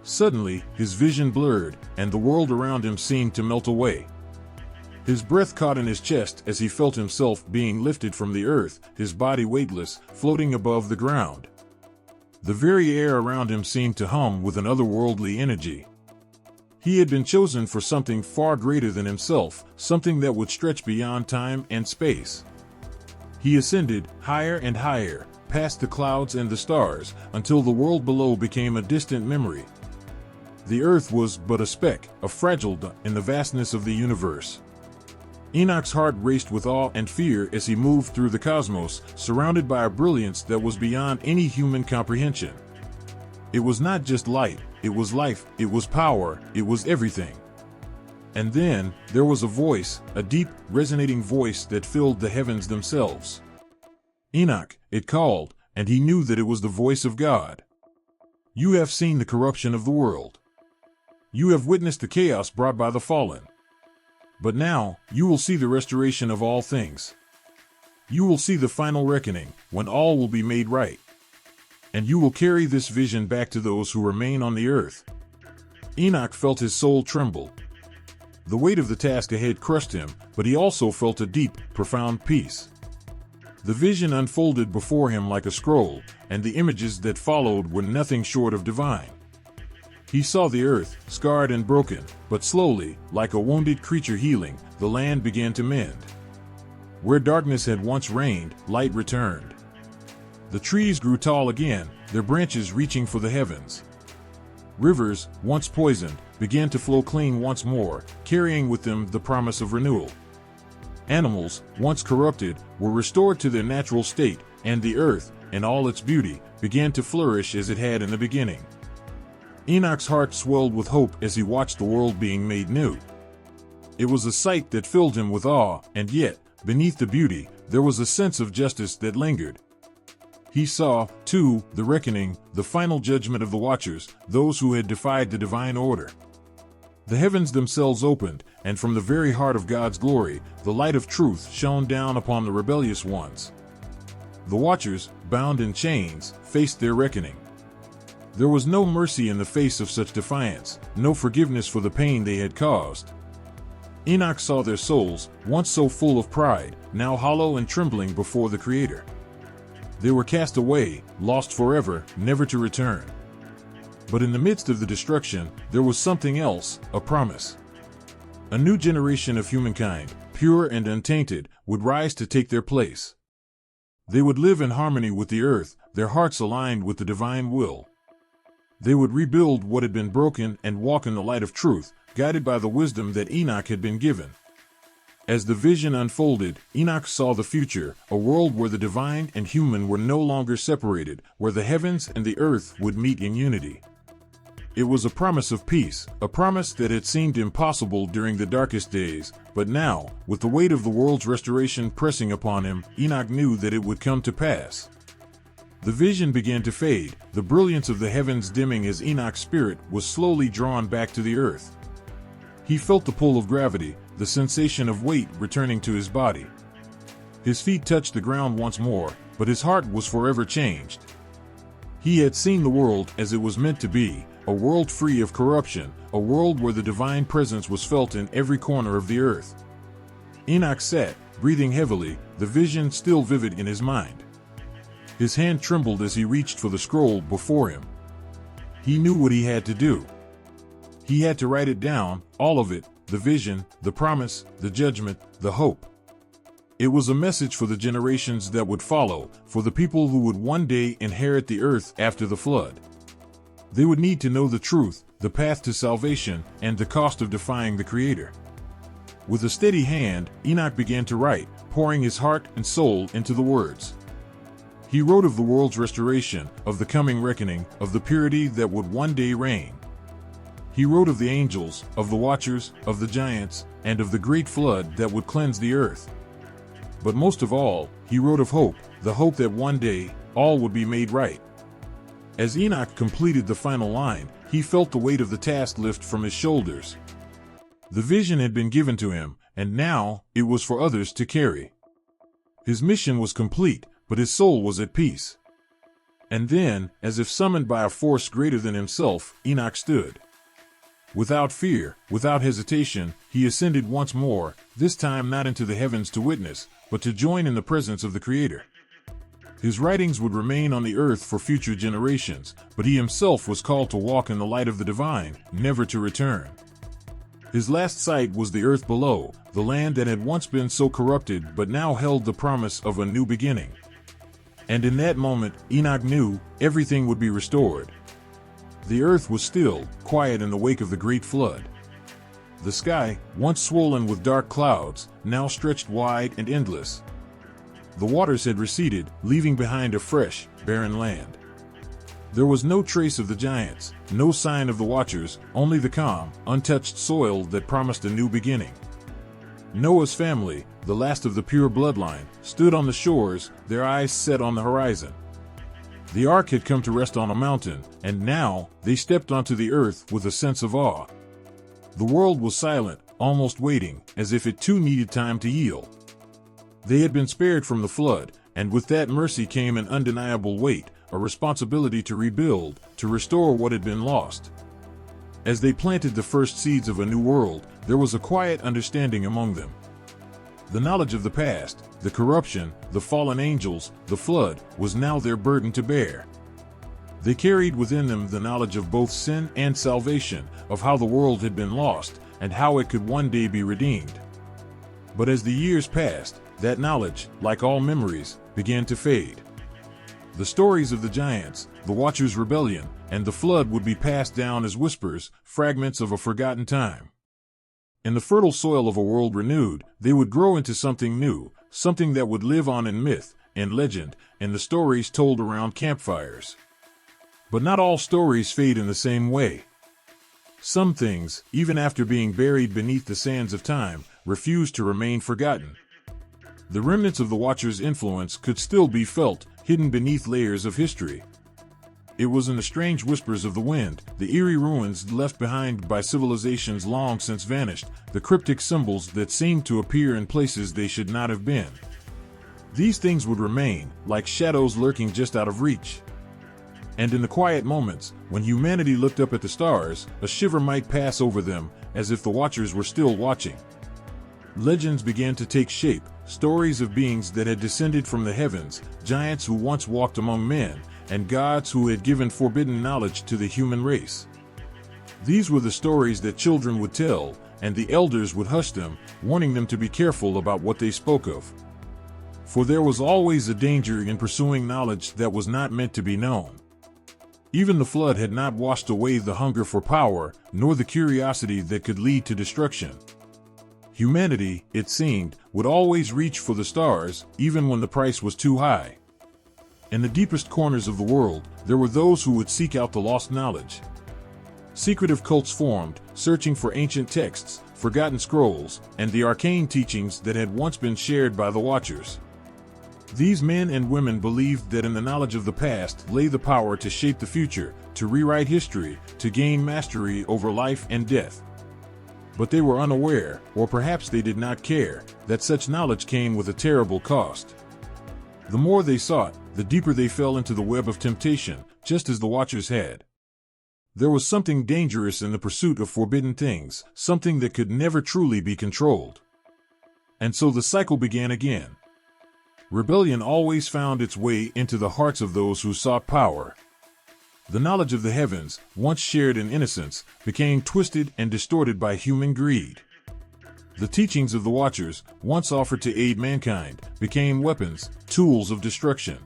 Suddenly, his vision blurred, and the world around him seemed to melt away. His breath caught in his chest as he felt himself being lifted from the earth, his body weightless, floating above the ground. The very air around him seemed to hum with an otherworldly energy. He had been chosen for something far greater than himself, something that would stretch beyond time and space. He ascended higher and higher, past the clouds and the stars, until the world below became a distant memory. The earth was but a speck, a fragile dot in the vastness of the universe. Enoch's heart raced with awe and fear as he moved through the cosmos, surrounded by a brilliance that was beyond any human comprehension. It was not just light, it was life, it was power, it was everything. And then, there was a voice, a deep, resonating voice that filled the heavens themselves. Enoch, it called, and he knew that it was the voice of God. You have seen the corruption of the world. You have witnessed the chaos brought by the fallen. But now, you will see the restoration of all things. You will see the final reckoning, when all will be made right. And you will carry this vision back to those who remain on the earth. Enoch felt his soul tremble. The weight of the task ahead crushed him, but he also felt a deep, profound peace. The vision unfolded before him like a scroll, and the images that followed were nothing short of divine. He saw the earth, scarred and broken, but slowly, like a wounded creature healing, the land began to mend. Where darkness had once reigned, light returned. The trees grew tall again, their branches reaching for the heavens. Rivers, once poisoned, began to flow clean once more, carrying with them the promise of renewal. Animals, once corrupted, were restored to their natural state, and the earth, in all its beauty, began to flourish as it had in the beginning. Enoch's heart swelled with hope as he watched the world being made new. It was a sight that filled him with awe, and yet, beneath the beauty, there was a sense of justice that lingered. He saw, too, the reckoning, the final judgment of the watchers, those who had defied the divine order. The heavens themselves opened, and from the very heart of God's glory, the light of truth shone down upon the rebellious ones. The watchers, bound in chains, faced their reckoning. There was no mercy in the face of such defiance, no forgiveness for the pain they had caused. Enoch saw their souls, once so full of pride, now hollow and trembling before the Creator. They were cast away, lost forever, never to return. But in the midst of the destruction, there was something else, a promise. A new generation of humankind, pure and untainted, would rise to take their place. They would live in harmony with the earth, their hearts aligned with the divine will. They would rebuild what had been broken and walk in the light of truth, guided by the wisdom that Enoch had been given. As the vision unfolded, Enoch saw the future, a world where the divine and human were no longer separated, where the heavens and the earth would meet in unity. It was a promise of peace, a promise that had seemed impossible during the darkest days, but now, with the weight of the world's restoration pressing upon him, Enoch knew that it would come to pass. The vision began to fade, the brilliance of the heavens dimming as Enoch's spirit was slowly drawn back to the earth. He felt the pull of gravity, the sensation of weight returning to his body. His feet touched the ground once more, but his heart was forever changed. He had seen the world as it was meant to be, a world free of corruption, a world where the divine presence was felt in every corner of the earth. Enoch sat, breathing heavily, the vision still vivid in his mind. His hand trembled as he reached for the scroll before him. He knew what he had to do. He had to write it down, all of it, the vision, the promise, the judgment, the hope. It was a message for the generations that would follow, for the people who would one day inherit the earth after the flood. They would need to know the truth, the path to salvation, and the cost of defying the Creator. With a steady hand, Enoch began to write, pouring his heart and soul into the words. He wrote of the world's restoration, of the coming reckoning, of the purity that would one day reign. He wrote of the angels, of the watchers, of the giants, and of the great flood that would cleanse the earth. But most of all, he wrote of hope, the hope that one day, all would be made right. As Enoch completed the final line, he felt the weight of the task lift from his shoulders. The vision had been given to him, and now, it was for others to carry. His mission was complete, but his soul was at peace. And then, as if summoned by a force greater than himself, Enoch stood. Without fear, without hesitation, he ascended once more, this time not into the heavens to witness, but to join in the presence of the Creator. His writings would remain on the earth for future generations, but he himself was called to walk in the light of the divine, never to return. His last sight was the earth below, the land that had once been so corrupted but now held the promise of a new beginning. And in that moment, Enoch knew everything would be restored. The earth was still, quiet in the wake of the great flood. The sky, once swollen with dark clouds, now stretched wide and endless. The waters had receded, leaving behind a fresh, barren land. There was no trace of the giants, no sign of the watchers, only the calm, untouched soil that promised a new beginning. Noah's family, the last of the pure bloodline, stood on the shores, their eyes set on the horizon. The ark had come to rest on a mountain, and now they stepped onto the earth with a sense of awe. The world was silent, almost waiting, as if it too needed time to heal. They had been spared from the flood, and with that mercy came an undeniable weight, a responsibility to rebuild, to restore what had been lost. As they planted the first seeds of a new world, there was a quiet understanding among them. The knowledge of the past, the corruption, the fallen angels, the flood, was now their burden to bear. They carried within them the knowledge of both sin and salvation, of how the world had been lost, and how it could one day be redeemed. But as the years passed, that knowledge, like all memories, began to fade. The stories of the giants, the Watchers' rebellion, and the flood would be passed down as whispers, fragments of a forgotten time. In the fertile soil of a world renewed, they would grow into something new, something that would live on in myth and legend, and the stories told around campfires. But not all stories fade in the same way. Some things, even after being buried beneath the sands of time, refuse to remain forgotten. The remnants of the Watchers' influence could still be felt, hidden beneath layers of history. It was in the strange whispers of the wind, the eerie ruins left behind by civilizations long since vanished, the cryptic symbols that seemed to appear in places they should not have been. These things would remain, like shadows lurking just out of reach. And in the quiet moments, when humanity looked up at the stars, a shiver might pass over them, as if the Watchers were still watching. Legends began to take shape, stories of beings that had descended from the heavens, giants who once walked among men, and gods who had given forbidden knowledge to the human race. These were the stories that children would tell, and the elders would hush them, warning them to be careful about what they spoke of. For there was always a danger in pursuing knowledge that was not meant to be known. Even the flood had not washed away the hunger for power, nor the curiosity that could lead to destruction. Humanity, it seemed, would always reach for the stars, even when the price was too high. In the deepest corners of the world, there were those who would seek out the lost knowledge. Secretive cults formed, searching for ancient texts, forgotten scrolls, and the arcane teachings that had once been shared by the Watchers. These men and women believed that in the knowledge of the past lay the power to shape the future, to rewrite history, to gain mastery over life and death. But they were unaware, or perhaps they did not care, that such knowledge came with a terrible cost. The more they sought, the deeper they fell into the web of temptation, just as the Watchers had. There was something dangerous in the pursuit of forbidden things, something that could never truly be controlled. And so the cycle began again. Rebellion always found its way into the hearts of those who sought power. The knowledge of the heavens, once shared in innocence, became twisted and distorted by human greed. The teachings of the Watchers, once offered to aid mankind, became weapons, tools of destruction.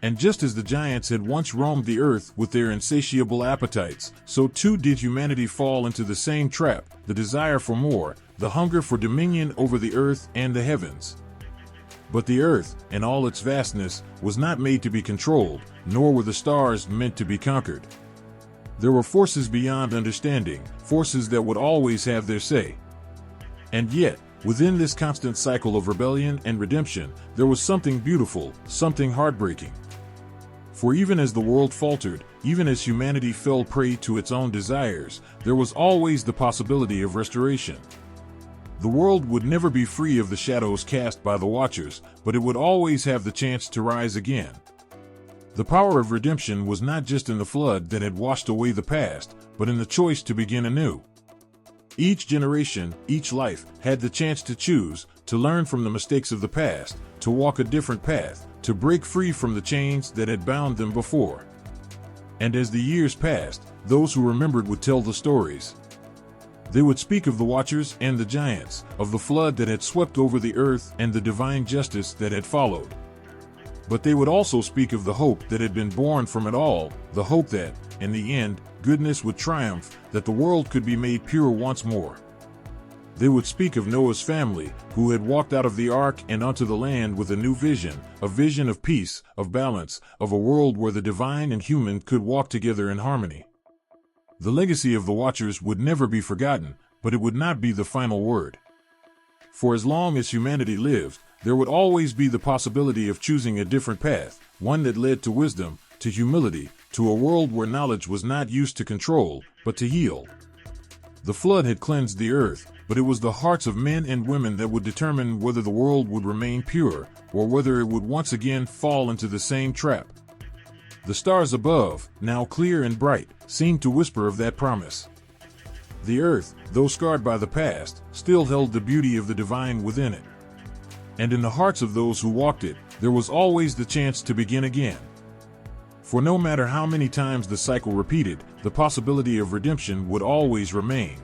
And just as the giants had once roamed the earth with their insatiable appetites, so too did humanity fall into the same trap, the desire for more, the hunger for dominion over the earth and the heavens. But the earth, in all its vastness, was not made to be controlled, nor were the stars meant to be conquered. There were forces beyond understanding, forces that would always have their say. And yet, within this constant cycle of rebellion and redemption, there was something beautiful, something heartbreaking. For even as the world faltered, even as humanity fell prey to its own desires, there was always the possibility of restoration. The world would never be free of the shadows cast by the Watchers, but it would always have the chance to rise again. The power of redemption was not just in the flood that had washed away the past, but in the choice to begin anew. Each generation, each life, had the chance to choose, to learn from the mistakes of the past, to walk a different path, to break free from the chains that had bound them before. And as the years passed, those who remembered would tell the stories. They would speak of the Watchers and the giants, of the flood that had swept over the earth and the divine justice that had followed. But they would also speak of the hope that had been born from it all, the hope that, in the end, goodness would triumph, that the world could be made pure once more. They would speak of Noah's family, who had walked out of the ark and onto the land with a new vision, a vision of peace, of balance, of a world where the divine and human could walk together in harmony. The legacy of the Watchers would never be forgotten, but it would not be the final word. For as long as humanity lived, there would always be the possibility of choosing a different path, one that led to wisdom, to humility, to a world where knowledge was not used to control, but to heal. The flood had cleansed the earth, but it was the hearts of men and women that would determine whether the world would remain pure, or whether it would once again fall into the same trap. The stars above, now clear and bright, seemed to whisper of that promise. The earth, though scarred by the past, still held the beauty of the divine within it. And in the hearts of those who walked it, there was always the chance to begin again. For no matter how many times the cycle repeated, the possibility of redemption would always remain.